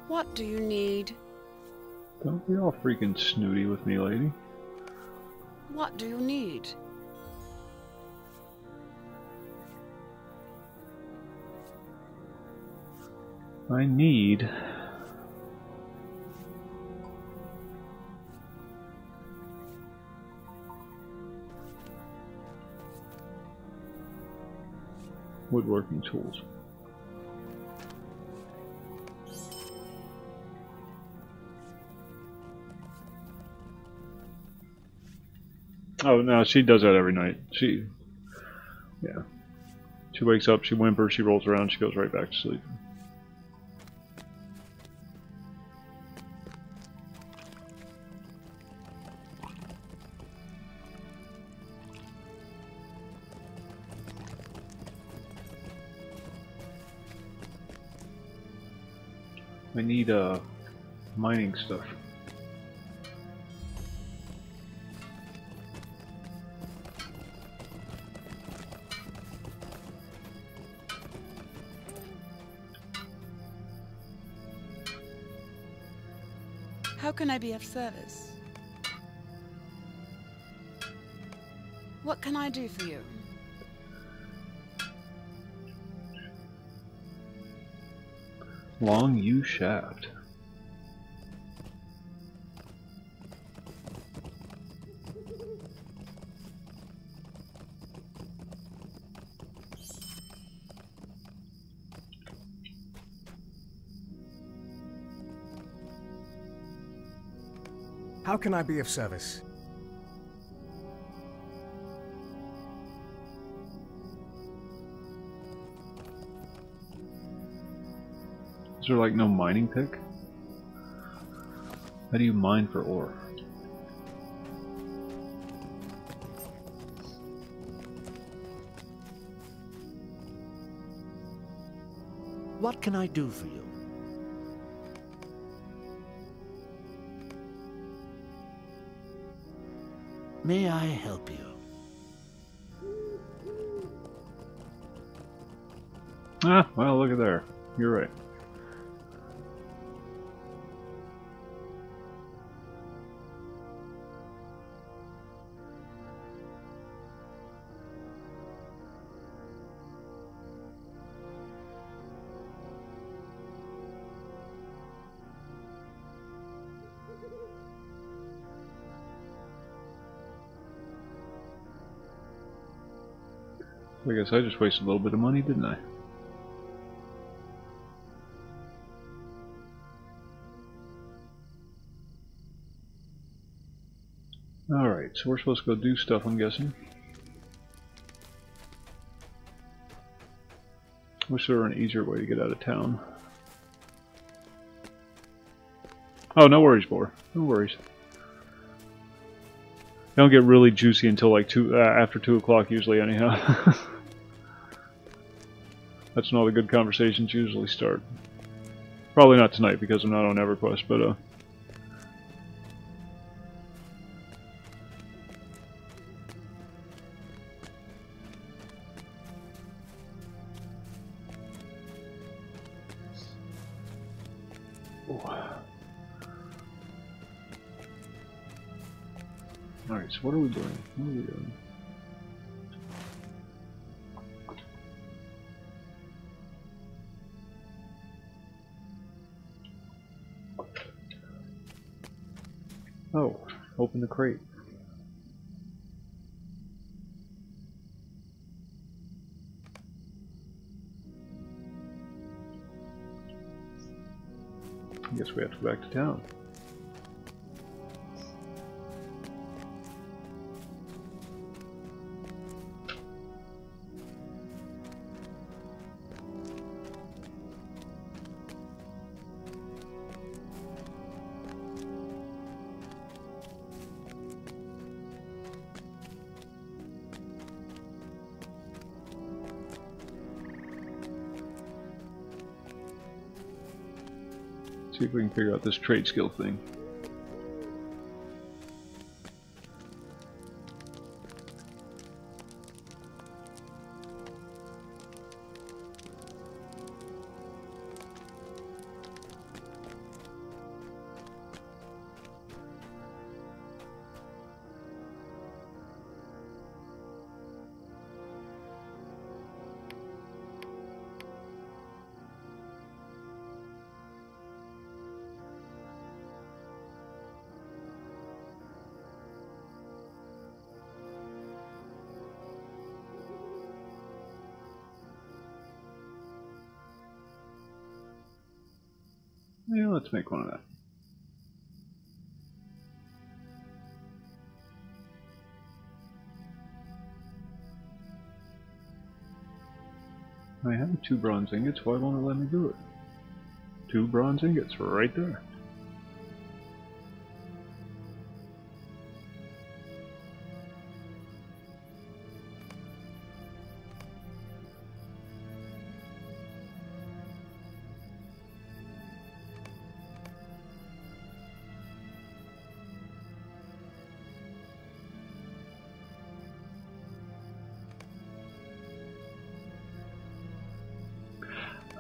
What do you need? Don't be all freaking snooty with me, lady. What do you need? I need... woodworking tools. Oh, no, she does that every night. Yeah. She wakes up, she whimpers, she rolls around, she goes right back to sleep. I need mining stuff. How can I be of service? What can I do for you? Long U shaft. How can I be of service? Is there like no mining pick? How do you mine for ore? What can I do for you? May I help you? Ah, well, look at there. You're right. I guess I just wasted a little bit of money, didn't I? Alright, so we're supposed to go do stuff, I'm guessing. Wish there were an easier way to get out of town. Oh, no worries, Boar. No worries. They don't get really juicy until like after 2 o'clock usually, anyhow. That's when all the good conversations usually start. Probably not tonight because I'm not on EverQuest, but Alright, so what are we doing? What are we doing? Oh, open the crate. I guess we have to go back to town. See if we can figure out this trade skill thing. Yeah, let's make one of that. I have 2 bronze ingots, why won't it let me do it? 2 bronze ingots right there.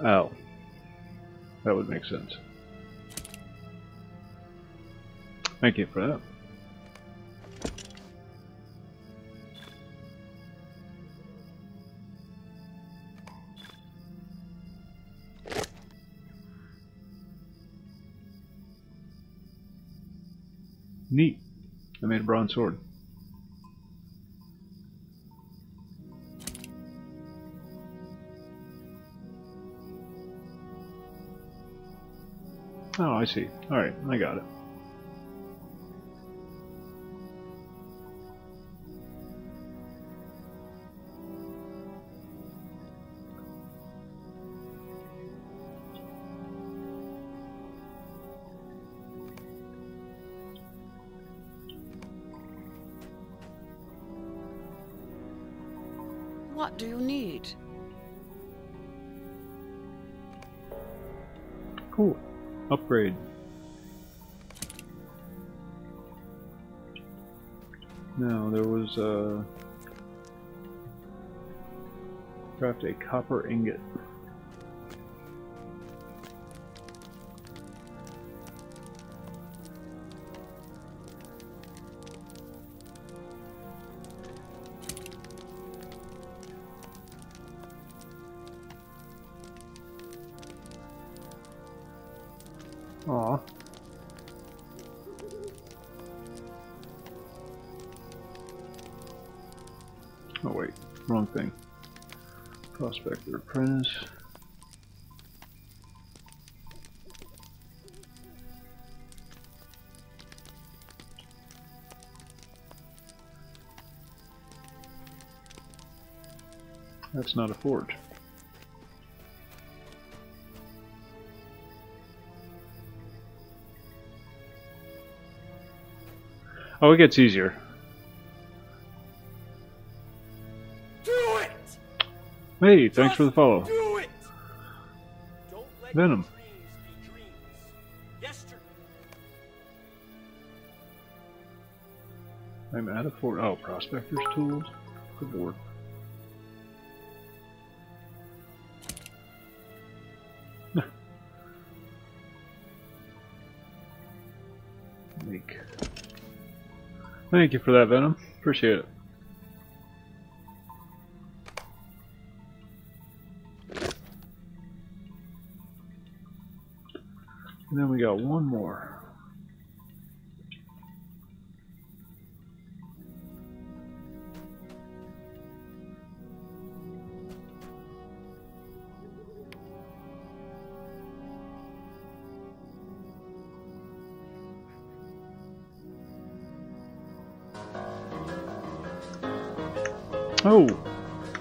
Oh, that would make sense. Thank you for that. Neat. I made a bronze sword. Oh, I see. Alright, I got it. What do you need? Cool. Upgrade. Now, there was craft a copper ingot. Aw. Oh wait, wrong thing. Prospector apprentice. That's not a forge. Oh, it gets easier. Do it! Hey, thanks for the follow. Do it! Don't let Venom. dreams be dreams. Yesterday. I'm at a fort. Oh, prospector's tools. Good lord. Thank you for that, Venom. Appreciate it. And then we got one more. Oh,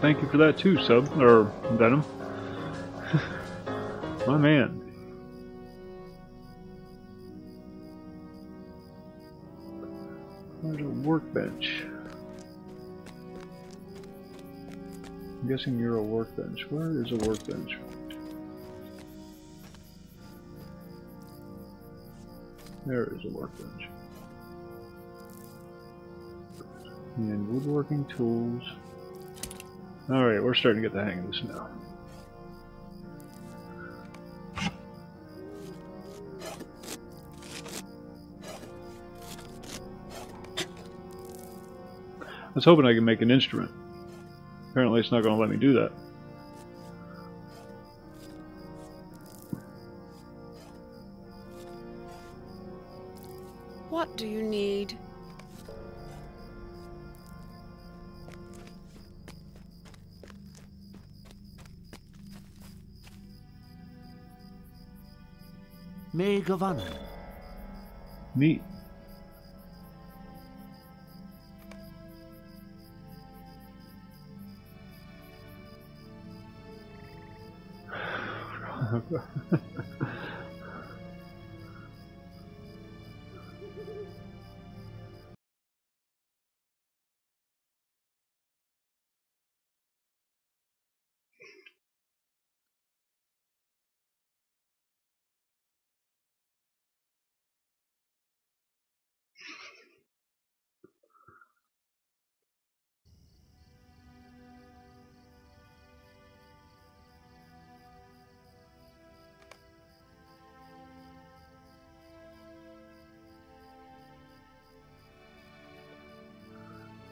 thank you for that too, Sub, or Venom. My man. There's a workbench. I'm guessing you're a workbench. Where is a workbench? There is a workbench. And woodworking tools. Alright, we're starting to get the hang of this now. I was hoping I could make an instrument. Apparently it's not going to let me do that. What do you need? May Governor. Neat.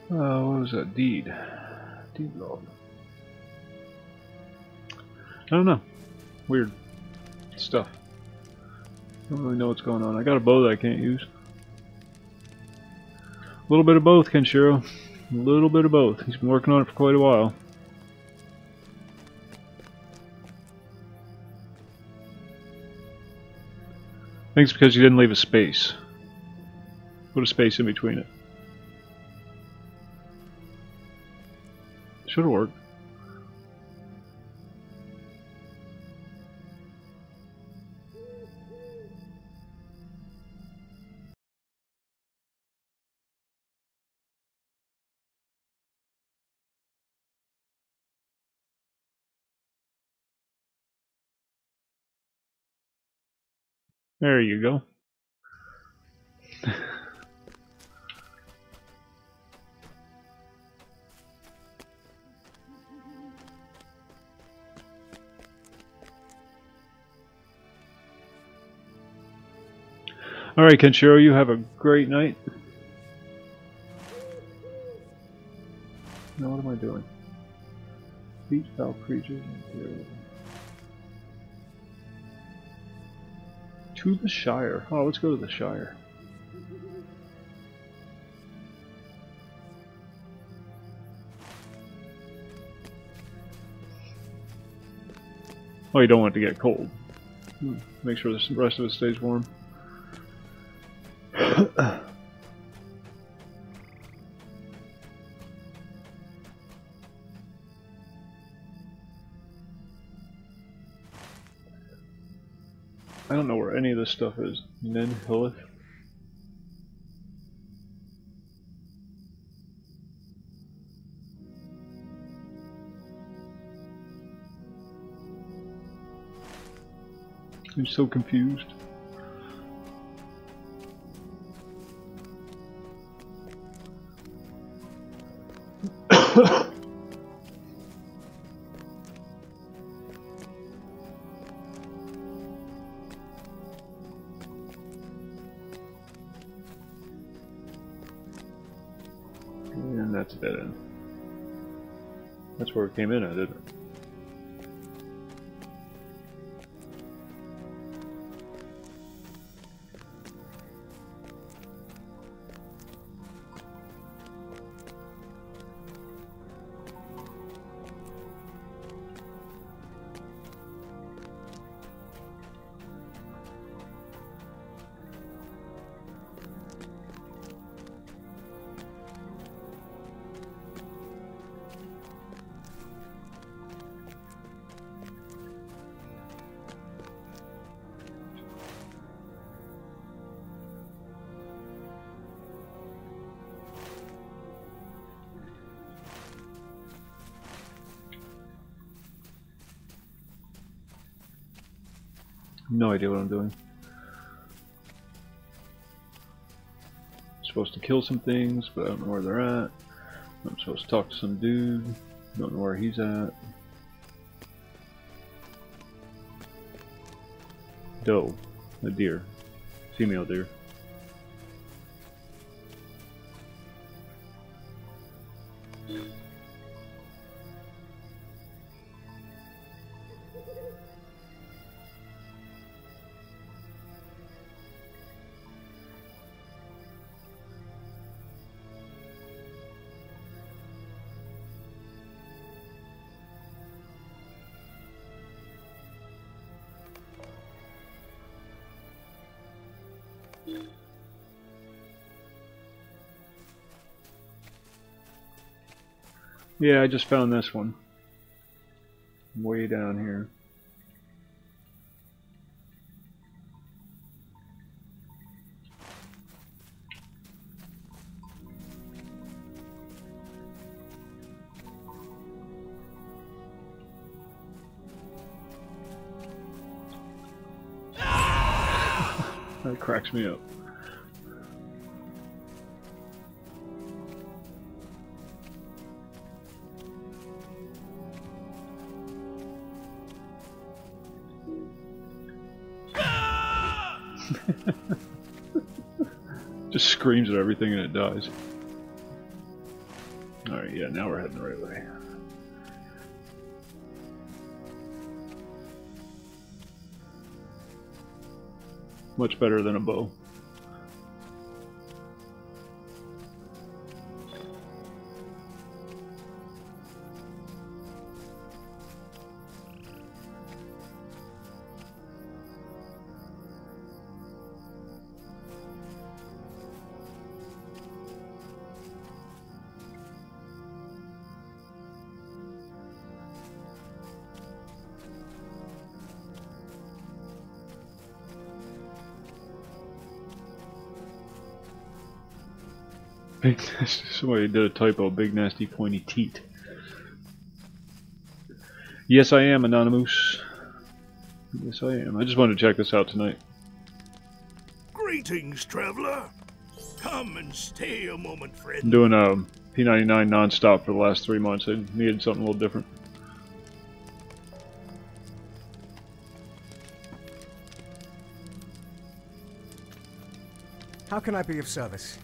What was that? Deed. Deed log. I don't know. Weird stuff. Don't really know what's going on. I got a bow that I can't use. A little bit of both, Kenshiro. A little bit of both. He's been working on it for quite a while. I think it's because he didn't leave a space. Put a space in between it. Should have worked. There you go. Alright, Kenshiro, you have a great night. Now what am I doing? Beach foul creatures. To the Shire. Oh, let's go to the Shire. Oh, you don't want it to get cold. Make sure the rest of it stays warm. I don't know where any of this stuff is. Nen Hilleth. I'm so confused. dead end. That's where it came in at, didn't it? No idea what I'm doing. I'm supposed to kill some things, but I don't know where they're at. I'm supposed to talk to some dude. Don't know where he's at. Doe. A deer. Female deer. Yeah, I just found this one. Way down here. That cracks me up. Just screams at everything and it dies. Alright, yeah, now we're heading the right way. Much better than a bow. Somebody did a typo. Big nasty pointy teat. Yes, I am Anonymous. Yes, I am. I just wanted to check this out tonight. Greetings, traveler. Come and stay a moment, friend. I'm doing P99 non-stop for the last 3 months. I needed something a little different. How can I be of service?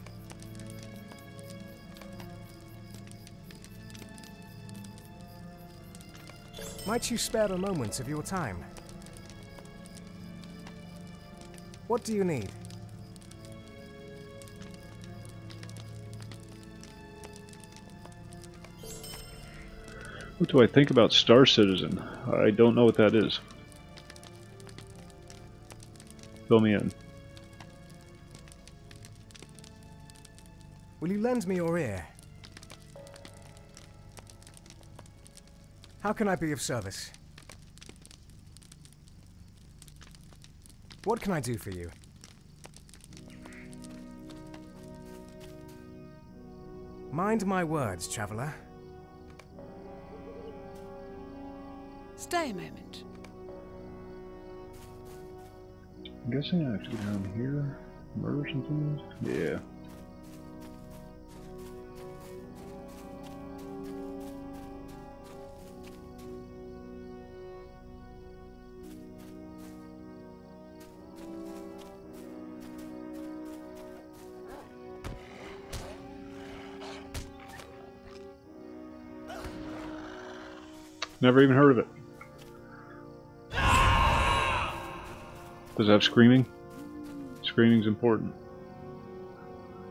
Might you spare a moment of your time? What do you need? What do I think about Star Citizen? I don't know what that is. Fill me in. Will you lend me your ear? How can I be of service? What can I do for you? Mind my words, traveler. Stay a moment. I'm guessing I have to go down here, murder some things? Yeah. Never even heard of it. Does it have screaming? Screaming's important.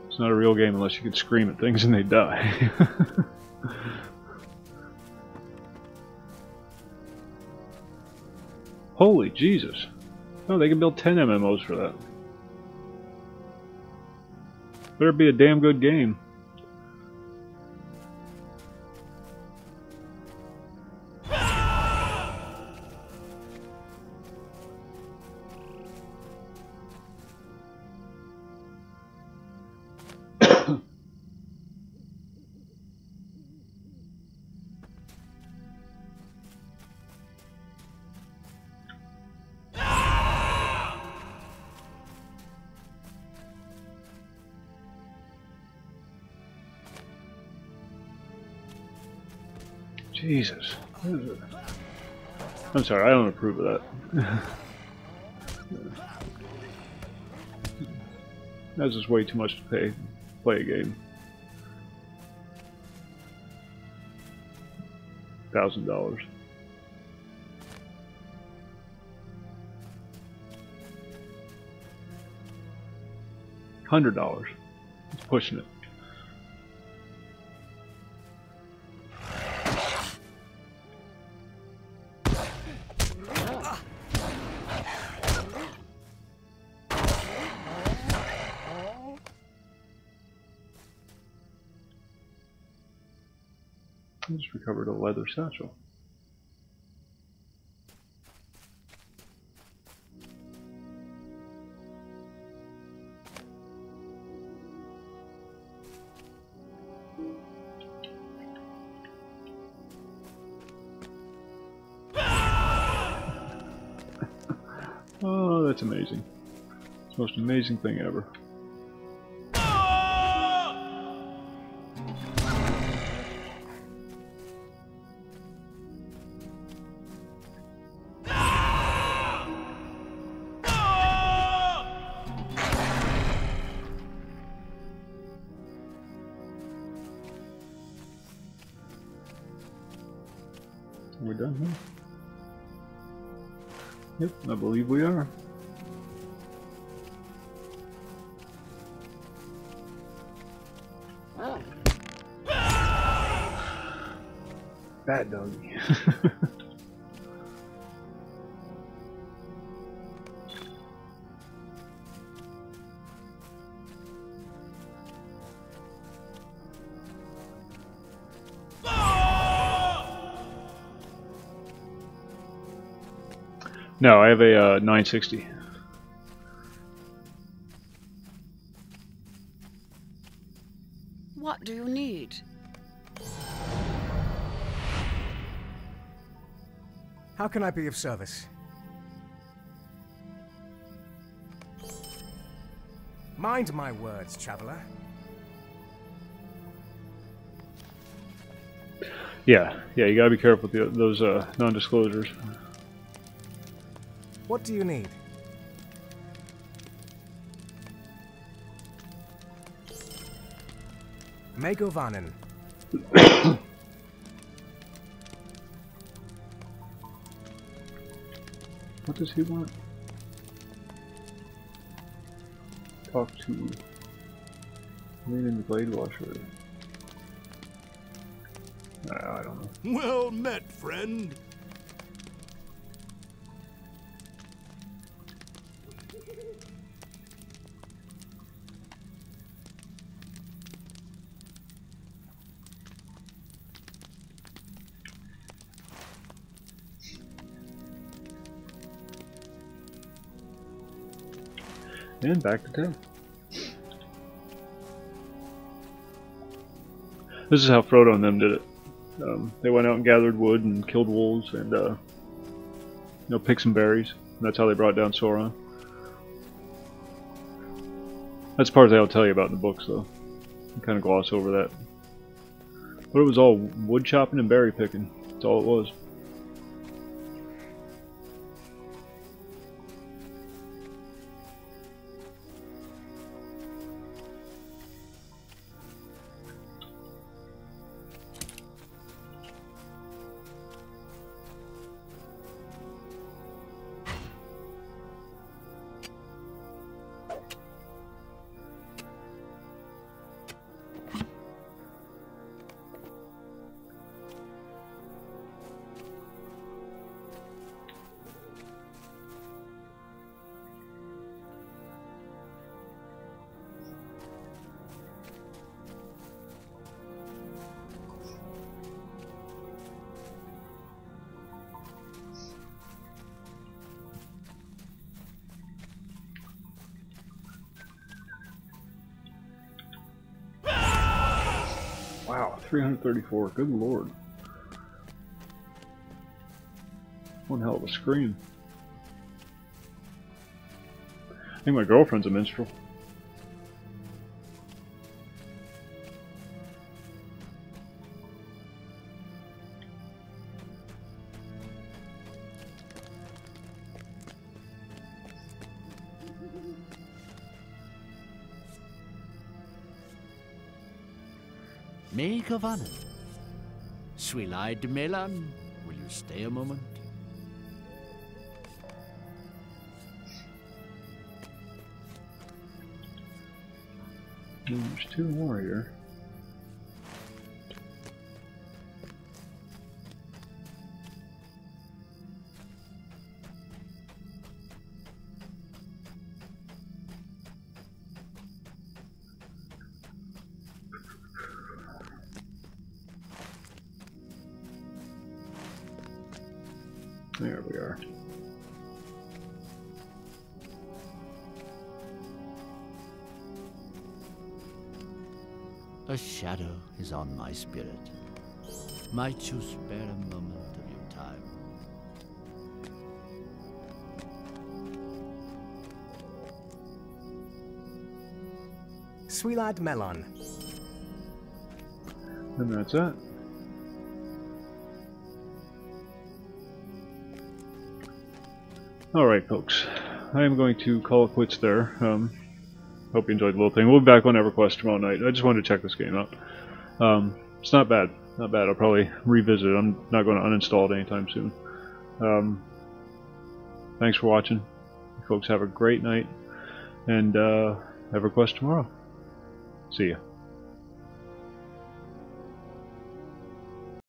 It's not a real game unless you can scream at things and they die. Holy Jesus. Oh, they can build 10 MMOs for that. Better be a damn good game. Jesus. I'm sorry, I don't approve of that. That's just way too much to play a game. $1,000. $100. It's pushing it. I just recovered a leather satchel. Oh, that's amazing. It's the most amazing thing ever. We're done here? Yep, I believe we are. Bad doggy. No, I have a 960. What do you need? How can I be of service? Mind my words, traveler. Yeah, you gotta be careful with those non-disclosures. What do you need? Megovanen. What does he want? Talk to Lean in the Blade Washer. I don't know. Well met, friend. And back to town. This is how Frodo and them did it. They went out and gathered wood and killed wolves and picked some berries. And that's how they brought down Sauron. That's the part they don't tell you about in the books, though. You kind of gloss over that. But it was all wood chopping and berry picking. That's all it was. 334. Good lord. One hell of a scream. I think my girlfriend's a minstrel. Maid of Honor. Sweet-eyed Melon, will you stay a moment? There's two more here. There we are. A shadow is on my spirit. Might you spare a moment of your time? Sweet-eyed Melon. And that's it. Alright folks, I am going to call it quits there. Hope you enjoyed the little thing. We'll be back on EverQuest tomorrow night. I just wanted to check this game out. It's not bad. Not bad. I'll probably revisit it. I'm not going to uninstall it anytime soon. Thanks for watching. You folks have a great night. And EverQuest tomorrow. See ya.